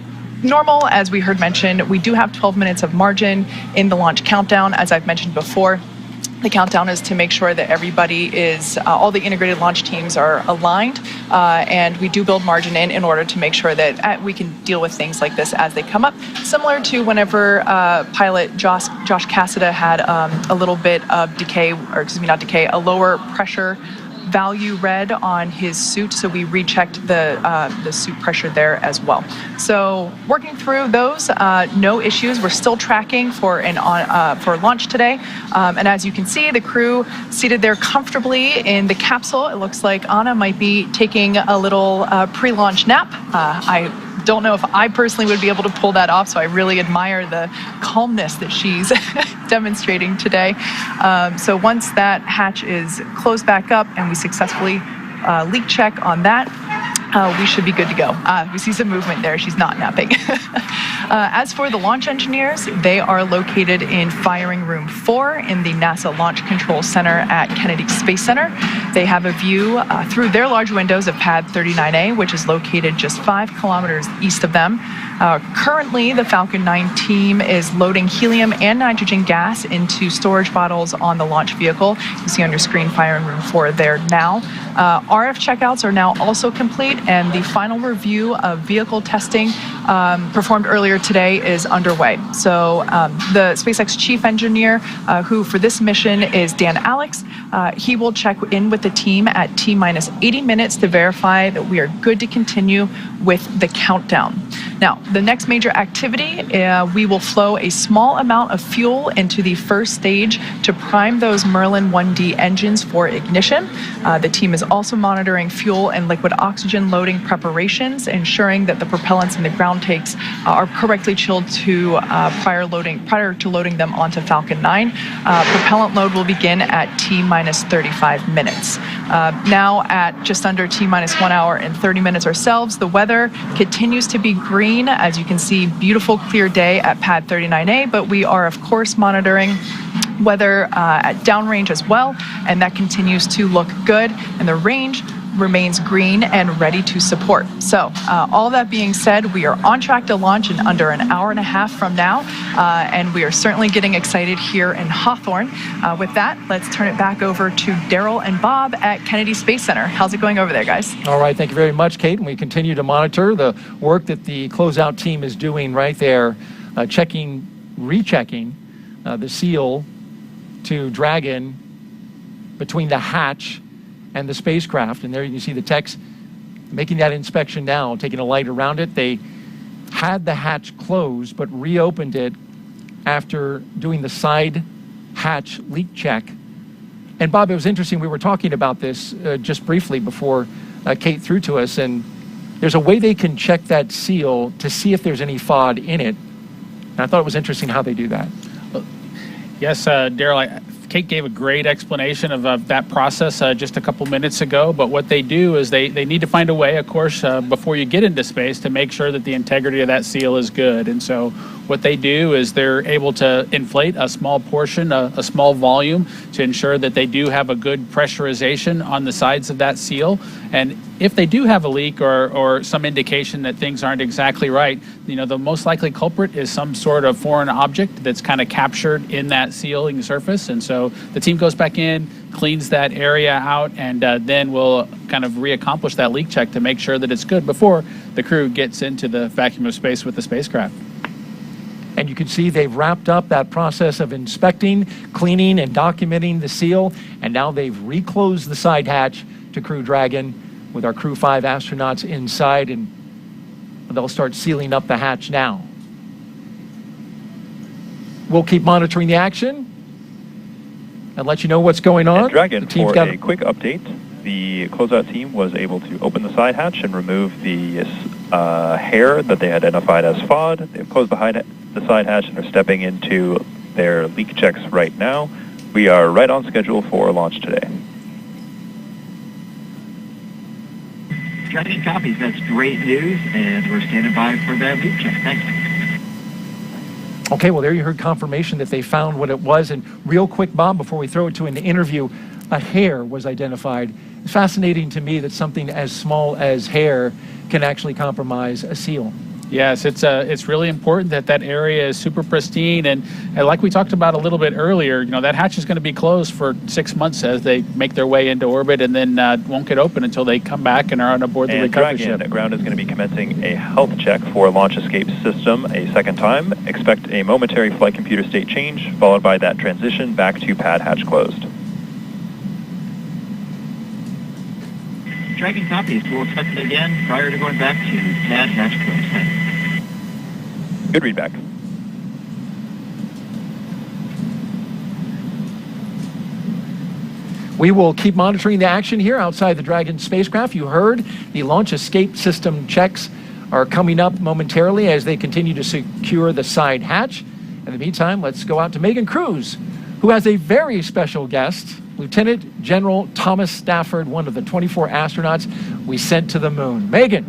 normal, as we heard mentioned, we do have 12 minutes of margin in the launch countdown. As I've mentioned before, the countdown is to make sure that everybody is, all the integrated launch teams are aligned, and we do build margin in order to make sure that we can deal with things like this as they come up. Similar to whenever pilot Josh Cassada had a little bit of decay, or excuse me, not decay, a lower pressure value read on his suit, so we rechecked the suit pressure there as well. So working through those, no issues. We're still tracking for launch today, and as you can see, the crew seated there comfortably in the capsule. It looks like Anna might be taking a little pre-launch nap. I don't know if I personally would be able to pull that off, so I really admire the calmness that she's demonstrating today. So once that hatch is closed back up and we successfully leak check on that, we should be good to go. We see some movement there. She's not napping. As for the launch engineers, they are located in Firing Room 4 in the NASA Launch Control Center at Kennedy Space Center. They have a view through their large windows of Pad 39A, which is located just 5 kilometers east of them. Currently, the Falcon 9 team is loading helium and nitrogen gas into storage bottles on the launch vehicle. You see on your screen Firing Room 4 there now. RF checkouts are now also complete, and the final review of vehicle testing performed earlier today is underway. So the SpaceX chief engineer, who for this mission is Dan Alex, he will check in with the team at T-minus 80 minutes to verify that we are good to continue with the countdown. Now, the next major activity, we will flow a small amount of fuel into the first stage to prime those Merlin 1D engines for ignition. The team is also monitoring fuel and liquid oxygen loading preparations, ensuring that the propellants in the ground tanks are correctly chilled to prior to loading them onto Falcon 9. Propellant load will begin at T-minus 35 minutes. Now at just under T-minus 1 hour and 30 minutes ourselves, the weather continues to be green. As you can see, beautiful clear day at Pad 39A, but we are of course monitoring weather at downrange as well, and that continues to look good, and the range remains green and ready to support. So all that being said, we are on track to launch in under an hour and a half from now, and we are certainly getting excited here in Hawthorne. With that, let's turn it back over to Daryl and Bob at Kennedy Space Center. How's it going over there, guys? All right, thank you very much, Kate, and we continue to monitor the work that the closeout team is doing right there, rechecking the seal to Dragon between the hatch and the spacecraft, and there you can see the techs making that inspection now, taking a light around it. They had the hatch closed but reopened it after doing the side hatch leak check And Bob, it was interesting. We were talking about this just briefly before Kate threw to us, and there's a way they can check that seal to see if there's any FOD in it. And I thought it was interesting how they do that. Yes, Daryl, Kate gave a great explanation of that process just a couple minutes ago, but what they do is they need to find a way, of course, before you get into space to make sure that the integrity of that seal is good. And so what they do is they're able to inflate a small portion, a small volume, to ensure that they do have a good pressurization on the sides of that seal. And if they do have a leak or some indication that things aren't exactly right, the most likely culprit is some sort of foreign object that's kind of captured in that sealing surface. And so the team goes back in, cleans that area out, and then we'll kind of reaccomplish that leak check to make sure that it's good before the crew gets into the vacuum of space with the spacecraft. And you can see they've wrapped up that process of inspecting, cleaning, and documenting the seal, and now they've reclosed the side hatch to Crew Dragon with our Crew-5 astronauts inside, and they'll start sealing up the hatch now. We'll keep monitoring the action and let you know what's going on. And Dragon, the team's for got a quick update, the closeout team was able to open the side hatch and remove the hair that they identified as FOD. They've closed the side hatch and are stepping into their leak checks right now. We are right on schedule for launch today. Dragon copies. That's great news, and we're standing by for that leak check. Thanks. Okay, well, there you heard confirmation that they found what it was. And real quick, Bob, before we throw it to an interview, a hair was identified. It's fascinating to me that something as small as hair can actually compromise a seal. Yes, it's really important that that area is super pristine, and like we talked about a little bit earlier, that hatch is going to be closed for 6 months as they make their way into orbit, and then won't get open until they come back and are on aboard the recovery ship. And Ground is going to be commencing a health check for launch escape system a second time. Expect a momentary flight computer state change, followed by that transition back to pad hatch closed. Dragon copies. We'll test it again prior to going back to pad hatch closed. Good readback. We will keep monitoring the action here outside the Dragon spacecraft. You heard the launch escape system checks are coming up momentarily as they continue to secure the side hatch. In the meantime, let's go out to Megan Cruz, who has a very special guest, Lieutenant General Thomas Stafford, one of the 24 astronauts we sent to the moon. Megan.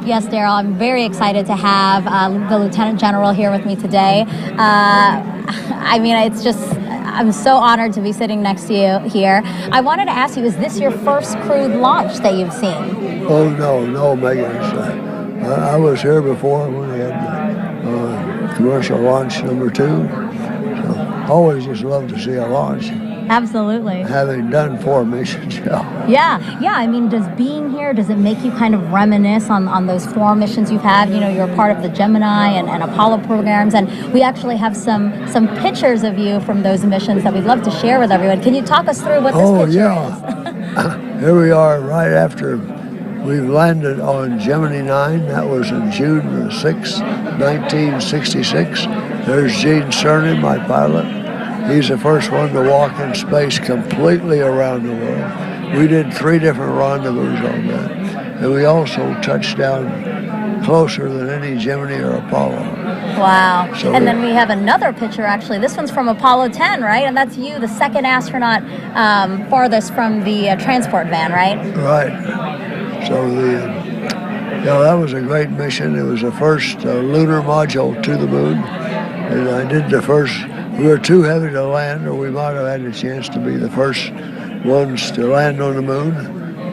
Yes, Daryl, I'm very excited to have the Lieutenant General here with me today. I mean, I'm so honored to be sitting next to you here. I wanted to ask you, is this your first crewed launch that you've seen? Oh, no, Megan. I was here before when we had commercial launch number 2. So always just love to see a launch. Absolutely. Having done 4 missions, Yeah. I mean, does it make you kind of reminisce on those 4 missions you've had? You're part of the Gemini and Apollo programs, and we actually have some pictures of you from those missions that we'd love to share with everyone. Can you talk us through what this picture is? Here we are right after we've landed on Gemini 9. That was in June 6, 1966. There's Gene Cernan, my pilot. He's the first one to walk in space completely around the world. We did 3 different rendezvous on that. And we also touched down closer than any Gemini or Apollo. Wow. So and then we have another picture, actually. This one's from Apollo 10, right? And that's you, the second astronaut farthest from the transport van, right? Right. So that was a great mission. It was the first lunar module to the moon. And I did the first. We were too heavy to land, or we might have had a chance to be the first ones to land on the moon.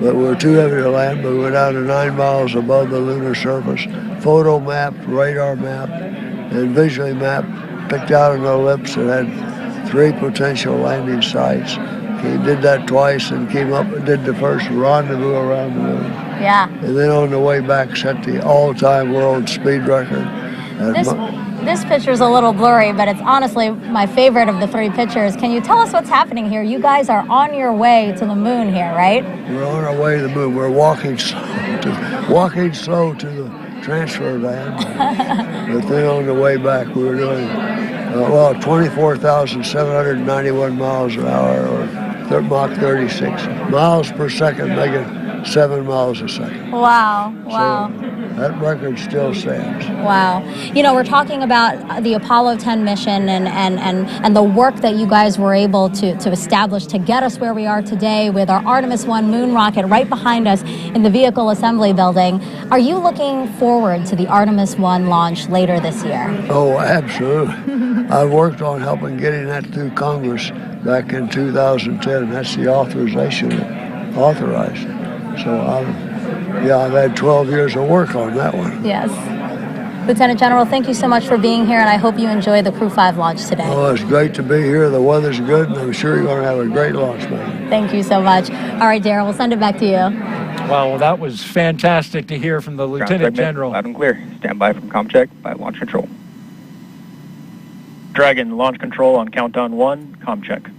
But we were too heavy to land, but we went down to 9 miles above the lunar surface. Photo mapped, radar mapped, and visually mapped, picked out an ellipse that had 3 potential landing sites. He did that twice and came up and did the first rendezvous around the moon. Yeah. And then on the way back set the all-time world speed record. This picture's a little blurry, but it's honestly my favorite of the 3 pictures. Can you tell us what's happening here? You guys are on your way to the moon here, right? We're on our way to the moon. We're walking slow to the transfer van. But then on the way back, we were doing 24,791 miles an hour, or Mach 36. Miles per second, making 7 miles a second. Wow, wow. So that record still stands. Wow. You know, we're talking about the Apollo 10 mission and the work that you guys were able to establish to get us where we are today with our Artemis 1 moon rocket right behind us in the vehicle assembly building. Are you looking forward to the Artemis 1 launch later this year? Oh, absolutely. I worked on helping getting that through Congress back in 2010. That's the authorization that authorized it. So I've had 12 years of work on that one. Yes. Lieutenant General, thank you so much for being here, and I hope you enjoy the Crew-5 launch today. Oh, it's great to be here. The weather's good, and I'm sure you're going to have a great launch, man. Thank you so much. All right, Darryl, we'll send it back to you. Well, that was fantastic to hear from the Lieutenant General. Loud and clear. Stand by from ComCheck by Launch Control. Dragon, launch control on countdown 1, ComCheck.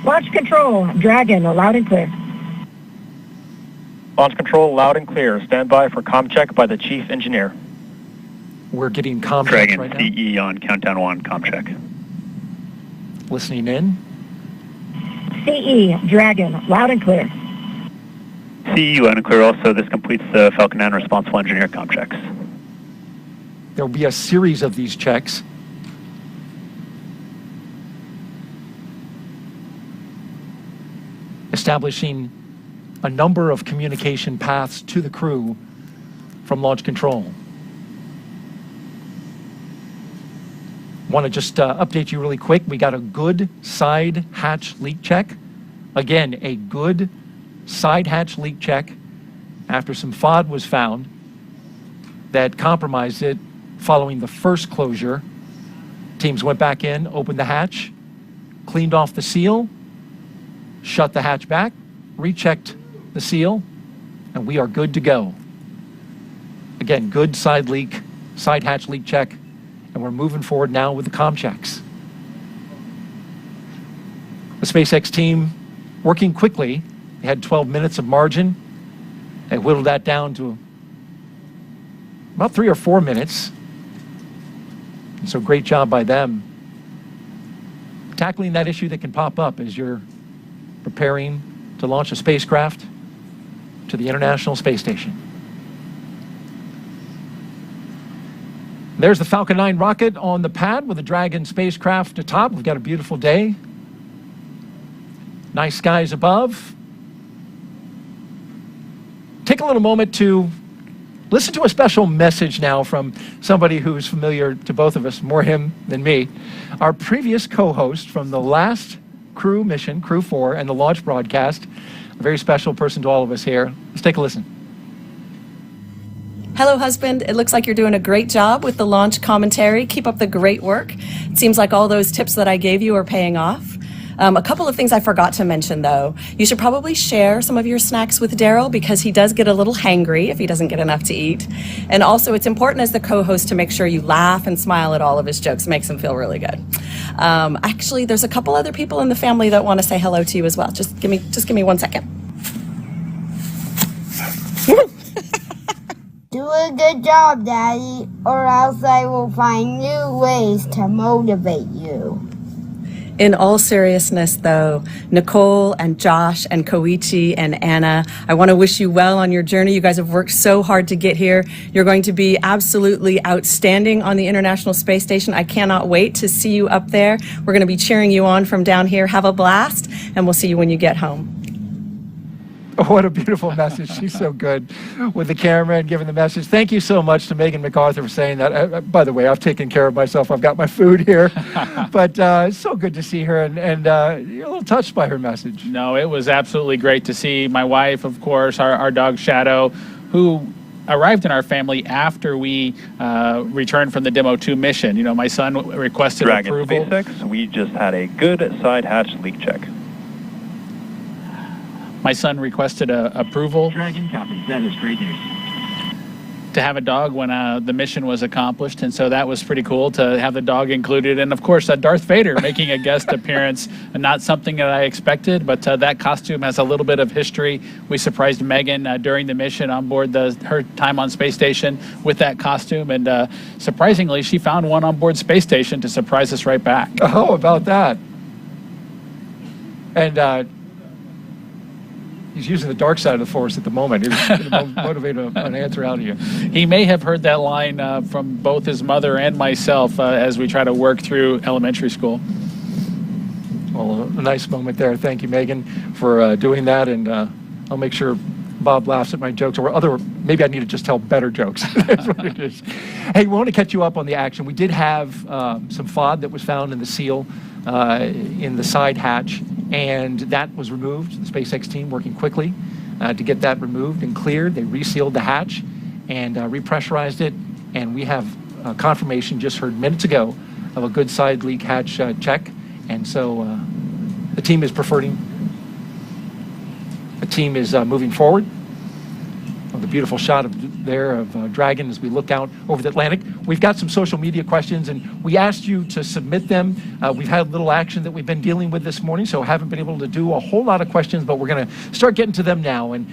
Launch control, Dragon, loud and clear. Launch control, loud and clear. Stand by for ComCheck by the Chief Engineer. We're getting ComCheck Dragon, right now. CE on countdown 1, ComCheck. Listening in. CE, Dragon, loud and clear. CE, loud and clear also. This completes the Falcon 9 responsible engineer ComChecks. There will be a series of these checks. Establishing a number of communication paths to the crew from launch control. Want to just update you really quick. We got a good side hatch leak check. Again, a good side hatch leak check after some FOD was found that compromised it following the first closure. Teams went back in, opened the hatch, cleaned off the seal, shut the hatch back, rechecked the seal, and we are good to go. Again, good side hatch leak check, and we're moving forward now with the comm checks. The SpaceX team working quickly. They had 12 minutes of margin. They whittled that down to about 3 or 4 minutes. And so great job by them. Tackling that issue that can pop up as you're preparing to launch a spacecraft to the International Space Station. There's the Falcon 9 rocket on the pad with the Dragon spacecraft atop. We've got a beautiful day. Nice skies above. Take a little moment to listen to a special message now from somebody who's familiar to both of us, more him than me. Our previous co-host from the last Crew mission, Crew-4, and the launch broadcast. A very special person to all of us here. Let's take a listen. Hello, husband. It looks like you're doing a great job with the launch commentary. Keep up the great work. It seems like all those tips that I gave you are paying off. A couple of things I forgot to mention, though. You should probably share some of your snacks with Darryl because he does get a little hangry if he doesn't get enough to eat. And also, it's important as the co-host to make sure you laugh and smile at all of his jokes. It makes him feel really good. Actually, there's a couple other people in the family that want to say hello to you as well. Just give me 1 second. Do a good job, Daddy, or else I will find new ways to motivate you. In all seriousness, though, Nicole and Josh and Koichi and Anna, I want to wish you well on your journey. You guys have worked so hard to get here. You're going to be absolutely outstanding on the International Space Station. I cannot wait to see you up there. We're going to be cheering you on from down here. Have a blast, and we'll see you when you get home. What a beautiful message. She's so good with the camera and giving the message. Thank you so much to Megan MacArthur for saying that. By the way, I've taken care of myself. I've got my food here. But it's so good to see her, and you're a little touched by her message. No, it was absolutely great to see my wife, of course, our dog Shadow, who arrived in our family after we returned from the Demo 2 mission. You know, my son requested Dragon approval. SpaceX, we just had a good side hatch leak check. My son requested approval. Dragon copies. That is great news. to have a dog when the mission was accomplished, and so that was pretty cool to have the dog included. And of course, Darth Vader making a guest appearance, not something that I expected, but that costume has a little bit of history. We surprised Megan during the mission on board her time on space station with that costume, and surprisingly, she found one on board space station to surprise us right back. Oh, about that. And he's using the dark side of the force at the moment. He's going to motivate an answer out of you. He may have heard that line from both his mother and myself as we try to work through elementary school. Well, a nice moment there. Thank you, Megan, for doing that. And I'll make sure Bob laughs at my jokes, or maybe I need to just tell better jokes. That's what it is. Hey, we want to catch you up on the action. We did have some FOD that was found in the seal in the side hatch, and that was removed. The SpaceX team working quickly to get that removed and cleared. They resealed the hatch and repressurized it, and we have confirmation just heard minutes ago of a good side leak hatch check, and so the team is moving forward. The beautiful shot of Dragon as we look out over the Atlantic. We've got some social media questions, and we asked you to submit them. We've had a little action that we've been dealing with this morning, so haven't been able to do a whole lot of questions, but we're going to start getting to them now. And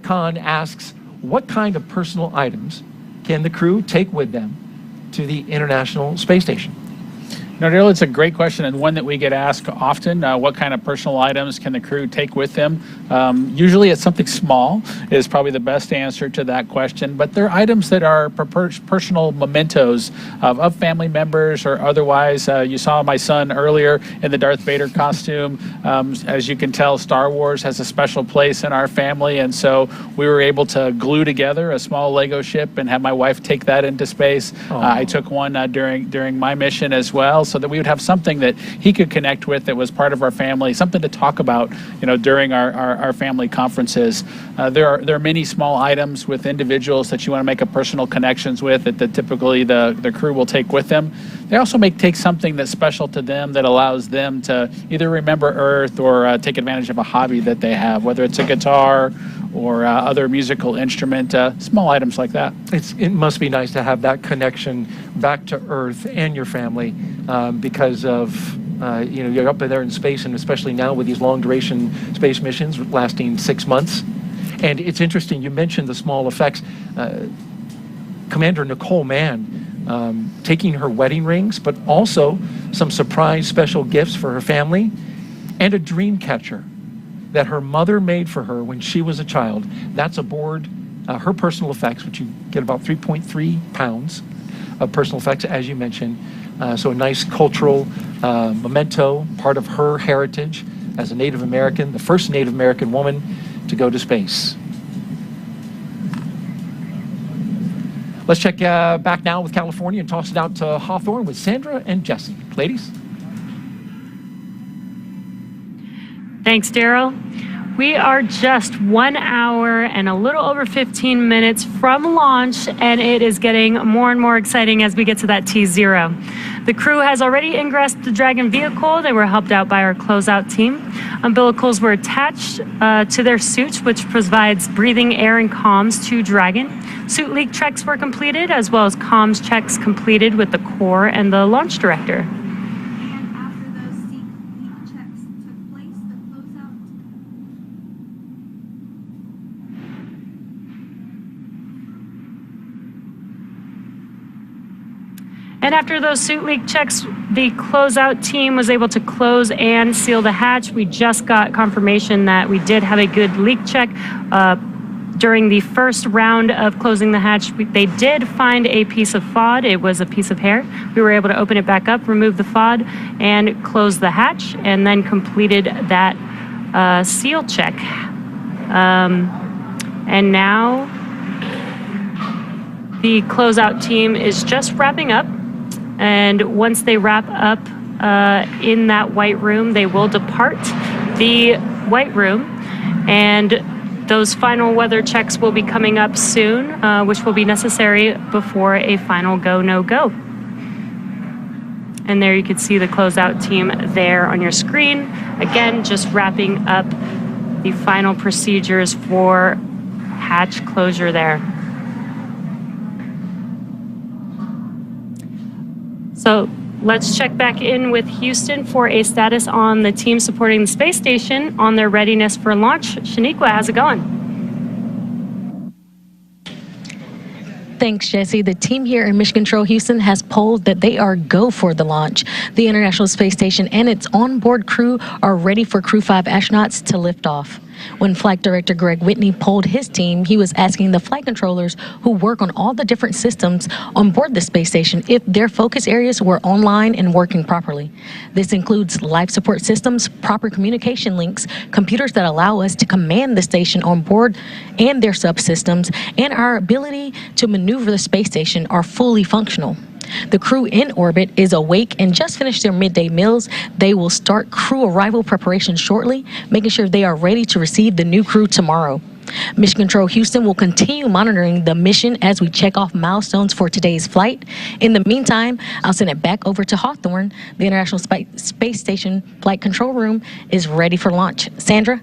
@Con asks, what kind of personal items can the crew take with them to the International Space Station? No, Daryl, it's a great question, and one that we get asked often. What kind of personal items can the crew take with them? Usually it's something small is probably the best answer to that question, but they're items that are personal mementos of family members or otherwise. You saw my son earlier in the Darth Vader costume. As you can tell, Star Wars has a special place in our family, and so we were able to glue together a small Lego ship and have my wife take that into space. I took one during my mission as well, so that we would have something that he could connect with that was part of our family, something to talk about, during our family conferences. There are many small items with individuals that you want to make a personal connections with that typically the crew will take with them. They also take something that's special to them that allows them to either remember Earth or take advantage of a hobby that they have, whether it's a guitar or other musical instrument, small items like that. It must be nice to have that connection back to Earth and your family because of, you're up there in space, and especially now with these long-duration space missions lasting 6 months. And it's interesting, you mentioned the small effects. Commander Nicole Mann taking her wedding rings, but also some surprise special gifts for her family and a dream catcher that her mother made for her when she was a child. That's aboard her personal effects, which you get about 3.3 pounds of personal effects, as you mentioned. So a nice cultural memento, part of her heritage as a Native American, the first Native American woman to go to space. Let's check back now with California and toss it out to Hawthorne with Sandra and Jesse. Ladies. Thanks, Daryl. We are just 1 hour and a little over 15 minutes from launch, and it is getting more and more exciting as we get to that T0. The crew has already ingressed the Dragon vehicle. They were helped out by our closeout team. Umbilicals were attached to their suits, which provides breathing air and comms to Dragon. Suit leak checks were completed, as well as comms checks completed with the core and the launch director. And after those suit leak checks, the closeout team was able to close and seal the hatch. We just got confirmation that we did have a good leak check. During the first round of closing the hatch, they did find a piece of FOD. It was a piece of hair. We were able to open it back up, remove the FOD, and close the hatch, and then completed that seal check. And now the closeout team is just wrapping up. And once they wrap up in that white room, they will depart the white room. And those final weather checks will be coming up soon, which will be necessary before a final go, no go. And there you can see the closeout team there on your screen. Again, just wrapping up the final procedures for hatch closure there. So let's check back in with Houston for a status on the team supporting the space station on their readiness for launch. Shaniqua, how's it going? Thanks, Jesse. The team here in Mission Control Houston has polled that they are go for the launch. The International Space Station and its onboard crew are ready for Crew-5 astronauts to lift off. When Flight Director Greg Whitney polled his team, he was asking the flight controllers who work on all the different systems on board the space station if their focus areas were online and working properly. This includes life support systems, proper communication links, computers that allow us to command the station on board and their subsystems, and our ability to maneuver the space station are fully functional. The crew in orbit is awake and just finished their midday meals. They will start crew arrival preparations shortly, making sure they are ready to receive the new crew tomorrow. Mission Control Houston will continue monitoring the mission as we check off milestones for today's flight. In the meantime, I'll send it back over to Hawthorne. The International Space Station Flight Control Room is ready for launch. Sandra?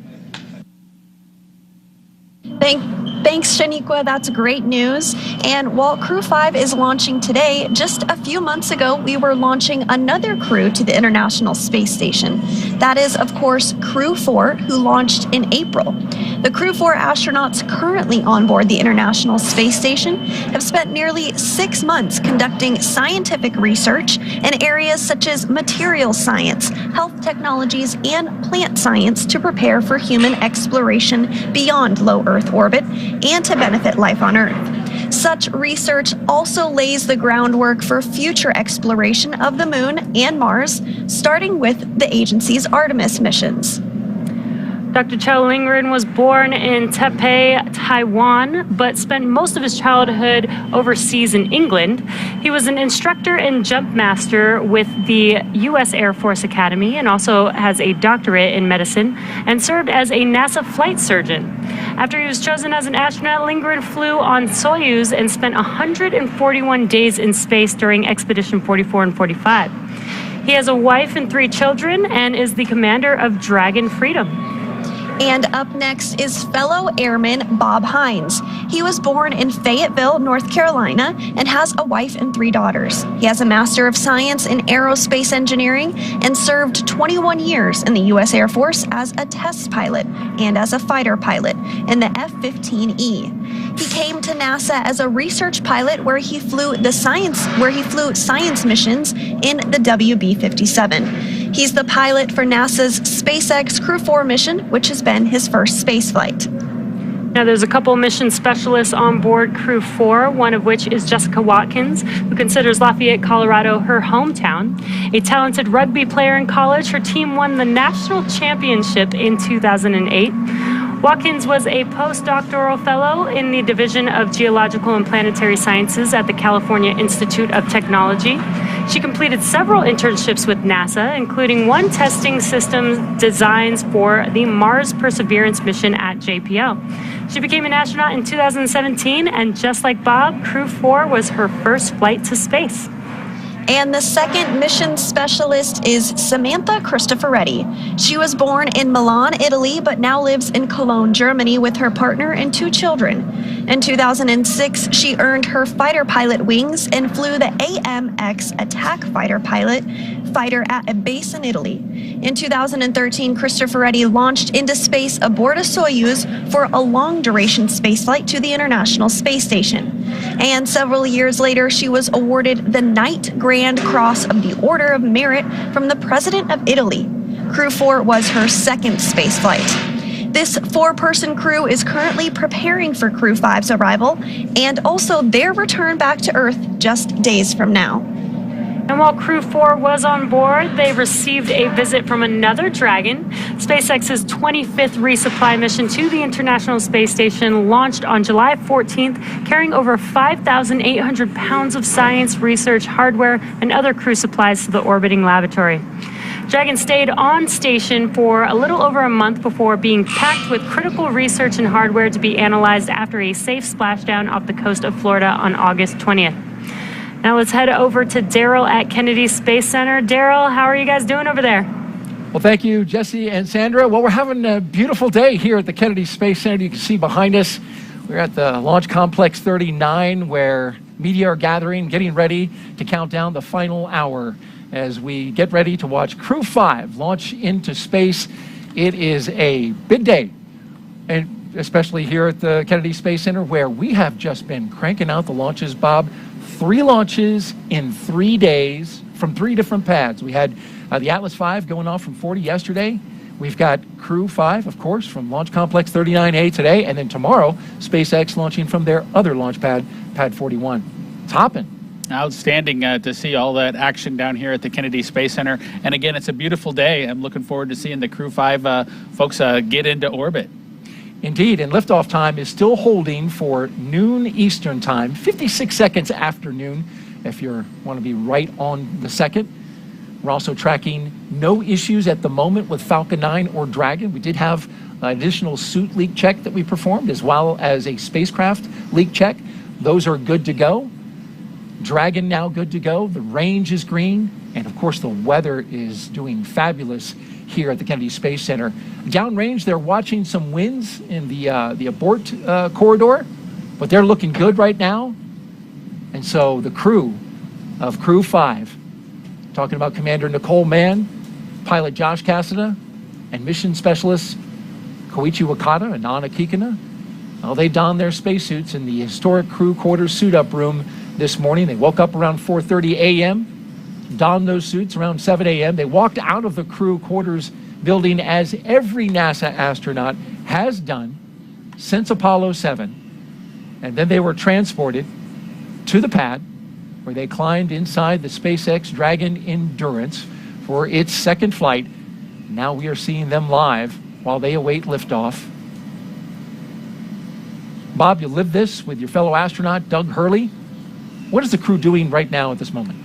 Thanks, Shaniqua. That's great news. And while Crew-5 is launching today, just a few months ago, we were launching another crew to the International Space Station. That is, of course, Crew-4, who launched in April. The Crew-4 astronauts currently on board the International Space Station have spent nearly 6 months conducting scientific research in areas such as materials science, health technologies, and plant science to prepare for human exploration beyond low Earth orbit and to benefit life on Earth. Such research also lays the groundwork for future exploration of the Moon and Mars, starting with the agency's Artemis missions. Dr. Chow Lingren was born in Taipei, Taiwan, but spent most of his childhood overseas in England. He was an instructor and jump master with the U.S. Air Force Academy and also has a doctorate in medicine and served as a NASA flight surgeon. After he was chosen as an astronaut, Lingren flew on Soyuz and spent 141 days in space during Expedition 44 and 45. He has a wife and 3 children and is the commander of Dragon Freedom. And up next is fellow airman Bob Hines. He was born in Fayetteville, North Carolina, and has a wife and 3 daughters. He has a Master of Science in Aerospace Engineering and served 21 years in the U.S. Air Force as a test pilot and as a fighter pilot in the F-15E. He came to NASA as a research pilot where he flew science missions in the WB-57. He's the pilot for NASA's SpaceX Crew-4 mission, which has been his first space flight. Now, there's a couple mission specialists on board Crew-4, one of which is Jessica Watkins, who considers Lafayette, Colorado her hometown. A talented rugby player in college, her team won the national championship in 2008. Watkins was a postdoctoral fellow in the Division of Geological and Planetary Sciences at the California Institute of Technology. She completed several internships with NASA, including one testing systems designs for the Mars Perseverance mission at JPL. She became an astronaut in 2017, and just like Bob, Crew-4 was her first flight to space. And the second mission specialist is Samantha Cristoforetti. She was born in Milan, Italy, but now lives in Cologne, Germany with her partner and 2 children. In 2006, she earned her fighter pilot wings and flew the AMX attack fighter at a base in Italy. In 2013, Cristoforetti launched into space aboard a Soyuz for a long-duration spaceflight to the International Space Station. And several years later, she was awarded the Knight Grand Cross of the Order of Merit from the President of Italy. Crew-4 was her second spaceflight. This 4-person crew is currently preparing for Crew-5's arrival and also their return back to Earth just days from now. And while Crew-4 was on board, they received a visit from another Dragon. SpaceX's 25th resupply mission to the International Space Station launched on July 14th, carrying over 5,800 pounds of science, research, hardware, and other crew supplies to the orbiting laboratory. Dragon stayed on station for a little over a month before being packed with critical research and hardware to be analyzed after a safe splashdown off the coast of Florida on August 20th. Now let's head over to Daryl at Kennedy Space Center. Daryl, how are you guys doing over there? Well, thank you, Jesse and Sandra. Well, we're having a beautiful day here at the Kennedy Space Center. You can see behind us, we're at the Launch Complex 39, where Media are gathering, getting ready to count down the final hour as we get ready to watch Crew-5 launch into space. It is a big day, and especially here at the Kennedy Space Center, where we have just been cranking out the launches, Bob. 3 launches in 3 days from 3 different pads. We had the Atlas V going off from 40 yesterday. We've got Crew-5, of course, from Launch Complex 39A today, and then tomorrow, SpaceX launching from their other launch pad, Pad 41. It's hopping. Outstanding to see all that action down here at the Kennedy Space Center. And again, it's a beautiful day. I'm looking forward to seeing the Crew-5 folks get into orbit. Indeed, and liftoff time is still holding for noon Eastern time, 56 seconds after noon, if you want to be right on the second. We're also tracking no issues at the moment with Falcon 9 or Dragon. We did have an additional suit leak check that we performed, as well as a spacecraft leak check. Those are good to go. Dragon now good to go. The range is green. And of course, the weather is doing fabulous here at the Kennedy Space Center. Downrange, they're watching some winds in the abort corridor, but they're looking good right now. And so the crew of Crew-5, talking about Commander Nicole Mann, pilot Josh Cassada, and mission specialists Koichi Wakata and Anna Kikina. Well, they donned their spacesuits in the historic crew quarters suit-up room this morning. They woke up around 4:30 a.m., donned those suits around 7 a.m. They walked out of the crew quarters building as every NASA astronaut has done since Apollo 7. And then they were transported to the pad, where they climbed inside the SpaceX Dragon Endurance for its second flight. Now we are seeing them live while they await liftoff. Bob, you lived this with your fellow astronaut, Doug Hurley. What is the crew doing right now at this moment?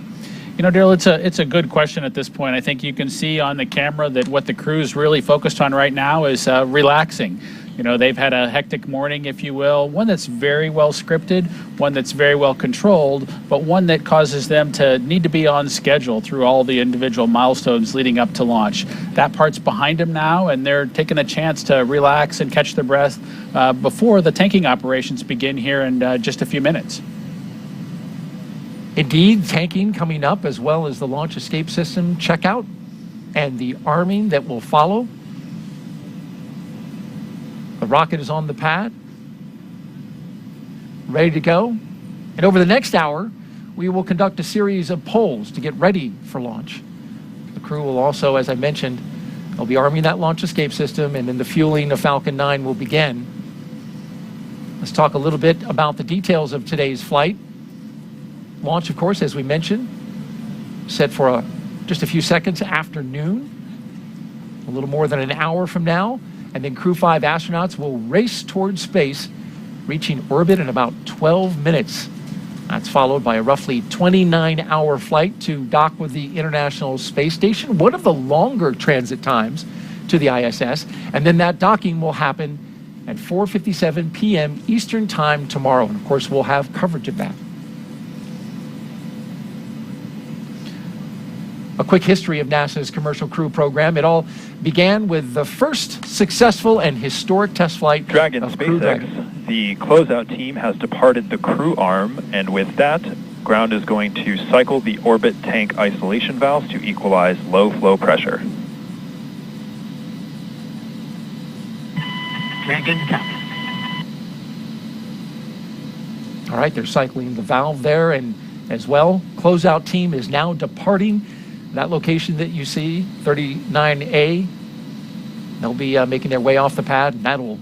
You know, Daryl, it's a good question at this point. I think you can see on the camera that what the crew's really focused on right now is relaxing. You know, they've had a hectic morning, if you will, one that's very well scripted, one that's very well controlled, but one that causes them to need to be on schedule through all the individual milestones leading up to launch. That part's behind them now, and they're taking a chance to relax and catch their breath before the tanking operations begin here in just a few minutes. Indeed, tanking coming up, as well as the launch escape system checkout and the arming that will follow. The rocket is on the pad, ready to go. And over the next hour, we will conduct a series of polls to get ready for launch. The crew will also, as I mentioned, they'll be arming that launch escape system, and then the fueling of Falcon 9 will begin. Let's talk a little bit about the details of today's flight. Launch, of course, as we mentioned, set for just a few seconds after noon, a little more than an hour from now. And then Crew-5 astronauts will race towards space, reaching orbit in about 12 minutes. That's followed by a roughly 29-hour flight to dock with the International Space Station, one of the longer transit times to the ISS. And then that docking will happen at 4:57 p.m. Eastern Time tomorrow. And of course, we'll have coverage of that. A quick history of NASA's Commercial Crew program. It all began with the first successful and historic test flight of Crew Dragon. The closeout team has departed the crew arm, and with that, ground is going to cycle the orbit tank isolation valves to equalize low flow pressure. Dragon top. All right, they're cycling the valve there, and as well, closeout team is now departing that location that you see, 39A. They'll be making their way off the pad, and that'll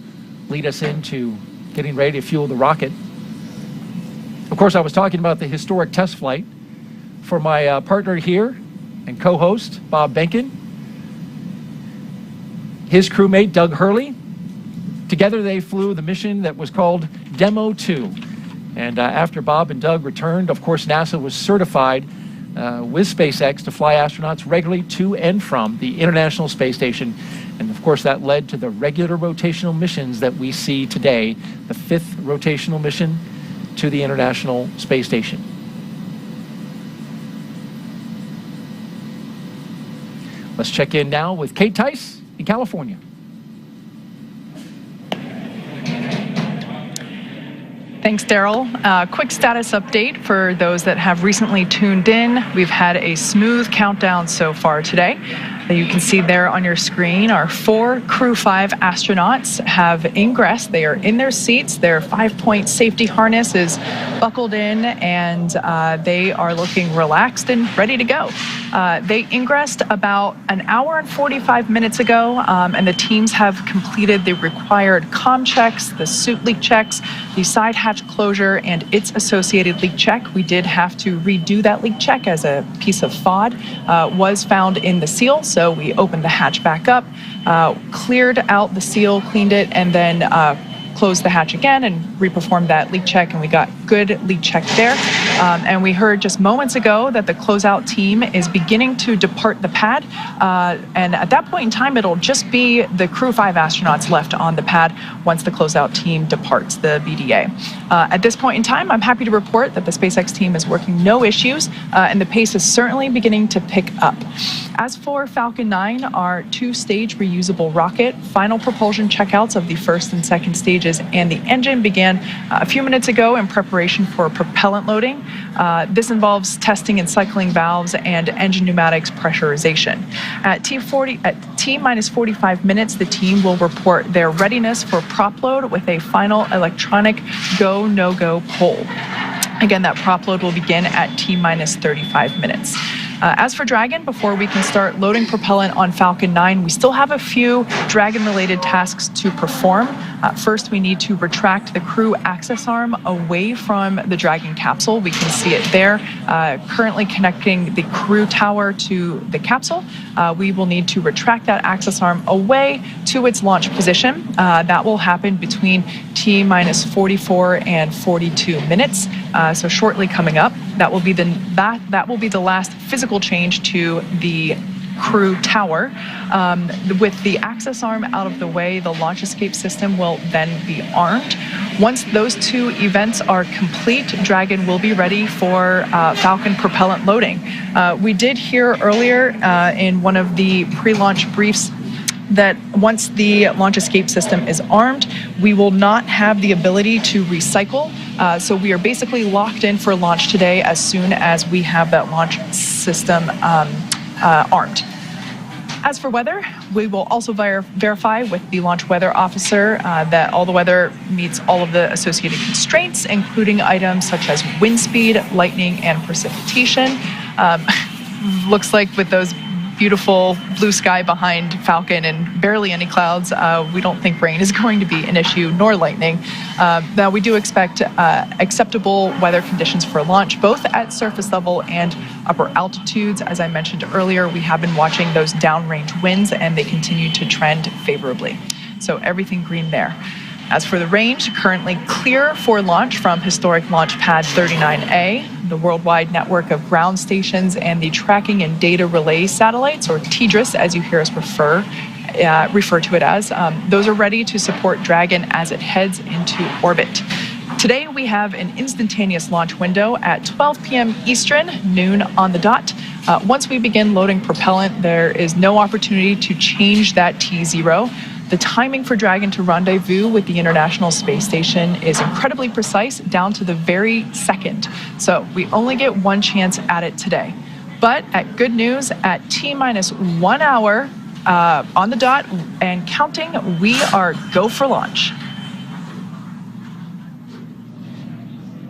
lead us into getting ready to fuel the rocket. Of course, I was talking about the historic test flight for my partner here and co-host, Bob Benkin. His crewmate, Doug Hurley. Together they flew the mission that was called Demo 2. And after Bob and Doug returned, of course, NASA was certified with SpaceX to fly astronauts regularly to and from the International Space Station. And of course, that led to the regular rotational missions that we see today, the 5th rotational mission to the International Space Station. Let's check in now with Kate Tice in California. Thanks, Daryl. Quick status update for those that have recently tuned in. We've had a smooth countdown so far today. You can see there on your screen, our 4 Crew-5 astronauts have ingressed. They are in their seats. Their 5-point safety harness is buckled in, and they are looking relaxed and ready to go. They ingressed about an hour and 45 minutes ago, and the teams have completed the required comm checks, the suit leak checks, the side hatch closure, and its associated leak check. We did have to redo that leak check as a piece of FOD was found in the seal. So we opened the hatch back up, cleared out the seal, cleaned it, and then closed the hatch again and reperformed that leak check, and we got good leak check there. And we heard just moments ago that the closeout team is beginning to depart the pad. And at that point in time, it'll just be the Crew-5 astronauts left on the pad once the closeout team departs the BDA. At this point in time, I'm happy to report that the SpaceX team is working no issues, and the pace is certainly beginning to pick up. As for Falcon 9, our 2-stage reusable rocket, final propulsion checkouts of the first and second stages and the engine began a few minutes ago in preparation for propellant loading. This involves testing and cycling valves and engine pneumatics pressurization. At T minus 45 minutes, the team will report their readiness for prop load with a final electronic go, no-go poll. Again, that prop load will begin at T minus 35 minutes. As for Dragon, before we can start loading propellant on Falcon 9, we still have a few Dragon-related tasks to perform. First, we need to retract the crew access arm away from the Dragon capsule. We can see it there, currently connecting the crew tower to the capsule. We will need to retract that access arm away to its launch position. That will happen between T minus 44 and 42 minutes. So shortly coming up, that will be the last physical change to the crew tower. With the access arm out of the way, the launch escape system will then be armed. Once those two events are complete, Dragon will be ready for Falcon propellant loading. We did hear earlier in one of the pre-launch briefs that once the launch escape system is armed, we will not have the ability to recycle. So we are basically locked in for launch today as soon as we have that launch system armed. As for weather, we will also verify with the launch weather officer that all the weather meets all of the associated constraints, including items such as wind speed, lightning, and precipitation. Looks like with those beautiful blue sky behind Falcon and barely any clouds, we don't think rain is going to be an issue, nor lightning. Now, we do expect acceptable weather conditions for launch, both at surface level and upper altitudes. As I mentioned earlier, we have been watching those downrange winds, and they continue to trend favorably. So everything green there. As for the range, currently clear for launch from historic launch pad 39A, the worldwide network of ground stations, and the tracking and data relay satellites, or TDRS as you hear us refer to it as. Those are ready to support Dragon as it heads into orbit. Today we have an instantaneous launch window at 12 p.m. Eastern, noon on the dot. Once we begin loading propellant, there is no opportunity to change that T0. The timing for Dragon to rendezvous with the International Space Station is incredibly precise, down to the very second. So we only get one chance at it today. But at good news, at T minus 1 hour on the dot and counting, we are go for launch.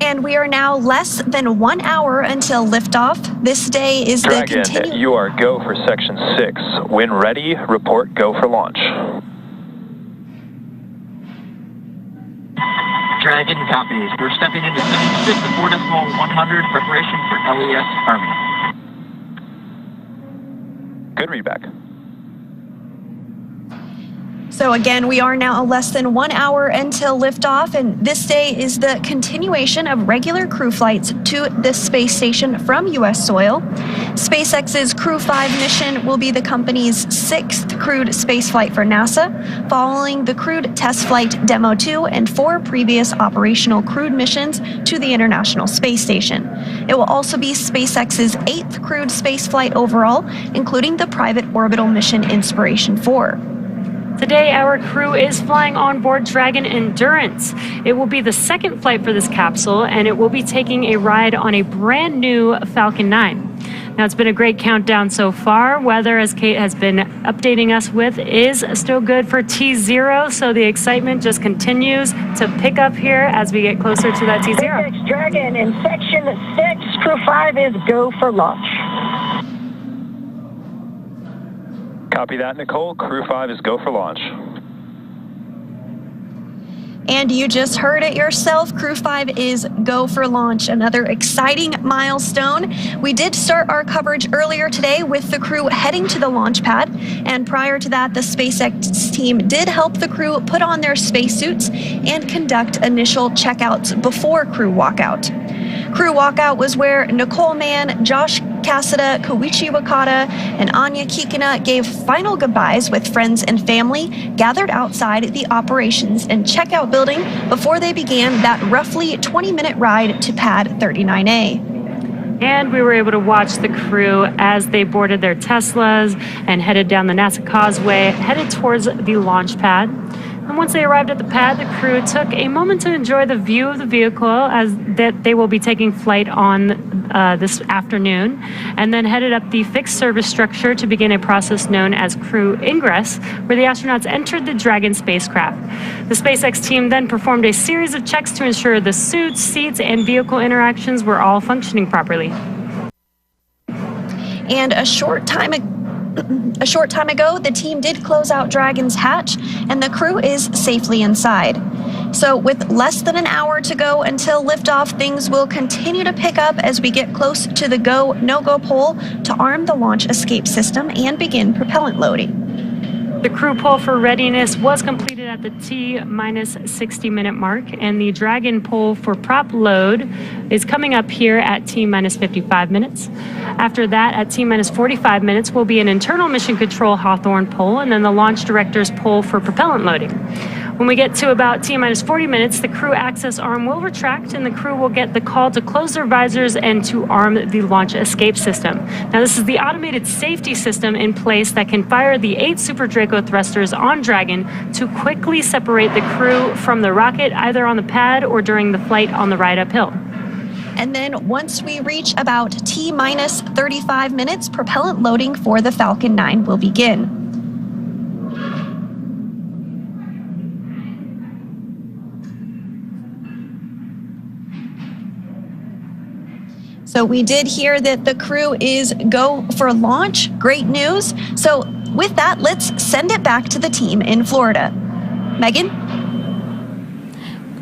And we are now less than 1 hour until liftoff. This day is Dragon, the continue. you are go for section 6. When ready, report go for launch. Dragon copies. We're stepping into 76 at 4.100, preparation for LES Harmony. Good readback. So again, we are now less than 1 hour until liftoff, and this day is the continuation of regular crew flights to the space station from U.S. soil. SpaceX's Crew-5 mission will be the company's 6th crewed spaceflight for NASA, following the crewed test flight Demo 2 and 4 previous operational crewed missions to the International Space Station. It will also be SpaceX's 8th crewed spaceflight overall, including the private orbital mission Inspiration 4. Today, our crew is flying on board Dragon Endurance. It will be the second flight for this capsule, and it will be taking a ride on a brand new Falcon 9. Now, it's been a great countdown so far. Weather, as Kate has been updating us with, is still good for T0, so the excitement just continues to pick up here as we get closer to that T0. SpaceX Dragon in Section 6, Crew-5 is go for launch. Copy that, Nicole. Crew-5 is go for launch. And you just heard it yourself. Crew-5 is go for launch. Another exciting milestone. We did start our coverage earlier today with the crew heading to the launch pad. And prior to that, the SpaceX team did help the crew put on their spacesuits and conduct initial checkouts before crew walkout. Crew walkout was where Nicole Mann, Josh Cassada, Koichi Wakata, and Anya Kikina gave final goodbyes with friends and family gathered outside the operations and checkout building before they began that roughly 20-minute ride to pad 39A. And we were able to watch the crew as they boarded their Teslas and headed down the NASA Causeway, headed towards the launch pad. And once they arrived at the pad, the crew took a moment to enjoy the view of the vehicle as that they will be taking flight on this afternoon, and then headed up the fixed service structure to begin a process known as crew ingress, where the astronauts entered the Dragon spacecraft. The SpaceX team then performed a series of checks to ensure the suits, seats, and vehicle interactions were all functioning properly. And a short time ago, the team did close out Dragon's hatch, and the crew is safely inside. So with less than an hour to go until liftoff, things will continue to pick up as we get close to the go, no-go pole to arm the launch escape system and begin propellant loading. The crew pull for readiness was completed at the T-minus 60-minute mark, and the Dragon pull for prop load is coming up here at T-minus 55 minutes. After that, at T-minus 45 minutes, will be an internal mission control Hawthorne pull, and then the launch director's pull for propellant loading. When we get to about T-minus 40 minutes, the crew access arm will retract, and the crew will get the call to close their visors and to arm the launch escape system. Now, this is the automated safety system in place that can fire the 8 Super Draco thrusters on Dragon to quickly separate the crew from the rocket, either on the pad or during the flight on the ride uphill. And then once we reach about T-minus 35 minutes, propellant loading for the Falcon 9 will begin. So we did hear that the crew is go for launch. Great news. So with that, let's send it back to the team in Florida. Megan?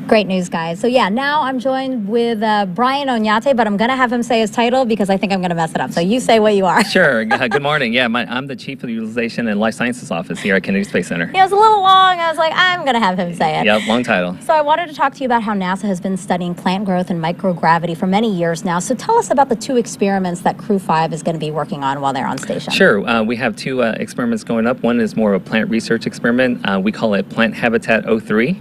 Great news, guys. So yeah, now I'm joined with Brian Oñate, but I'm going to have him say his title because I think I'm going to mess it up. So you say what you are. Sure. Good morning. Yeah, I'm the Chief of the Utilization and Life Sciences Office here at Kennedy Space Center. Yeah, it was a little long. I was like, I'm going to have him say it. Yep, long title. So I wanted to talk to you about how NASA has been studying plant growth and microgravity for many years now. So tell us about the 2 experiments that Crew-5 is going to be working on while they're on station. Sure. We have 2 experiments going up. One is more of a plant research experiment. We call it Plant Habitat 03.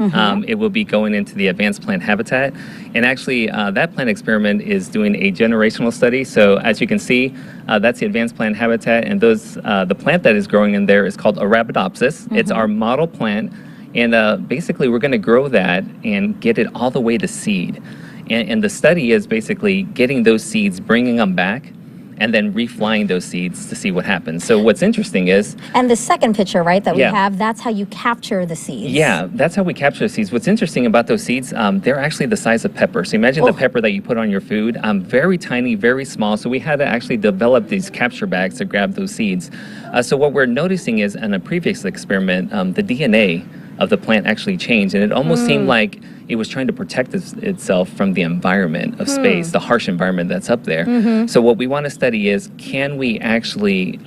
It will be going into the advanced plant habitat. And actually, that plant experiment is doing a generational study. So as you can see, that's the advanced plant habitat. And those the plant that is growing in there is called Arabidopsis. It's our model plant. And basically, we're going to grow that and get it all the way to seed. And the study is basically getting those seeds, bringing them back, and then reflying those seeds to see what happens. So what's interesting is... And the second picture, right, that we have, that's how you capture the seeds. Yeah, that's how we capture the seeds. What's interesting about those seeds, they're actually the size of pepper. So imagine the pepper that you put on your food, very tiny, very small. So we had to actually develop these capture bags to grab those seeds. So what we're noticing is in a previous experiment, the DNA of the plant actually changed, and it almost seemed like it was trying to protect itself from the environment of space, the harsh environment that's up there. So what we want to study is, can we actually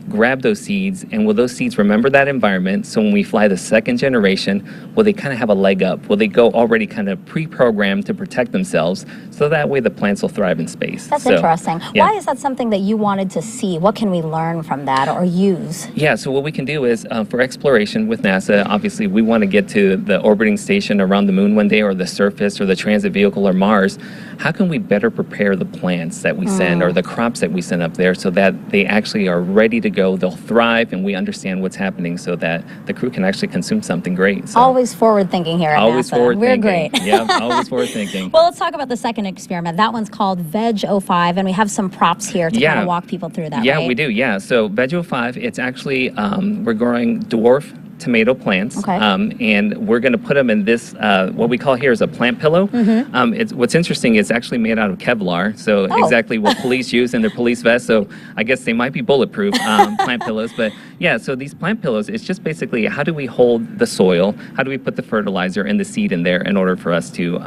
grab those seeds, and will those seeds remember that environment? So when we fly the second generation, will they kind of have a leg up? Will they go already kind of pre-programmed to protect themselves, so that way the plants will thrive in space? That's interesting. Yeah. Why is that something that you wanted to see? What can we learn from that or use? Yeah, so what we can do is, for exploration with NASA, obviously we want to get to the orbiting station around the moon moon one day, or the surface, or the transit vehicle, or Mars, how can we better prepare the plants that we send, or the crops that we send up there, so that they actually are ready to go, they'll thrive, and we understand what's happening, so that the crew can actually consume something great. So, Always forward thinking here at always NASA. forward We're thinking. great. Yeah, always forward thinking. Well, let's talk about the second experiment. That one's called Veg-05, and we have some props here to kind of walk people through that, Yeah, right? we do. Yeah. So Veg-05, it's actually, we're growing dwarf tomato plants, Okay. and we're going to put them in this, what we call here is a plant pillow. It's what's interesting, it's actually made out of Kevlar, so exactly what police use in their police vests. So I guess they might be bulletproof plant pillows, but yeah. So these plant pillows, it's just basically how do we hold the soil? How do we put the fertilizer and the seed in there in order for us to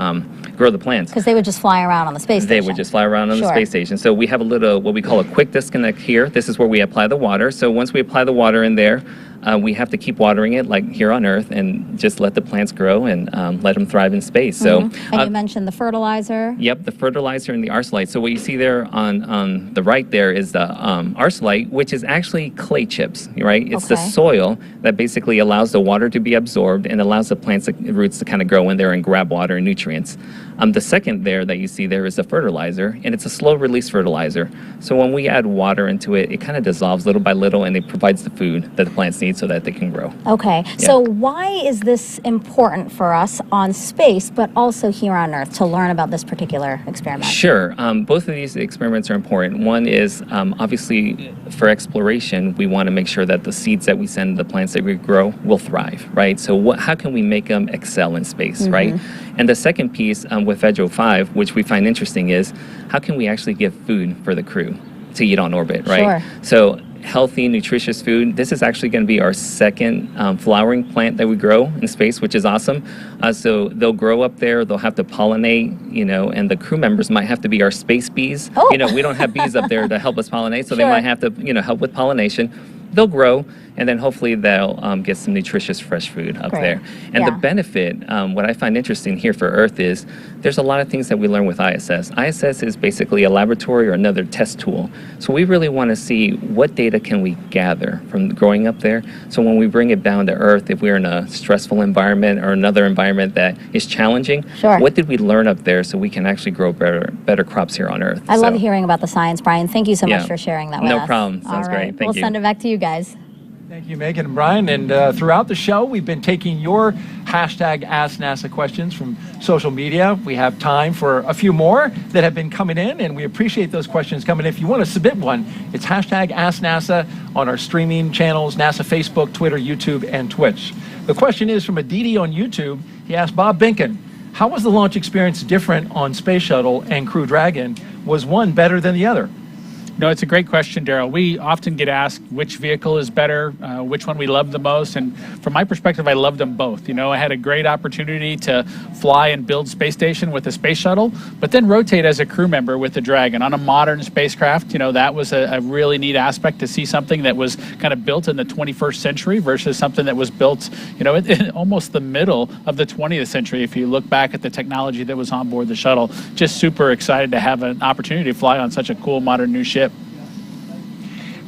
grow the plants? Because they would just fly around on the space station. They would just fly around on the space station. So we have a little, what we call a quick disconnect here. This is where we apply the water. So once we apply the water in there, we have to keep watering it like here on Earth, and just let the plants grow and let them thrive in space. So, and you mentioned the fertilizer. Yep, the fertilizer and the arsenite. So what you see there on the right there is the arsenite, which is actually clay chips, right? It's the soil that basically allows the water to be absorbed and allows the plants, roots to kind of grow in there and grab water and nutrients. The second there that you see there is the fertilizer, and it's a slow release fertilizer. So when we add water into it, it kind of dissolves little by little, and it provides the food that the plants need so that they can grow. Okay, so why is this important for us on space, but also here on Earth, to learn about this particular experiment? Sure. Both of these experiments are important. One is obviously for exploration, we want to make sure that the seeds that we send, the plants that we grow, will thrive, right? So how can we make them excel in space, right? And the second piece with Veg-05, which we find interesting, is how can we actually give food for the crew to eat on orbit, right? So healthy, nutritious food. This is actually going to be our second flowering plant that we grow in space, which is awesome. So they'll grow up there, they'll have to pollinate, and the crew members might have to be our space bees. We don't have bees up there to help us pollinate, so they might have to, help with pollination. They'll grow, and then hopefully they'll get some nutritious fresh food up there. And the benefit, what I find interesting here for Earth is there's a lot of things that we learn with ISS. ISS is basically a laboratory or another test tool. So we really want to see what data can we gather from growing up there. So when we bring it down to Earth, if we're in a stressful environment or another environment that is challenging, what did we learn up there so we can actually grow better crops here on Earth? I love hearing about the science, Brian. Thank you so much for sharing that with us. No problem. Sounds great. Thank you. We'll send it back to you guys. Thank you, Megan and Brian. And throughout the show, we've been taking your hashtag Ask NASA questions from social media. We have time for a few more that have been coming in, and we appreciate those questions coming in. If you want to submit one, it's hashtag Ask NASA on our streaming channels, NASA Facebook, Twitter, YouTube, and Twitch. The question is from Aditi on YouTube. He asked Bob Binkin, how was the launch experience different on Space Shuttle and Crew Dragon? Was one better than the other? No, it's a great question, Daryl. We often get asked which vehicle is better, which one we love the most, and from my perspective, I love them both. I had a great opportunity to fly and build space station with the Space Shuttle, but then rotate as a crew member with the Dragon on a modern spacecraft. That was a really neat aspect to see something that was kind of built in the 21st century versus something that was built, in almost the middle of the 20th century. If you look back at the technology that was on board the shuttle, just super excited to have an opportunity to fly on such a cool modern new ship.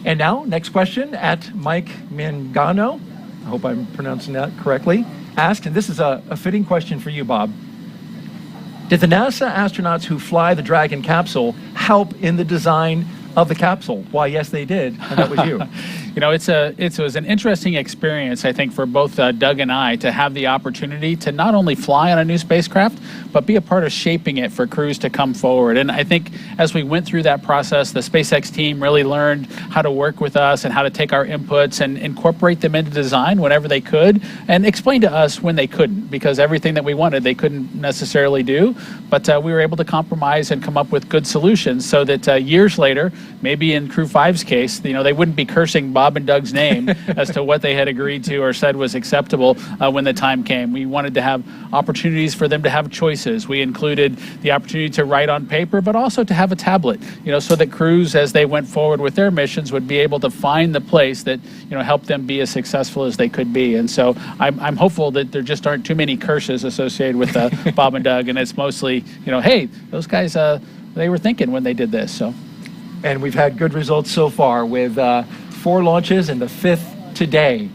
And now, next question at Mike Mangano, I hope I'm pronouncing that correctly, asked, and this is a fitting question for you, Bob. Did the NASA astronauts who fly the Dragon capsule help in the design of the capsule? Why, yes, they did, and that was you. It was an interesting experience, I think, for both Doug and I to have the opportunity to not only fly on a new spacecraft, but be a part of shaping it for crews to come forward. And I think as we went through that process, the SpaceX team really learned how to work with us and how to take our inputs and incorporate them into design whenever they could, and explain to us when they couldn't, because everything that we wanted they couldn't necessarily do. But we were able to compromise and come up with good solutions so that years later, maybe in Crew-5's case, they wouldn't be cursing Bob and Doug's name as to what they had agreed to or said was acceptable when the time came. We wanted to have opportunities for them to have choices. We included the opportunity to write on paper, but also to have a tablet, so that crews, as they went forward with their missions, would be able to find the place that, helped them be as successful as they could be. And so I'm hopeful that there just aren't too many curses associated with Bob and Doug, and it's mostly, hey, those guys, they were thinking when they did this. So. And we've had good results so far with 4 launches and the 5th today.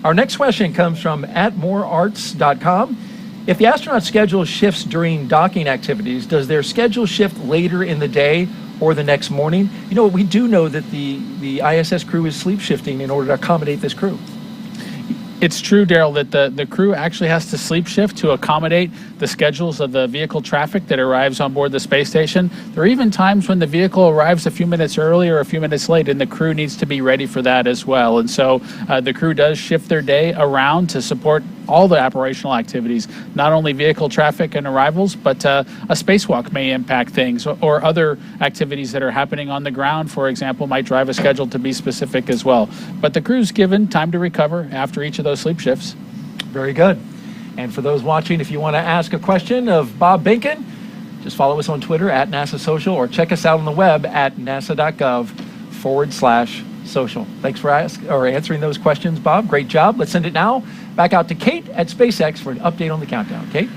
Our next question comes from @morearts.com. If the astronaut schedule shifts during docking activities, does their schedule shift later in the day or the next morning? You know, we do know that the ISS crew is sleep shifting in order to accommodate this crew. It's true, Daryl, that the crew actually has to sleep shift to accommodate the schedules of the vehicle traffic that arrives on board the space station. There are even times when the vehicle arrives a few minutes early or a few minutes late, and the crew needs to be ready for that as well. And so the crew does shift their day around to support all the operational activities, not only vehicle traffic and arrivals, but a spacewalk may impact things, or other activities that are happening on the ground, for example, might drive a schedule to be specific as well. But the crew's given time to recover after each of those sleep shifts. Very good. And for those watching, if you want to ask a question of Bob Behnken, just follow us on Twitter at NASA Social, or check us out on the web at nasa.gov/social. Thanks for answering those questions, Bob. Great job. Let's send it now back out to Kate at SpaceX for an update on the countdown. Kate?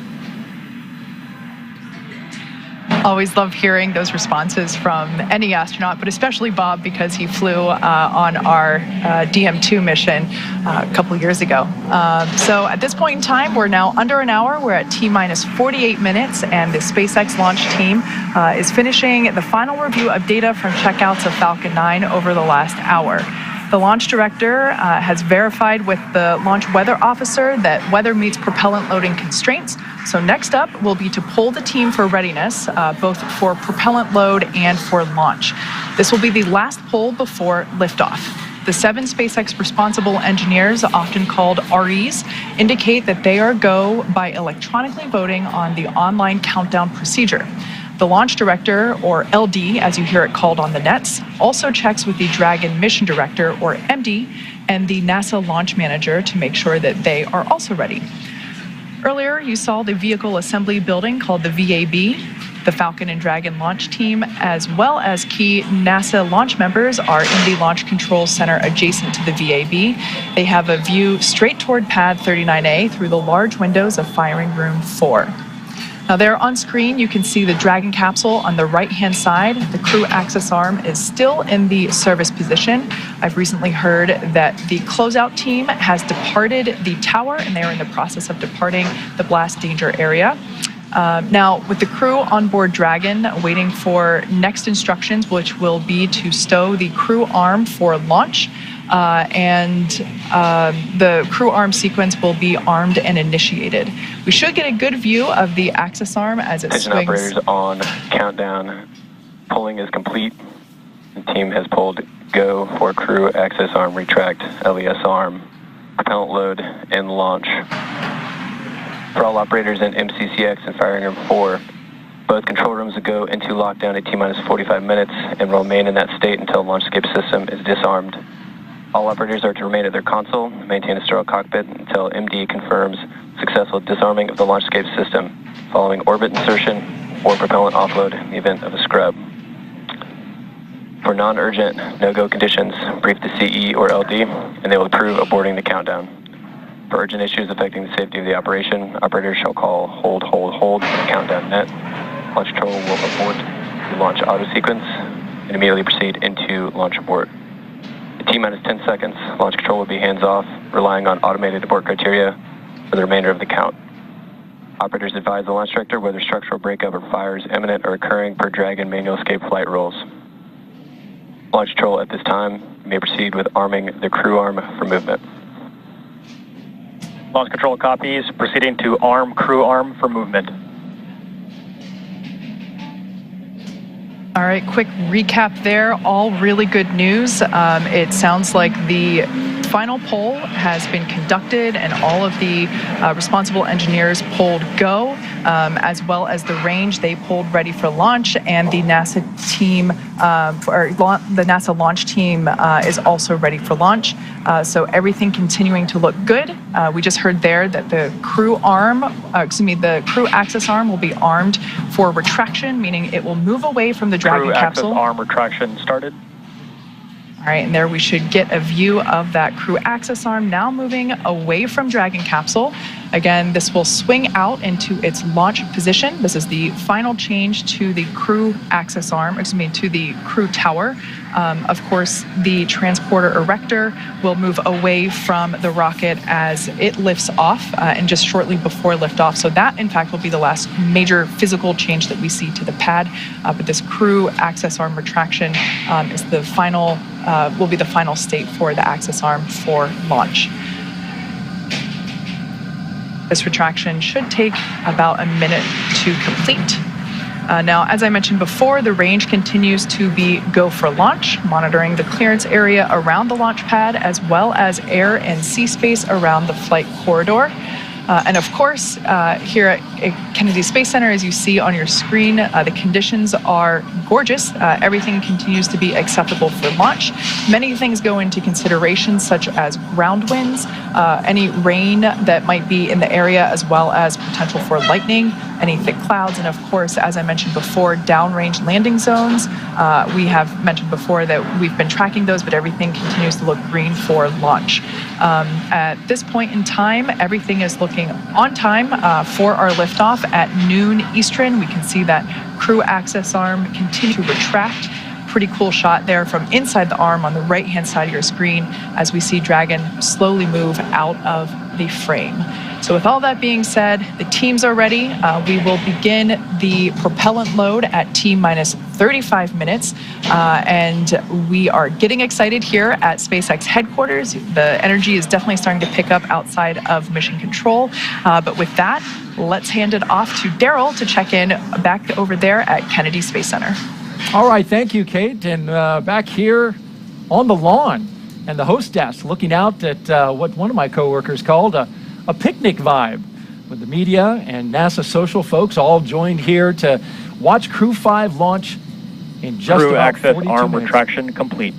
Always love hearing those responses from any astronaut, but especially Bob, because he flew on our DM2 mission a couple of years ago. So at this point in time, we're now under an hour. We're at T-minus 48 minutes, and the SpaceX launch team is finishing the final review of data from checkouts of Falcon 9 over the last hour. The launch director has verified with the launch weather officer that weather meets propellant loading constraints. So next up will be to poll the team for readiness, both for propellant load and for launch. This will be the last poll before liftoff. The 7 SpaceX responsible engineers, often called REs, indicate that they are go by electronically voting on the online countdown procedure. The launch director, or LD, as you hear it called on the nets, also checks with the Dragon mission director, or MD, and the NASA launch manager to make sure that they are also ready. Earlier, you saw the vehicle assembly building called the VAB. The Falcon and Dragon launch team, as well as key NASA launch members, are in the Launch Control Center adjacent to the VAB. They have a view straight toward Pad 39A through the large windows of Firing Room 4. Now there on screen, you can see the Dragon capsule on the right-hand side. The crew access arm is still in the service position. I've recently heard that the closeout team has departed the tower, and they're in the process of departing the blast danger area. Now, with the crew on board Dragon waiting for next instructions, which will be to stow the crew arm for launch, and the crew arm sequence will be armed and initiated. We should get a good view of the access arm as it Attention swings. operators on countdown. Pulling is complete. The team has pulled go for crew access arm retract, LES arm, propellant load, and launch. For all operators in MCCX and Firing Room 4, both control rooms will go into lockdown at T-minus 45 minutes and will remain in that state until the launch escape system is disarmed. All operators are to remain at their console, maintain a sterile cockpit until MD confirms successful disarming of the launch escape system, following orbit insertion or propellant offload in the event of a scrub. For non-urgent, no-go conditions, brief the CE or LD, and they will approve aborting the countdown. For urgent issues affecting the safety of the operation, operators shall call hold on the countdown net. Launch control will abort the launch auto sequence and immediately proceed into launch abort. At T-minus 10 seconds, launch control will be hands-off, relying on automated abort criteria for the remainder of the count. Operators advise the launch director whether structural breakup or fires imminent or occurring per Dragon manual escape flight rules. Launch control at this time may proceed with arming the crew arm for movement. Launch control copies, proceeding to arm crew arm for movement. All right, quick recap there. All really good news. It sounds like the final poll has been conducted and all of the responsible engineers polled go, as well as the range they polled ready for launch, and the NASA team, the NASA launch team is also ready for launch. So everything continuing to look good. We just heard there that the crew arm, the crew access arm will be armed for retraction, meaning it will move away from the Dragon capsule. Crew access arm retraction started. All right, and there we should get a view of that crew access arm now moving away from Dragon capsule. Again, this will swing out into its launch position. This is the final change to the crew access arm, to the crew tower. Of course, the transporter erector will move away from the rocket as it lifts off and just shortly before liftoff. So that, in fact, will be the last major physical change that we see to the pad. But this crew access arm retraction is the final, will be the final state for the access arm for launch. This retraction should take about a minute to complete. Now, as I mentioned before, the range continues to be go for launch, monitoring the clearance area around the launch pad, as well as air and sea space around the flight corridor. And of course, here at Kennedy Space Center, as you see on your screen, the conditions are gorgeous. Everything continues to be acceptable for launch. Many things go into consideration, such as ground winds, any rain that might be in the area, as well as potential for lightning, any thick clouds, and of course, as I mentioned before, downrange landing zones. We have mentioned before that we've been tracking those, but everything continues to look green for launch. At this point in time, everything is looking on time for our liftoff at noon Eastern. We can see that crew access arm continue to retract. Pretty cool shot there from inside the arm on the right-hand side of your screen as we see Dragon slowly move out of the frame. So with all that being said, the teams are ready. We will begin the propellant load at T-minus 35 minutes. And we are getting excited here at SpaceX headquarters. The energy is definitely starting to pick up outside of mission control. But with that, let's hand it off to Daryl to check in back over there at Kennedy Space Center. All right, thank you, Kate. And back here on the lawn and the host desk, looking out at what one of my coworkers called a picnic vibe, with the media and NASA social folks all joined here to watch Crew-5 launch in just Crew about access 42 arm minutes. retraction complete.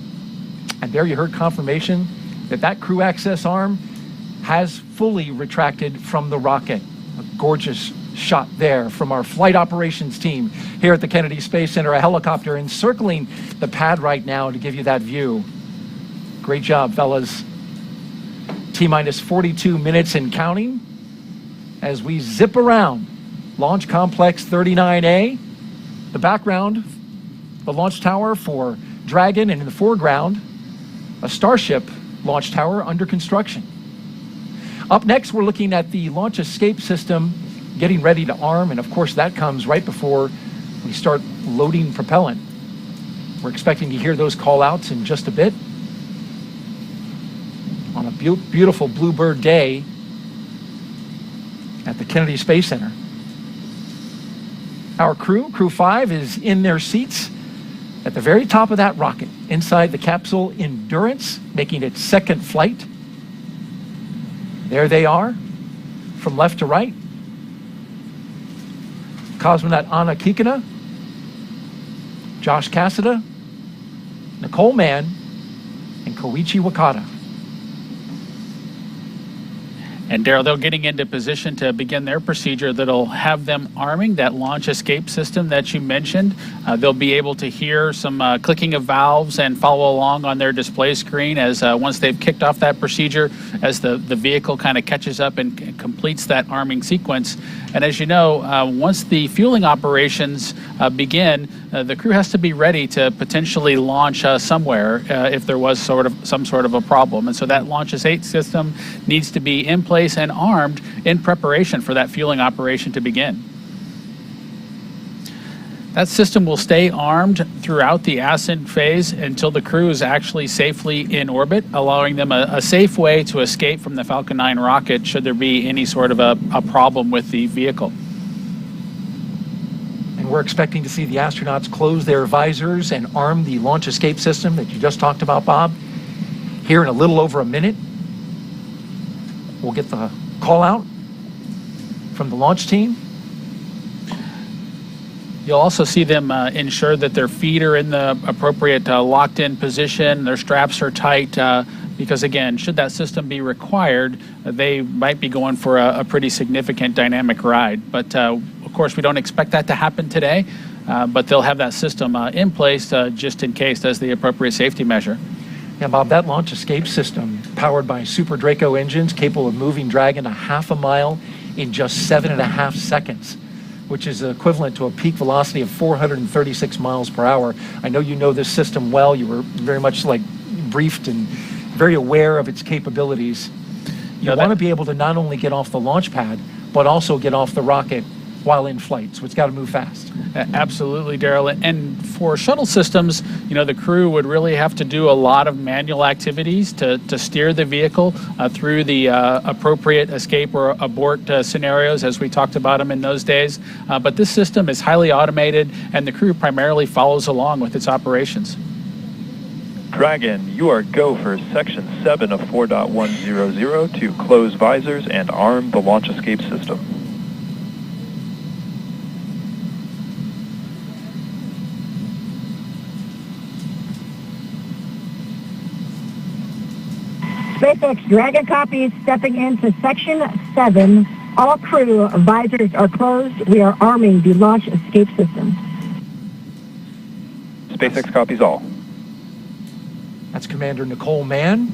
And there you heard confirmation that that crew access arm has fully retracted from the rocket. A gorgeous shot there from our flight operations team here at the Kennedy Space Center, a helicopter encircling the pad right now to give you that view. Great job, fellas. T-minus 42 minutes and counting as we zip around Launch Complex 39A. The background, the launch tower for Dragon, and in the foreground, a Starship launch tower under construction. Up next, we're looking at the launch escape system getting ready to arm, and of course that comes right before we start loading propellant. We're expecting to hear those call outs in just a bit. On a beautiful bluebird day at the Kennedy Space Center. Our Crew-5 is in their seats at the very top of that rocket, inside the capsule Endurance, making its second flight. There they are, from left to right. Cosmonaut Anna Kikina, Josh Cassada, Nicole Mann, and Koichi Wakata. And Daryl, they're getting into position to begin their procedure that'll have them arming that launch escape system that you mentioned. They'll be able to hear some clicking of valves and follow along on their display screen as once they've kicked off that procedure, as the vehicle kind of catches up and completes that arming sequence. And as you know, once the fueling operations begin, the crew has to be ready to potentially launch somewhere if there was some sort of a problem. And so that launch escape system needs to be in place and armed in preparation for that fueling operation to begin. That system will stay armed throughout the ascent phase until the crew is actually safely in orbit, allowing them a safe way to escape from the Falcon 9 rocket should there be any sort of a problem with the vehicle. And we're expecting to see the astronauts close their visors and arm the launch escape system that you just talked about, Bob, here in a little over a minute. We'll get the call out from the launch team. You'll also see them ensure that their feet are in the appropriate locked in position, their straps are tight, because again, should that system be required, they might be going for a pretty significant dynamic ride. But of course, we don't expect that to happen today, but they'll have that system in place just in case as the appropriate safety measure. Yeah, Bob, that launch escape system powered by Super Draco engines capable of moving Dragon a half a mile in just 7.5 seconds, which is equivalent to a peak velocity of 436 miles per hour. I know you know this system well. You were very much briefed and very aware of its capabilities. You want to be able to not only get off the launch pad, but also get off the rocket while in flight. So it's got to move fast. Absolutely, Daryl. And for shuttle systems, the crew would really have to do a lot of manual activities to steer the vehicle through the appropriate escape or abort scenarios, as we talked about them in those days. But this system is highly automated, and the crew primarily follows along with its operations. Dragon, you are go for Section 7 of 4.100 to close visors and arm the launch escape system. SpaceX Dragon copies stepping into Section 7. All crew visors are closed. We are arming the launch escape system. SpaceX copies all. That's Commander Nicole Mann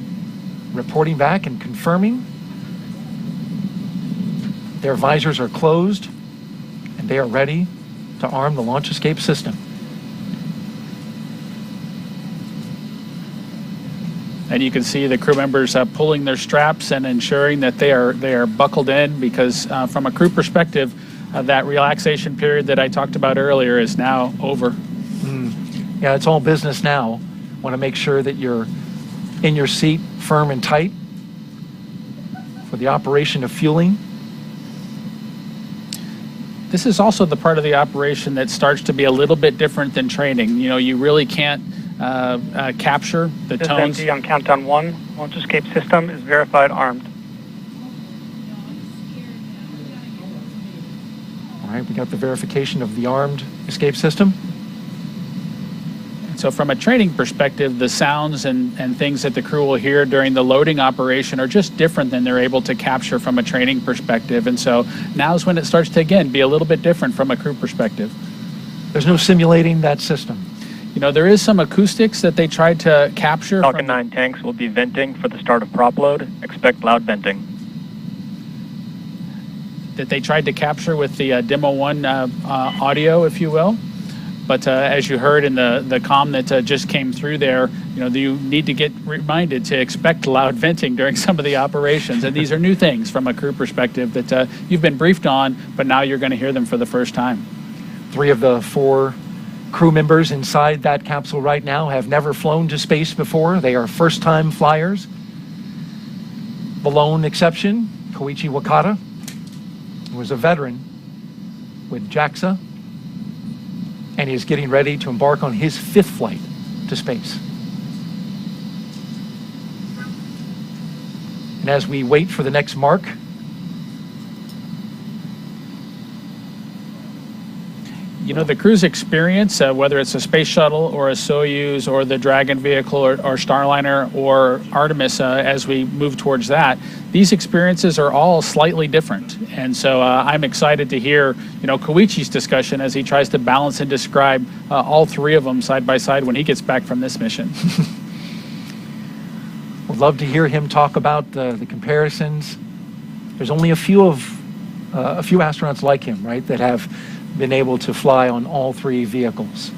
reporting back and confirming their visors are closed and they are ready to arm the launch escape system. And you can see the crew members pulling their straps and ensuring that they are buckled in, because from a crew perspective, that relaxation period that I talked about earlier is now over. Yeah, it's all business now. Want to make sure that you're in your seat, firm and tight, for the operation of fueling. This is also the part of the operation that starts to be a little bit different than training. You really can't capture the tones. This is MD on countdown 1. Launch escape system is verified armed. All right, we got the verification of the armed escape system. So from a training perspective, the sounds and things that the crew will hear during the loading operation are just different than they're able to capture from a training perspective. And so now's when it starts to, again, be a little bit different from a crew perspective. There's no simulating that system. There is some acoustics that they tried to capture. Falcon 9 tanks will be venting for the start of prop load. Expect loud venting. That they tried to capture with the Demo 1 audio, if you will. But as you heard in the comm that just came through there, you need to get reminded to expect loud venting during some of the operations. And these are new things from a crew perspective that you've been briefed on, but now you're going to hear them for the first time. 3 of the 4 crew members inside that capsule right now have never flown to space before. They are first-time flyers. The lone exception, Koichi Wakata, who was a veteran with JAXA, and he is getting ready to embark on his 5th flight to space. And as we wait for the next mark, the crew's experience, whether it's a space shuttle or a Soyuz or the Dragon vehicle or Starliner or Artemis, as we move towards that, these experiences are all slightly different. And so I'm excited to hear, Koichi's discussion as he tries to balance and describe all 3 of them side by side when he gets back from this mission. Would love to hear him talk about the comparisons. There's only a few astronauts like him, right, that have been able to fly on all 3 vehicles.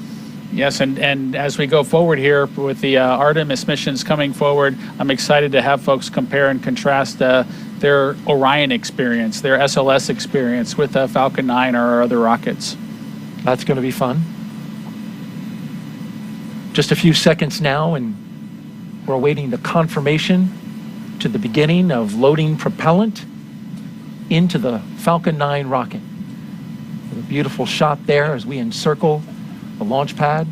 Yes, and as we go forward here with the Artemis missions coming forward, I'm excited to have folks compare and contrast their Orion experience, their SLS experience with Falcon 9 or our other rockets. That's going to be fun. Just a few seconds now, and we're awaiting the confirmation to the beginning of loading propellant into the Falcon 9 rocket. With a beautiful shot there as we encircle the launch pad.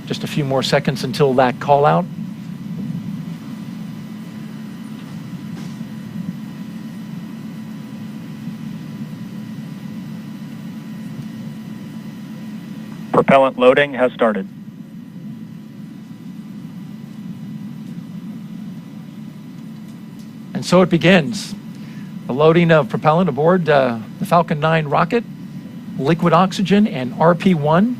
Just a few more seconds until that call out. Propellant loading has started. And so it begins. The loading of propellant aboard the Falcon 9 rocket liquid oxygen and RP1.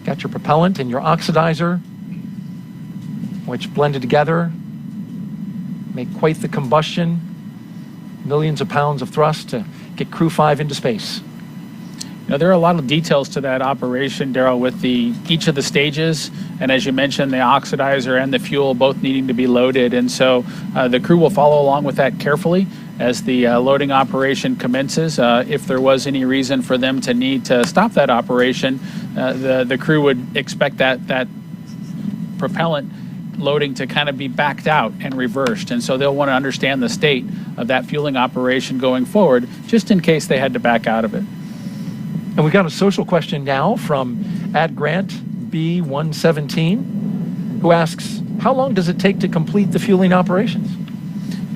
Got your propellant and your oxidizer, which blended together make quite the combustion. Millions of pounds of thrust to get Crew-5 into space. There are a lot of details to that operation, Daryl, with each of the stages, and as you mentioned, the oxidizer and the fuel both needing to be loaded, and so the crew will follow along with that carefully as the loading operation commences. If there was any reason for them to need to stop that operation, the crew would expect that propellant loading to kind of be backed out and reversed, and so they'll want to understand the state of that fueling operation going forward, just in case they had to back out of it. And we've got a social question now from @GrantB117, who asks, how long does it take to complete the fueling operations?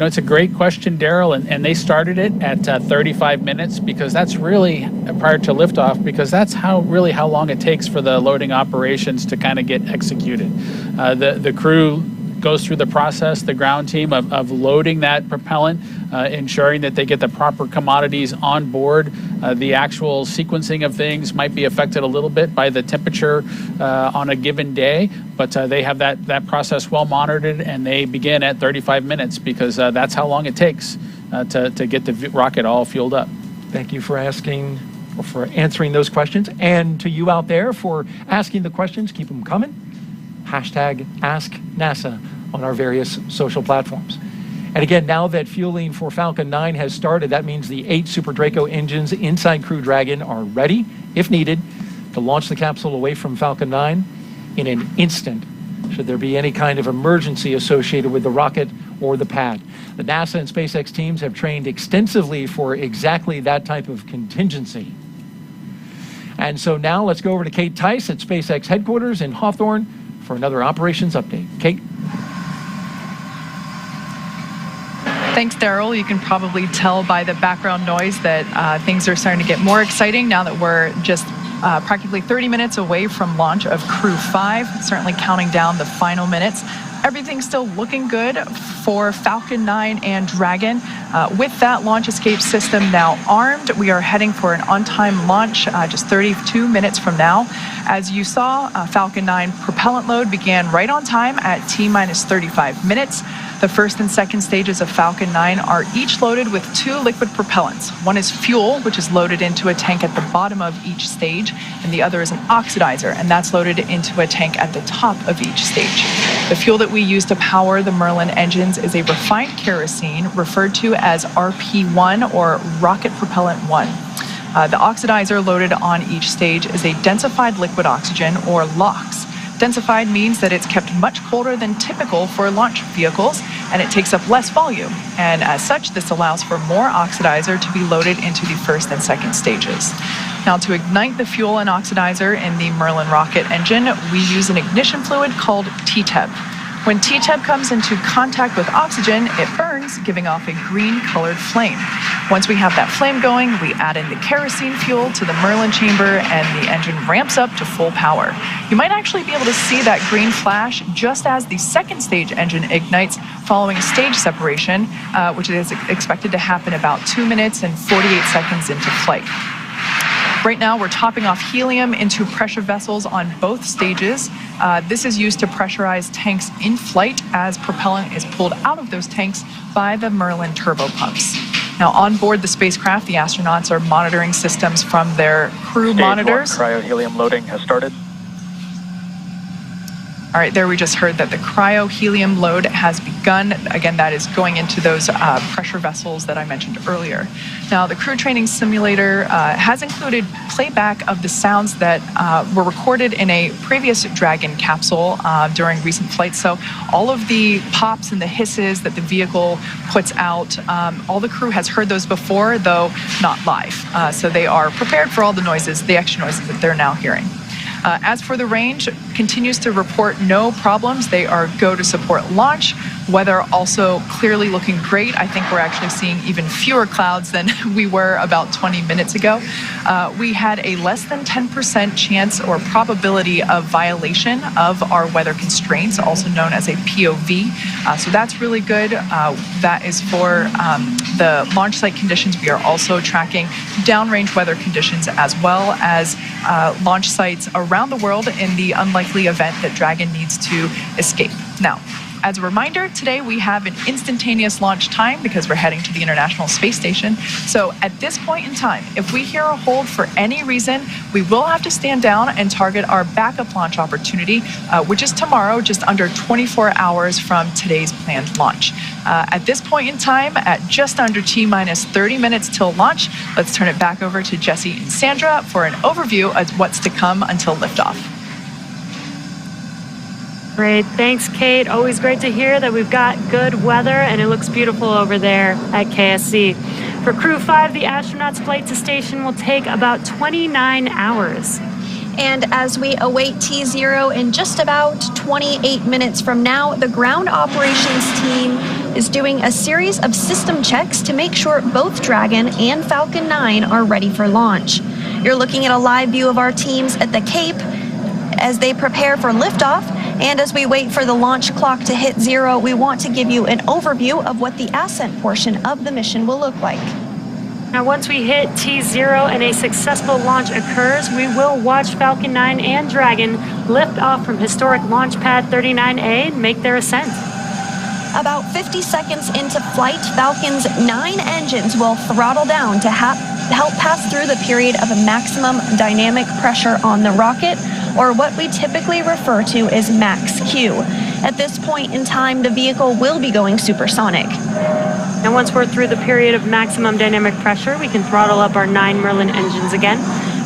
It's a great question, Daryl, and they started it at 35 minutes because that's really, prior to liftoff, because that's how long it takes for the loading operations to kind of get executed. The crew goes through the process, the ground team, of loading that propellant, ensuring that they get the proper commodities on board. The actual sequencing of things might be affected a little bit by the temperature on a given day, but they have that process well monitored, and they begin at 35 minutes because that's how long it takes to get the rocket all fueled up. Thank you for asking, or for answering those questions, and to you out there for asking the questions. Keep them coming. #AskNASA on our various social platforms. And again, now that fueling for Falcon 9 has started, that means the 8 Super Draco engines inside Crew Dragon are ready, if needed, to launch the capsule away from Falcon 9 in an instant, should there be any kind of emergency associated with the rocket or the pad. The NASA and SpaceX teams have trained extensively for exactly that type of contingency. And so now let's go over to Kate Tice at SpaceX headquarters in Hawthorne for another operations update. Kate? Thanks, Daryl. You can probably tell by the background noise that things are starting to get more exciting now that we're just practically 30 minutes away from launch of Crew-5, certainly counting down the final minutes. Everything's still looking good for Falcon 9 and Dragon. With that launch escape system now armed, we are heading for an on-time launch just 32 minutes from now. As you saw, Falcon 9 propellant load began right on time at T-minus 35 minutes. The first and second stages of Falcon 9 are each loaded with 2 liquid propellants. One is fuel, which is loaded into a tank at the bottom of each stage, and the other is an oxidizer, and that's loaded into a tank at the top of each stage. The fuel that we use to power the Merlin engines is a refined kerosene referred to as RP1, or Rocket Propellant 1. The oxidizer loaded on each stage is a densified liquid oxygen, or LOX. Densified means that it's kept much colder than typical for launch vehicles, and it takes up less volume. And as such, this allows for more oxidizer to be loaded into the first and second stages. Now, to ignite the fuel and oxidizer in the Merlin rocket engine, we use an ignition fluid called TTEB. When TTEB comes into contact with oxygen, it burns, giving off a green-colored flame. Once we have that flame going, we add in the kerosene fuel to the Merlin chamber, and the engine ramps up to full power. You might actually be able to see that green flash just as the second stage engine ignites following stage separation, which is expected to happen about 2 minutes and 48 seconds into flight. Right now, we're topping off helium into pressure vessels on both stages. This is used to pressurize tanks in flight as propellant is pulled out of those tanks by the Merlin turbo pumps. Now, on board the spacecraft, the astronauts are monitoring systems from their crew monitors. Stage 1 cryo-helium loading has started. All right, there we just heard that the cryo-helium load has begun. Again, that is going into those pressure vessels that I mentioned earlier. Now, the crew training simulator has included playback of the sounds that were recorded in a previous Dragon capsule during recent flights. So all of the pops and the hisses that the vehicle puts out, all the crew has heard those before, though not live. So they are prepared for all the noises, the extra noises that they're now hearing. As for the range, continues to report no problems. They are go to support launch. Weather also clearly looking great. I think we're actually seeing even fewer clouds than we were about 20 minutes ago. We had a less than 10% chance or probability of violation of our weather constraints, also known as a POV. So that's really good. That is for the launch site conditions. We are also tracking downrange weather conditions as well as launch sites around the world in the unlikely event that Dragon needs to escape. Now, as a reminder, today we have an instantaneous launch time because we're heading to the International Space Station. So at this point in time, if we hear a hold for any reason, we will have to stand down and target our backup launch opportunity, which is tomorrow, just under 24 hours from today's planned launch. At this point in time, at just under T-minus 30 minutes till launch, let's turn it back over to Jesse and Sandra for an overview of what's to come until liftoff. Great. Thanks, Kate. Always great to hear that we've got good weather and it looks beautiful over there at KSC. For Crew-5, the astronauts' flight to station will take about 29 hours. And as we await T0 in just about 28 minutes from now, the ground operations team is doing a series of system checks to make sure both Dragon and Falcon 9 are ready for launch. You're looking at a live view of our teams at the Cape as they prepare for liftoff. And as we wait for the launch clock to hit 0, we want to give you an overview of what the Ascent portion of the mission will look like. Now, once we hit T0 and a successful launch occurs, we will watch Falcon 9 and Dragon lift off from historic launch pad 39A and make their ascent. About 50 seconds into flight, Falcon's 9 engines will throttle down to help pass through the period of a maximum dynamic pressure on the rocket, or what we typically refer to as max Q. At this point in time, the vehicle will be going supersonic. And once we're through the period of maximum dynamic pressure, we can throttle up our 9 Merlin engines again.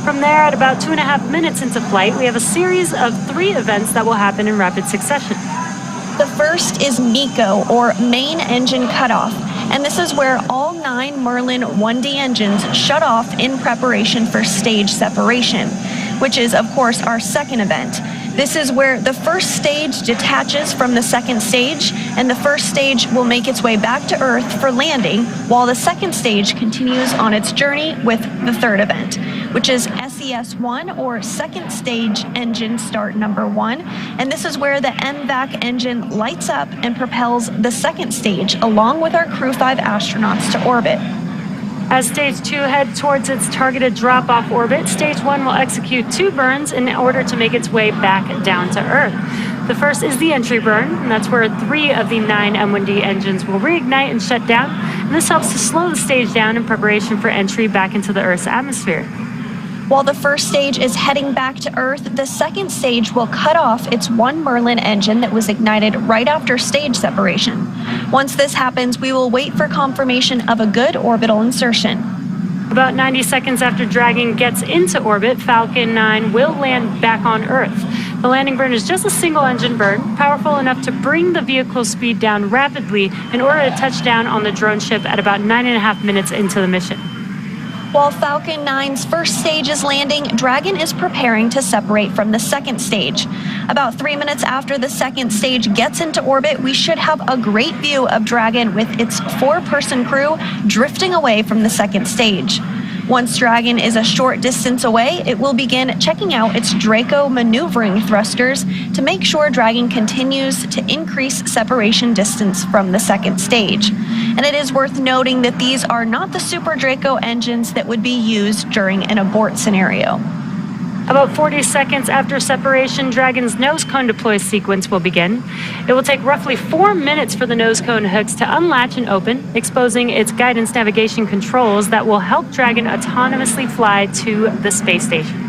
From there, at about 2.5 minutes into flight, we have a series of 3 events that will happen in rapid succession. The first is MECO, or main engine cutoff, and this is where all 9 Merlin 1D engines shut off in preparation for stage separation, which is, of course, our second event. This is where the first stage detaches from the second stage, and the first stage will make its way back to Earth for landing, while the second stage continues on its journey with the third event, which is SES-1, or second stage engine start number 1. And this is where the MVAC engine lights up and propels the second stage along with our Crew-5 astronauts to orbit. As Stage 2 heads towards its targeted drop-off orbit, Stage 1 will execute 2 burns in order to make its way back down to Earth. The first is the entry burn, and that's where 3 of the 9 M1D engines will reignite and shut down, and this helps to slow the stage down in preparation for entry back into the Earth's atmosphere. While the first stage is heading back to Earth, the second stage will cut off its 1 Merlin engine that was ignited right after stage separation. Once this happens, we will wait for confirmation of a good orbital insertion. About 90 seconds after Dragon gets into orbit, Falcon 9 will land back on Earth. The landing burn is just a single engine burn, powerful enough to bring the vehicle's speed down rapidly in order to touch down on the drone ship at about 9.5 minutes into the mission. While Falcon 9's first stage is landing, Dragon is preparing to separate from the second stage. About 3 minutes after the second stage gets into orbit, we should have a great view of Dragon with its 4-person crew drifting away from the second stage. Once Dragon is a short distance away, it will begin checking out its Draco maneuvering thrusters to make sure Dragon continues to increase separation distance from the second stage. And it is worth noting that these are not the Super Draco engines that would be used during an abort scenario. About 40 seconds after separation, Dragon's nose cone deploy sequence will begin. It will take roughly 4 minutes for the nose cone hooks to unlatch and open, exposing its guidance navigation controls that will help Dragon autonomously fly to the space station.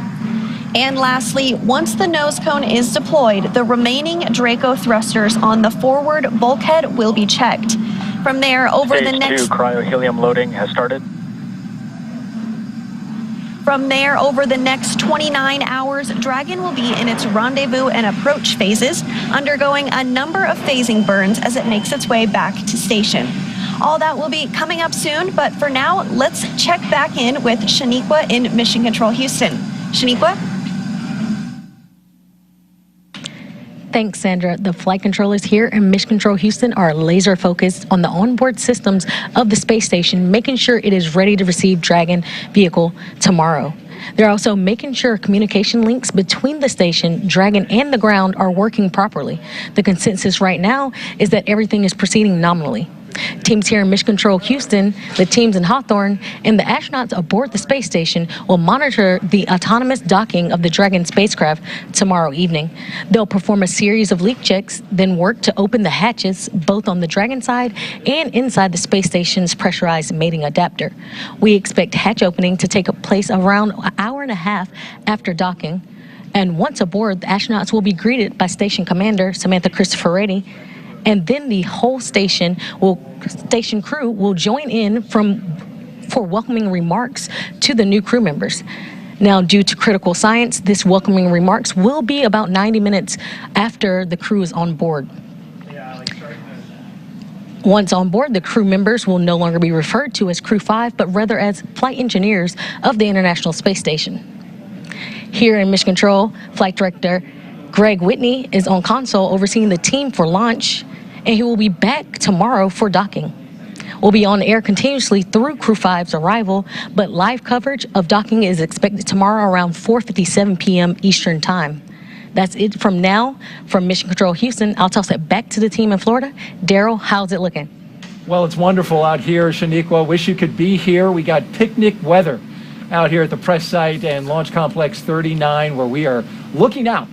And lastly, once the nose cone is deployed, the remaining Draco thrusters on the forward bulkhead will be checked. From there, over the next... Stage 2 cryo-helium loading has started. From there, over the next 29 hours, Dragon will be in its rendezvous and approach phases, undergoing a number of phasing burns as it makes its way back to station. All that will be coming up soon, but for now, let's check back in with Shaniqua in Mission Control Houston. Shaniqua? Thanks, Sandra. The flight controllers here in Mission Control Houston are laser focused on the onboard systems of the space station, making sure it is ready to receive Dragon vehicle tomorrow. They're also making sure communication links between the station, Dragon, and the ground are working properly. The consensus right now is that everything is proceeding nominally. Teams here in Mission Control Houston, the teams in Hawthorne, and the astronauts aboard the space station will monitor the autonomous docking of the Dragon spacecraft tomorrow evening. They'll perform a series of leak checks, then work to open the hatches both on the Dragon side and inside the space station's pressurized mating adapter. We expect hatch opening to take place around an hour and a half after docking. And once aboard, the astronauts will be greeted by Station Commander Samantha Christopher-Reddy, and then the whole station crew will join in for welcoming remarks to the new crew members. Now, due to critical science, this welcoming remarks will be about 90 minutes after the crew is on board. Once on board, the crew members will no longer be referred to as Crew-5, but rather as flight engineers of the International Space Station. Here in Mission Control, Flight Director Greg Whitney is on console overseeing the team for launch, and he will be back tomorrow for docking. We'll be on air continuously through Crew-5's arrival, but live coverage of docking is expected tomorrow around 4:57 p.m. Eastern Time. That's it from now. From Mission Control Houston, I'll toss it back to the team in Florida. Daryl, how's it looking? Well, it's wonderful out here, Shaniqua. Wish you could be here. We got picnic weather out here at the press site and Launch Complex 39, where we are looking out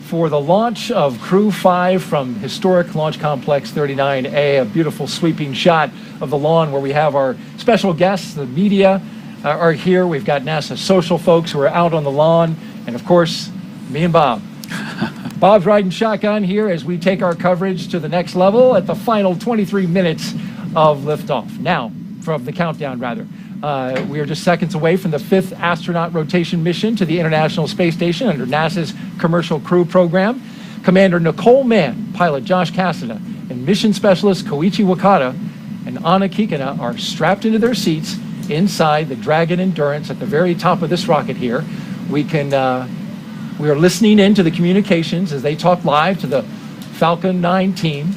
for the launch of Crew-5 from historic Launch Complex 39A, a beautiful sweeping shot of the lawn where we have our special guests. The media are here. We've got NASA social folks who are out on the lawn, and of course, me and Bob. Bob's riding shotgun here as we take our coverage to the next level at the final 23 minutes of liftoff. Now, from the countdown rather. We are just seconds away from the 5th astronaut rotation mission to the International Space Station under NASA's Commercial Crew Program. Commander Nicole Mann, pilot Josh Cassada, and mission specialist Koichi Wakata and Anna Kikina are strapped into their seats inside the Dragon Endurance at the very top of this rocket here. We are listening in to the communications as they talk live to the Falcon 9 team.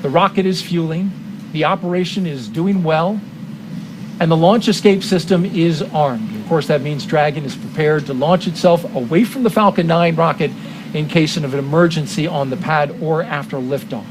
The rocket is fueling. The operation is doing well. And the launch escape system is armed. Of course, that means Dragon is prepared to launch itself away from the Falcon 9 rocket in case of an emergency on the pad or after liftoff.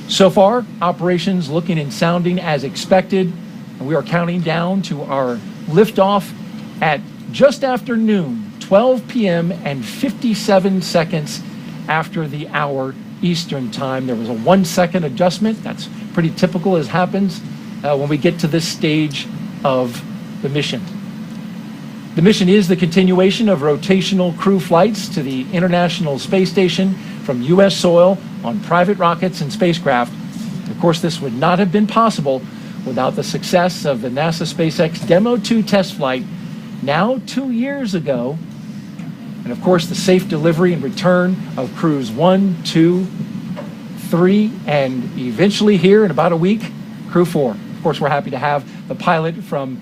So far, operations looking and sounding as expected, and we are counting down to our liftoff at just after noon, 12 p.m. and 57 seconds after the hour Eastern time. There was a 1-second adjustment. That's pretty typical as happens when we get to this stage of the mission. The mission is the continuation of rotational crew flights to the International Space Station from U.S. soil on private rockets and spacecraft. Of course, this would not have been possible without the success of the NASA SpaceX Demo 2 test flight now 2 years ago, and of course the safe delivery and return of Crews 1, 2, 3, and eventually here in about a week, Crew 4. Of course, we're happy to have the pilot from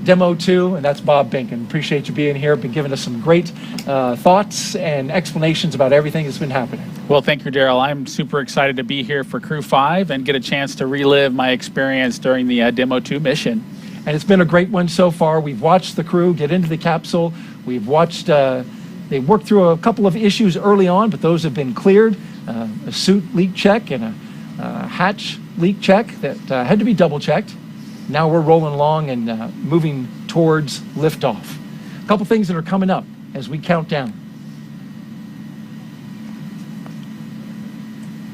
Demo 2, and that's Bob Binken. Appreciate you being here, been giving us some great thoughts and explanations about everything that's been happening. Well, thank you, Daryl. I'm super excited to be here for Crew-5 and get a chance to relive my experience during the Demo 2 mission. And it's been a great one so far. We've watched the crew get into the capsule. We've watched, they worked through a couple of issues early on, but those have been cleared. A suit leak check and a hatch leak check that had to be double checked. Now we're rolling along and moving towards liftoff. A couple things that are coming up as we count down.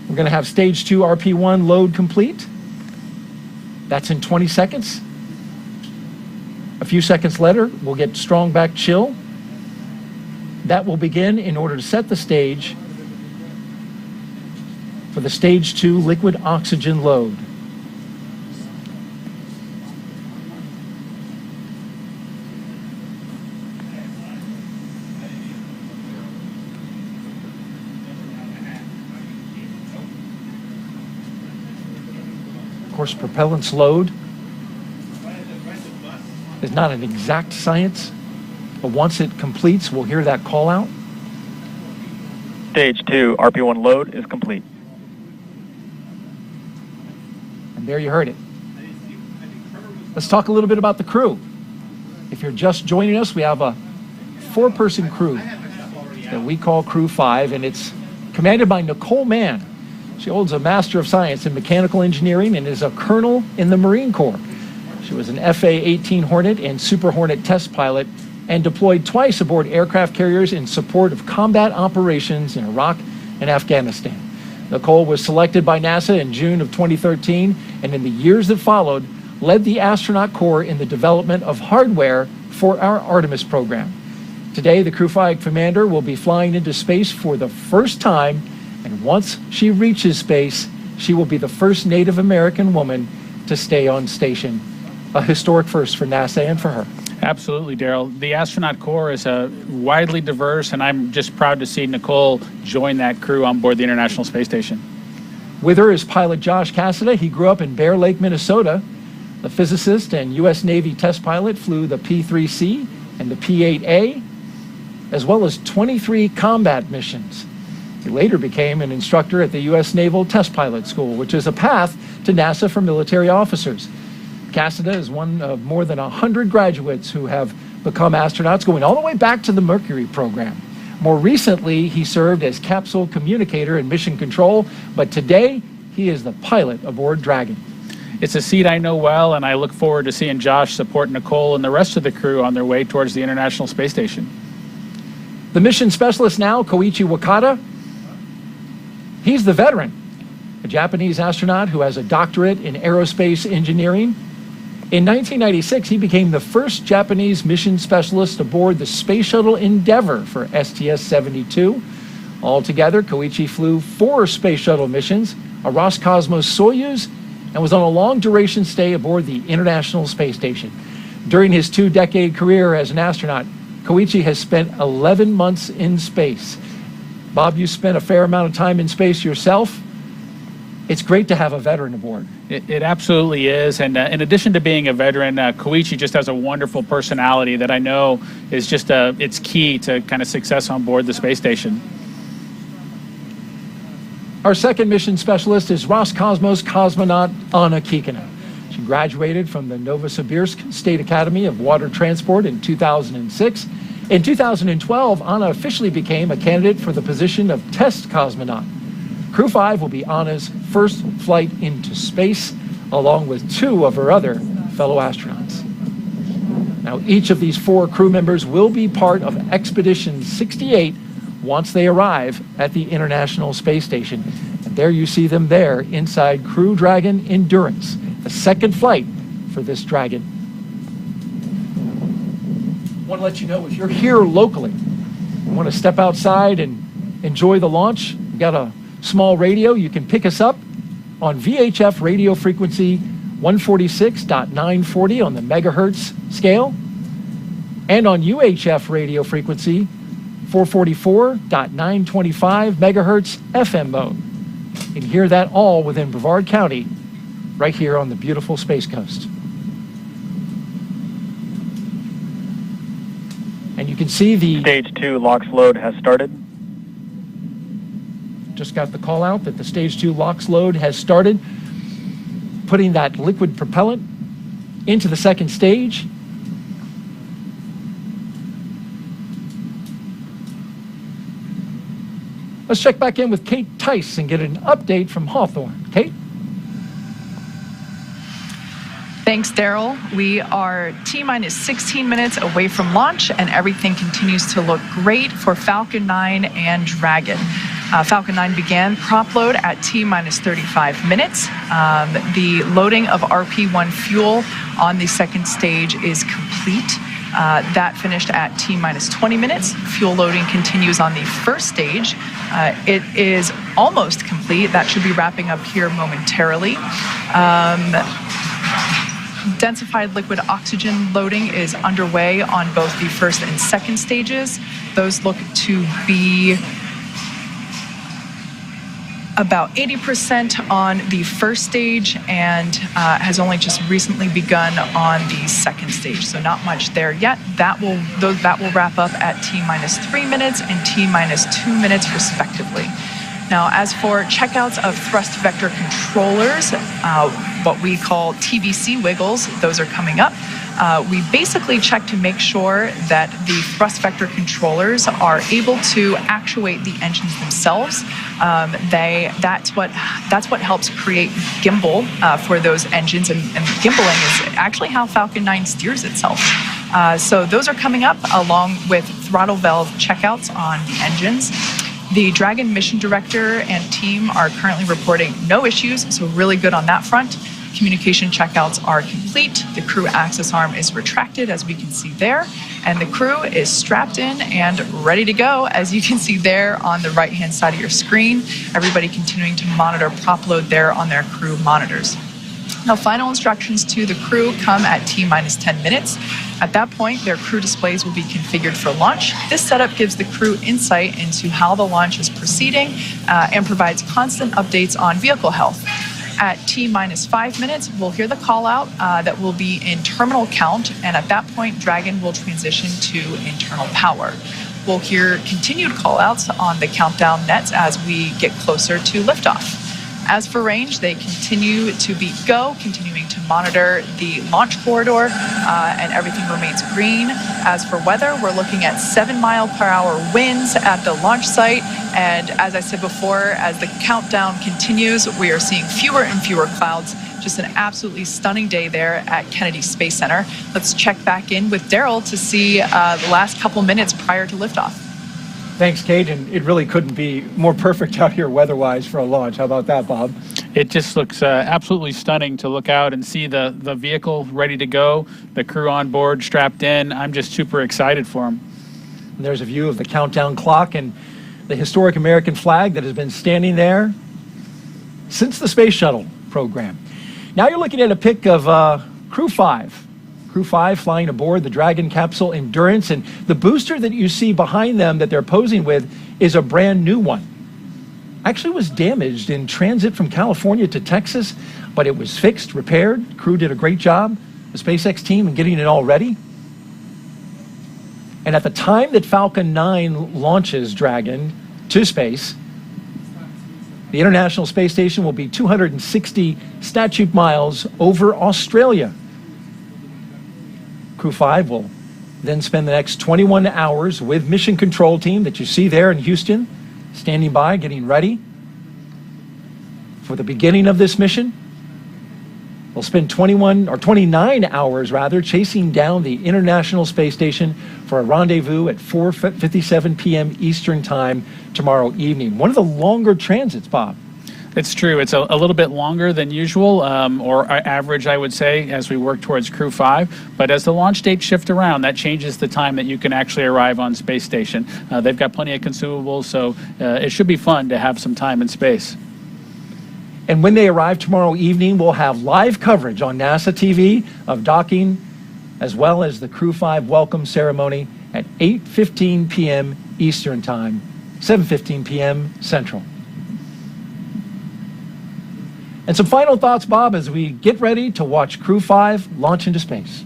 We're going to have stage 2 RP1 load complete. That's in 20 seconds. A few seconds later, we'll get strong back chill. That will begin in order to set the stage for the stage 2 liquid oxygen load. Of course, propellant's load is not an exact science, but once it completes, we'll hear that call out. Stage 2, RP1 load is complete. And there you heard it. Let's talk a little bit about the crew. If you're just joining us, we have a 4-person crew that we call Crew-5, and it's commanded by Nicole Mann. She holds a Master of Science in Mechanical Engineering and is a colonel in the Marine Corps. She was an FA-18 Hornet and Super Hornet test pilot and deployed twice aboard aircraft carriers in support of combat operations in Iraq and Afghanistan. Nicole was selected by NASA in June of 2013, and in the years that followed, led the astronaut corps in the development of hardware for our Artemis program. Today, the Crew-5 commander will be flying into space for the first time, and once she reaches space, she will be the first Native American woman to stay on station. A historic first for NASA and for her. Absolutely, Daryl. The astronaut corps is widely diverse, and I'm just proud to see Nicole join that crew on board the International Space Station. With her is pilot Josh Cassada. He grew up in Bear Lake, Minnesota. The physicist and U.S. Navy test pilot flew the P-3C and the P-8A, as well as 23 combat missions. He later became an instructor at the U.S. Naval Test Pilot School, which is a path to NASA for military officers. Cassada is one of more than 100 graduates who have become astronauts, going all the way back to the Mercury program. More recently, he served as capsule communicator and mission control, but today he is the pilot aboard Dragon. It's a seat I know well, and I look forward to seeing Josh support Nicole and the rest of the crew on their way towards the International Space Station. The mission specialist now, Koichi Wakata, he's the veteran, a Japanese astronaut who has a doctorate in aerospace engineering. In 1996, he became the first Japanese mission specialist aboard the Space Shuttle Endeavour for STS-72. Altogether, Koichi flew 4 Space Shuttle missions, a Roscosmos Soyuz, and was on a long-duration stay aboard the International Space Station. During his 2-decade career as an astronaut, Koichi has spent 11 months in space. Bob, you spent a fair amount of time in space yourself. It's great to have a veteran aboard. It absolutely is, and in addition to being a veteran, Koichi just has a wonderful personality that I know is just it's key to kind of success on board the space station. Our second mission specialist is Roscosmos cosmonaut Anna Kikina. She graduated from the Novosibirsk State Academy of Water Transport in 2006. In 2012, Anna officially became a candidate for the position of test cosmonaut. Crew-5 will be Anna's first flight into space, along with 2 of her other fellow astronauts. Now, each of these 4 crew members will be part of Expedition 68 once they arrive at the International Space Station. And there you see them there inside Crew Dragon Endurance, the second flight for this Dragon. I want to let you know, if you're here locally, you want to step outside and enjoy the launch, we've got a small radio. You can pick us up on VHF radio frequency 146.940 on the megahertz scale, and on UHF radio frequency 444.925 megahertz FM mode. You can hear that all within Brevard County, right here on the beautiful Space Coast. And you can see the Stage 2 LOX load has started. Just got the call out that the Stage 2 LOX load has started, putting that liquid propellant into the second stage. Let's check back in with Kate Tice and get an update from Hawthorne. Kate? Thanks, Daryl. We are T-minus 16 minutes away from launch, and everything continues to look great for Falcon 9 and Dragon. Falcon 9 began prop load at T-minus 35 minutes. The loading of RP1 fuel on the second stage is complete. That finished at T-minus 20 minutes. Fuel loading continues on the first stage. It is almost complete. That should be wrapping up here momentarily. Densified liquid oxygen loading is underway on both the first and second stages. Those look to be about 80% on the first stage and has only just recently begun on the second stage. So not much there yet. That will wrap up at T-3 minutes and T-2 minutes respectively. Now, as for checkouts of thrust vector controllers, what we call TVC wiggles, those are coming up. We basically check to make sure that the thrust vector controllers are able to actuate the engines themselves. That's what helps create gimbal for those engines, and gimbaling is actually how Falcon 9 steers itself. So those are coming up along with throttle valve checkouts on the engines. The Dragon mission director and team are currently reporting no issues, so really good on that front. Communication checkouts are complete. The crew access arm is retracted, as we can see there, and the crew is strapped in and ready to go, as you can see there on the right-hand side of your screen. Everybody continuing to monitor prop load there on their crew monitors. Now, final instructions to the crew come at T-10 minutes. At that point, their crew displays will be configured for launch. This setup gives the crew insight into how the launch is proceeding and provides constant updates on vehicle health. At T-5 minutes, we'll hear the call out that will be in terminal count, and at that point, Dragon will transition to internal power. We'll hear continued call outs on the countdown nets as we get closer to liftoff. As for range, they continue to be go, continuing to monitor the launch corridor, and everything remains green. As for weather, we're looking at 7-mile-per-hour winds at the launch site. And as I said before, as the countdown continues, we are seeing fewer and fewer clouds. Just an absolutely stunning day there at Kennedy Space Center. Let's check back in with Daryl to see the last couple minutes prior to liftoff. Thanks, Kate, and it really couldn't be more perfect out here weather-wise for a launch. How about that, Bob? It just looks absolutely stunning to look out and see the vehicle ready to go, the crew on board, strapped in. I'm just super excited for them. And there's a view of the countdown clock and the historic American flag that has been standing there since the Space Shuttle program. Now you're looking at a pic of Crew-5. Crew-5 flying aboard the Dragon capsule Endurance, and the booster that you see behind them that they're posing with is a brand new one. Actually was damaged in transit from California to Texas, but it was fixed, repaired. Crew did a great job, the SpaceX team, in getting it all ready. And at the time that Falcon 9 launches Dragon to space, the International Space Station will be 260 statute miles over Australia. Crew-5 will then spend the next 21 hours with Mission Control Team that you see there in Houston, standing by, getting ready for the beginning of this mission. They'll spend 29 hours chasing down the International Space Station for a rendezvous at 4:57 p.m. Eastern Time tomorrow evening. One of the longer transits, Bob. It's true. It's a little bit longer than usual, or average, I would say, as we work towards Crew-5. But as the launch dates shift around, that changes the time that you can actually arrive on Space Station. They've got plenty of consumables, so it should be fun to have some time in space. And when they arrive tomorrow evening, we'll have live coverage on NASA TV of docking, as well as the Crew-5 welcome ceremony at 8:15 p.m. Eastern Time, 7:15 p.m. Central. And some final thoughts, Bob, as we get ready to watch Crew-5 launch into space.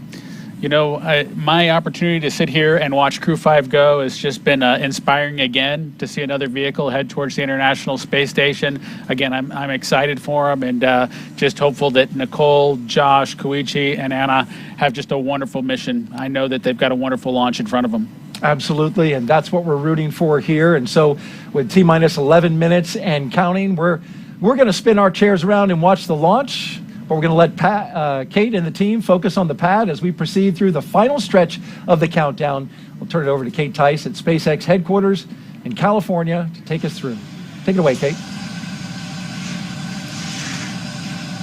You know, my opportunity to sit here and watch Crew-5 go has just been inspiring again to see another vehicle head towards the International Space Station. Again, I'm excited for them, and just hopeful that Nicole, Josh, Koichi, and Anna have just a wonderful mission. I know that they've got a wonderful launch in front of them. Absolutely, and that's what we're rooting for here. And so with T-minus 11 minutes and counting, we're going to spin our chairs around and watch the launch, but we're going to let Kate and the team focus on the pad as we proceed through the final stretch of the countdown. We'll turn it over to Kate Tice at SpaceX headquarters in California to take us through. Take it away, Kate.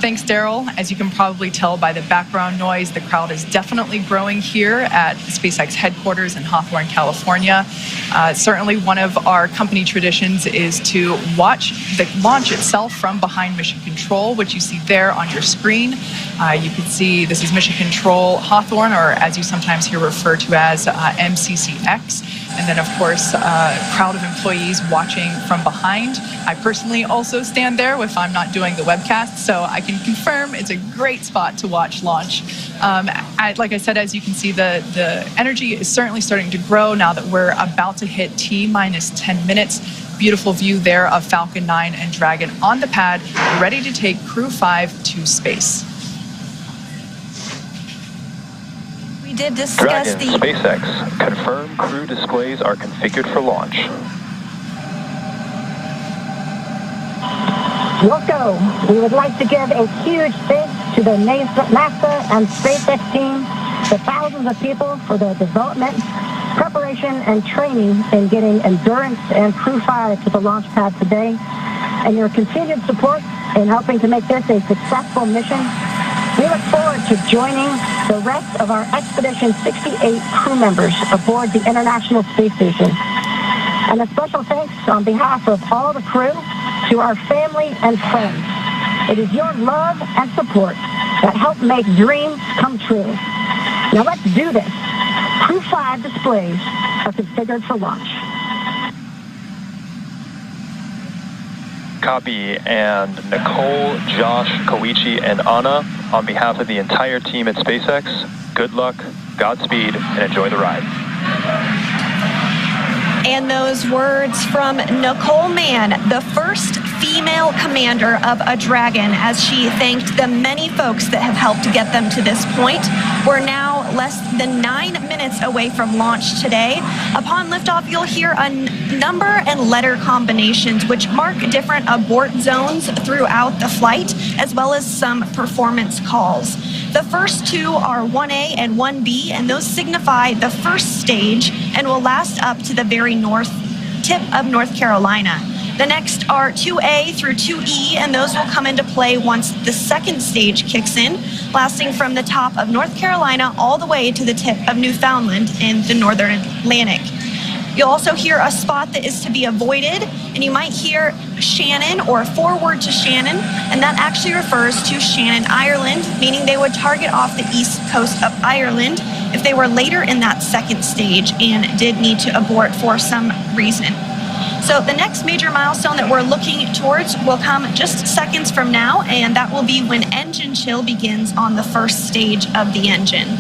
Thanks, Daryl. As you can probably tell by the background noise, the crowd is definitely growing here at SpaceX headquarters in Hawthorne, California. Certainly one of our company traditions is to watch the launch itself from behind Mission Control, which you see there on your screen. You can see this is Mission Control Hawthorne, or as you sometimes hear referred to as MCCX. And then, of course, a crowd of employees watching from behind. I personally also stand there if I'm not doing the webcast, so I can confirm it's a great spot to watch launch. Like I said, as you can see, the energy is certainly starting to grow now that we're about to hit T-minus 10 minutes. Beautiful view there of Falcon 9 and Dragon on the pad, ready to take Crew-5 to space. We did discuss Dragon, SpaceX, confirm crew displays are configured for launch. Wilco, we would like to give a huge thanks to the NASA and SpaceX team, the thousands of people for their development, preparation, and training in getting Endurance and Crew-5 to the launch pad today, and your continued support in helping to make this a successful mission. We look forward to joining the rest of our Expedition 68 crew members aboard the International Space Station. And a special thanks on behalf of all the crew to our family and friends. It is your love and support that help make dreams come true. Now let's do this. Crew-5 displays are configured for launch. Copy. And Nicole, Josh, Koichi, and Anna, on behalf of the entire team at SpaceX, good luck, Godspeed, and enjoy the ride. And those words from Nicole Mann, the first female commander of a Dragon, as she thanked the many folks that have helped get them to this point. We're now less than 9 minutes away from launch today. Upon liftoff, you'll hear a number and letter combinations which mark different abort zones throughout the flight, as well as some performance calls. The first two are 1A and 1B, and those signify the first stage and will last up to the very north tip of North Carolina. The next are 2A through 2E, and those will come into play once the second stage kicks in, lasting from the top of North Carolina all the way to the tip of Newfoundland in the northern Atlantic. You'll also hear a spot that is to be avoided, and you might hear Shannon or forward to Shannon, and that actually refers to Shannon, Ireland, meaning they would target off the east coast of Ireland if they were later in that second stage and did need to abort for some reason. So the next major milestone that we're looking towards will come just seconds from now, and that will be when engine chill begins on the first stage of the engine.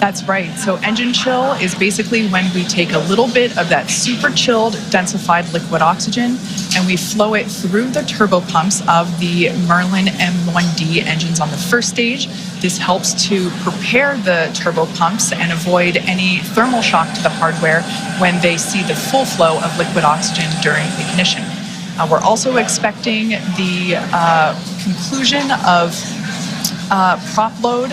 That's right. So engine chill is basically when we take a little bit of that super chilled, densified liquid oxygen and we flow it through the turbo pumps of the Merlin M1D engines on the first stage. This helps to prepare the turbo pumps and avoid any thermal shock to the hardware when they see the full flow of liquid oxygen during ignition. We're also expecting the conclusion of prop load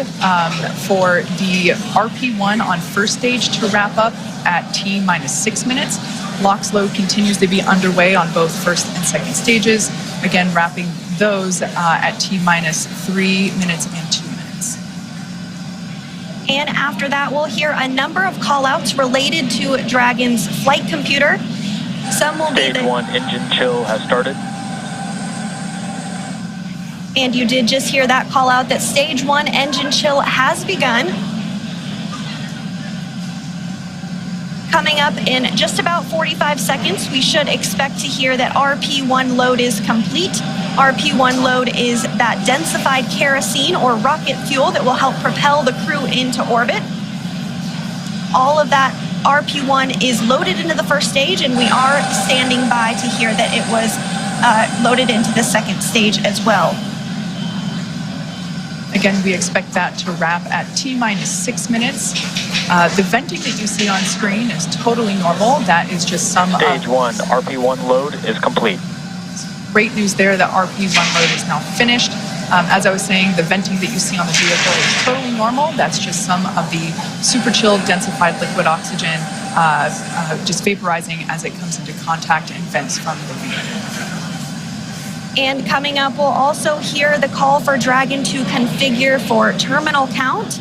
for the RP1 on first stage to wrap up at T-minus 6 minutes. LOX load continues to be underway on both first and second stages, again wrapping those at T-minus 3 minutes and 2 minutes. And after that, we'll hear a number of call-outs related to Dragon's flight computer. Some will be Stage 1 engine chill has started. And you did just hear that call out that stage 1 engine chill has begun. Coming up in just about 45 seconds, we should expect to hear that RP1 load is complete. RP1 load is that densified kerosene or rocket fuel that will help propel the crew into orbit. All of that RP1 is loaded into the first stage, and we are standing by to hear that it was loaded into the second stage as well. Again, we expect that to wrap at T-minus 6 minutes. The venting that you see on screen is totally normal. That is just some Stage 1 RP1 load is complete. Great news there that RP1 load is now finished. As I was saying, the venting that you see on the vehicle is totally normal. That's just some of the super chilled densified liquid oxygen just vaporizing as it comes into contact and vents from the vehicle. And coming up, we'll also hear the call for Dragon to configure for terminal count,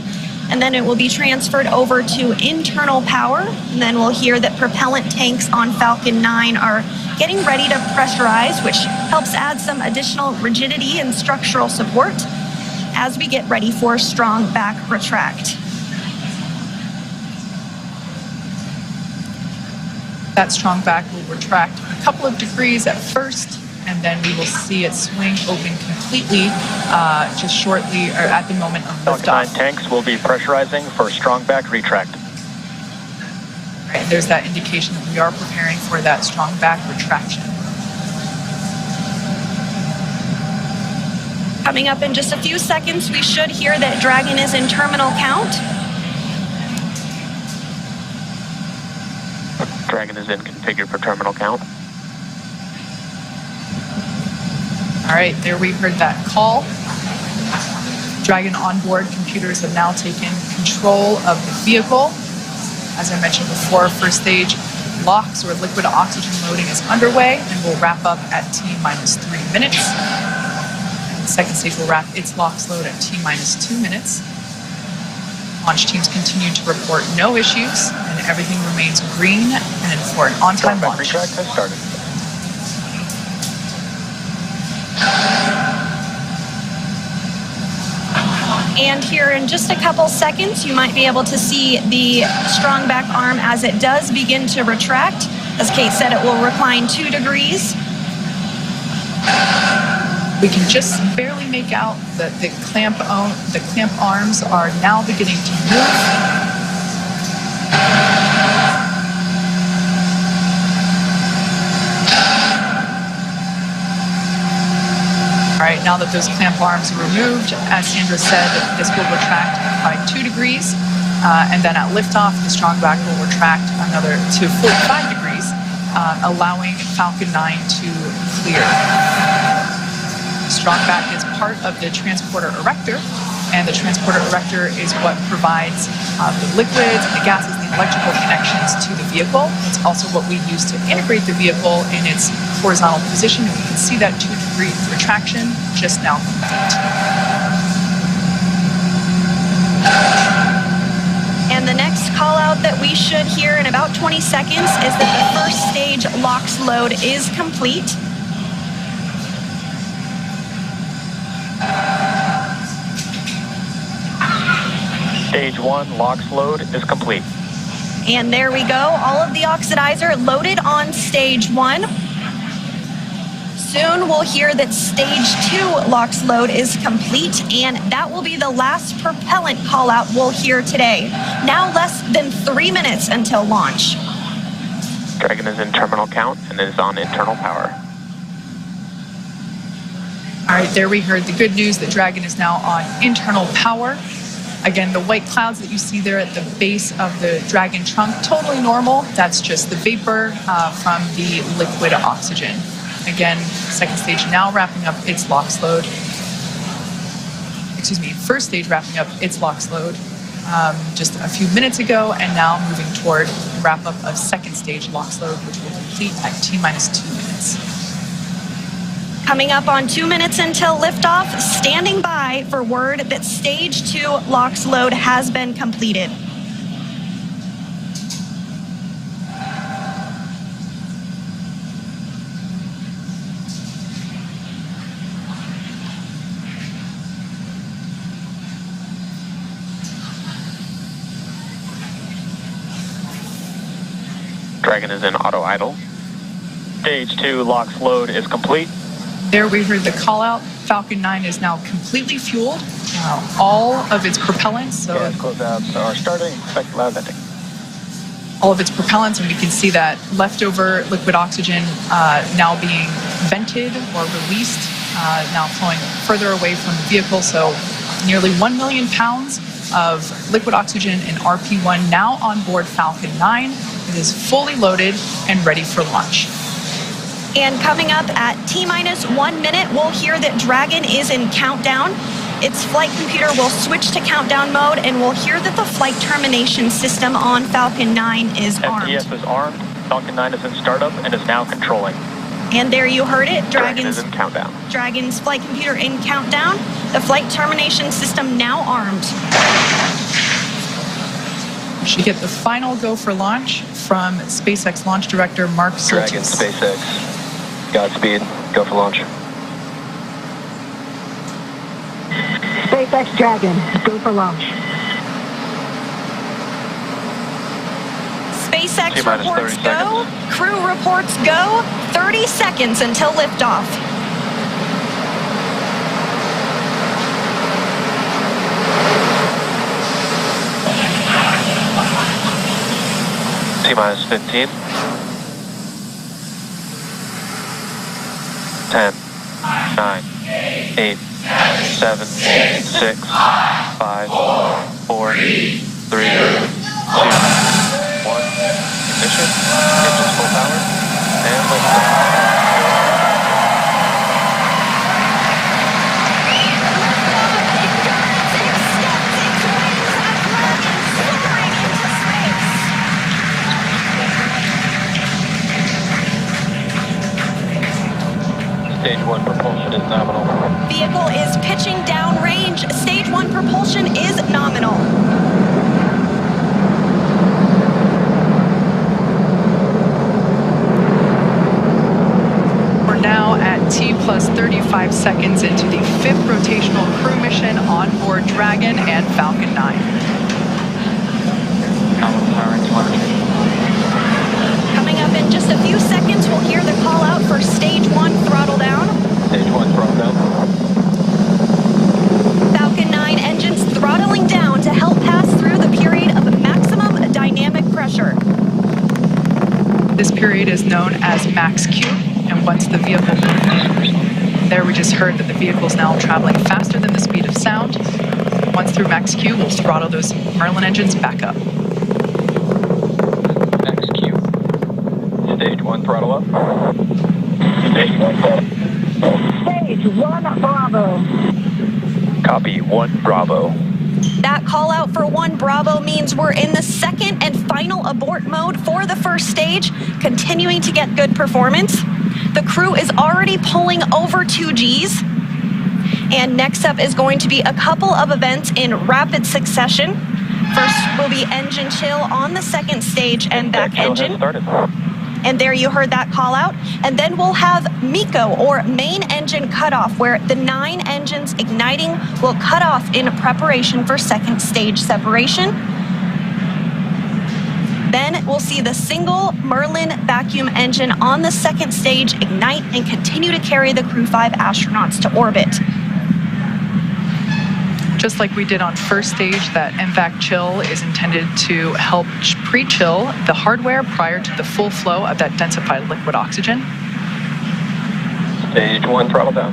and then it will be transferred over to internal power, and then we'll hear that propellant tanks on Falcon 9 are getting ready to pressurize, which helps add some additional rigidity and structural support as we get ready for strong back retract. That strong back will retract a couple of degrees at first, and then we will see it swing open completely just shortly or at the moment of Falcon 9 liftoff. tanks will be pressurizing for strong back retract. Right, there's that indication that we are preparing for that strong back retraction. Coming up in just a few seconds, we should hear that Dragon is in terminal count. Dragon is in configure for terminal count. All right, there we heard that call. Dragon onboard computers have now taken control of the vehicle. As I mentioned before, first stage LOX or liquid oxygen loading is underway and will wrap up at T-minus 3 minutes. The second stage will wrap its LOX load at T-minus 2 minutes. Launch teams continue to report no issues and everything remains green and for an on-time launch. Retract has started. And here in just a couple seconds, you might be able to see the strong back arm as it does begin to retract. As Kate said, it will recline 2 degrees. We can just barely make out that the clamp arms are now beginning to move. All right, now that those clamp arms are removed, as Sandra said, this will retract by 2 degrees, and then at liftoff, the strong back will retract another to 45 degrees, allowing Falcon 9 to clear. Strong back is part of the transporter erector, and the transporter erector is what provides the liquids, the gases, the electrical connections to the vehicle. It's also what we use to integrate the vehicle in its horizontal position, and we can see that 2-degree retraction just now complete. And the next call out that we should hear in about 20 seconds is that the first stage LOX load is complete. Stage 1 LOX load is complete. And there we go, all of the oxidizer loaded on stage 1. Soon we'll hear that stage 2 LOX load is complete, and that will be the last propellant call out we'll hear today. Now less than 3 minutes until launch. Dragon is in terminal count and is on internal power. All right, there we heard the good news that Dragon is now on internal power. Again, the white clouds that you see there at the base of the Dragon trunk, totally normal. That's just the vapor from the liquid oxygen. Again, second stage now wrapping up its LOX load. Excuse me, first stage wrapping up its LOX load just a few minutes ago, and now moving toward wrap up of second stage LOX load, which will complete at T-minus 2 minutes. Coming up on 2 minutes until liftoff, standing by for word that stage 2 LOX load has been completed. Dragon is in auto idle. Stage 2 LOX load is complete. There we heard the call out. Falcon 9 is now completely fueled. All of its propellants. So closeouts are starting. Expect loud venting. All of its propellants, and we can see that leftover liquid oxygen now being vented or released, now flowing further away from the vehicle. So nearly 1 million pounds of liquid oxygen in RP1 now on board Falcon 9. It is fully loaded and ready for launch. And coming up at T-minus 1 minute, we'll hear that Dragon is in countdown. Its flight computer will switch to countdown mode, and we'll hear that the flight termination system on Falcon 9 is armed. FPS is armed. Falcon 9 is in startup and is now controlling. And there you heard it. Dragon is in countdown. Dragon's flight computer in countdown. The flight termination system now armed. We should get the final go for launch from SpaceX launch director Mark Soltis. Dragon, SpaceX. Godspeed. Go for launch. SpaceX Dragon, go for launch. SpaceX T-minus reports 30 go. Crew reports go. 30 seconds until liftoff. T-minus 15. 10, 9, 8, 7, 6, 5, 4, 3, 2, 1. Ignition. Engines full power. And liftoff. Stage 1 propulsion is nominal. Vehicle is pitching downrange. Stage 1 propulsion is nominal. We're now at T plus 35 seconds into the 5th rotational crew mission on board Dragon and Falcon 9. Coming up in just a few seconds, we'll hear the call out for stage 1 throttle down. Stage 1 throttle down. Falcon 9 engines throttling down to help pass through the period of maximum dynamic pressure. This period is known as max Q, and once the vehicle, there we just heard that the vehicle is now traveling faster than the speed of sound. Once through max Q, we'll throttle those Merlin engines back up. Max Q. Stage 1 throttle up. Stage 1 throttle. Stage 1 Bravo. Copy 1 Bravo. That call out for 1 Bravo means we're in the second and final abort mode for the first stage, continuing to get good performance. The crew is already pulling over 2 Gs. And next up is going to be a couple of events in rapid succession. First will be engine chill on the second stage and back engine. And there you heard that call out. And then we'll have MECO, or main engine cutoff, where the 9 engines igniting will cut off in preparation for second stage separation. Then we'll see the single Merlin vacuum engine on the second stage ignite and continue to carry the Crew-5 astronauts to orbit. Just like we did on first stage, that MVAC chill is intended to help pre-chill the hardware prior to the full flow of that densified liquid oxygen. Stage 1 throttle down.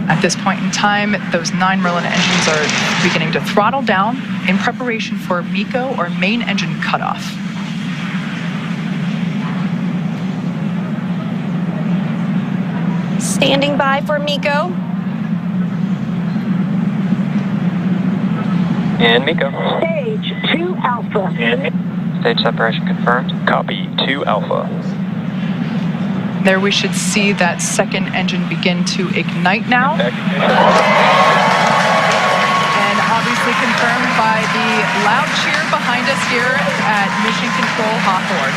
At this point in time, those 9 Merlin engines are beginning to throttle down in preparation for MECO, or main engine cutoff. Standing by for MECO. And MECO. Stage 2 Alpha. Stage separation confirmed. Copy 2 Alpha. There we should see that second engine begin to ignite now. And obviously confirmed by the loud cheer behind us here at Mission Control Hawthorne.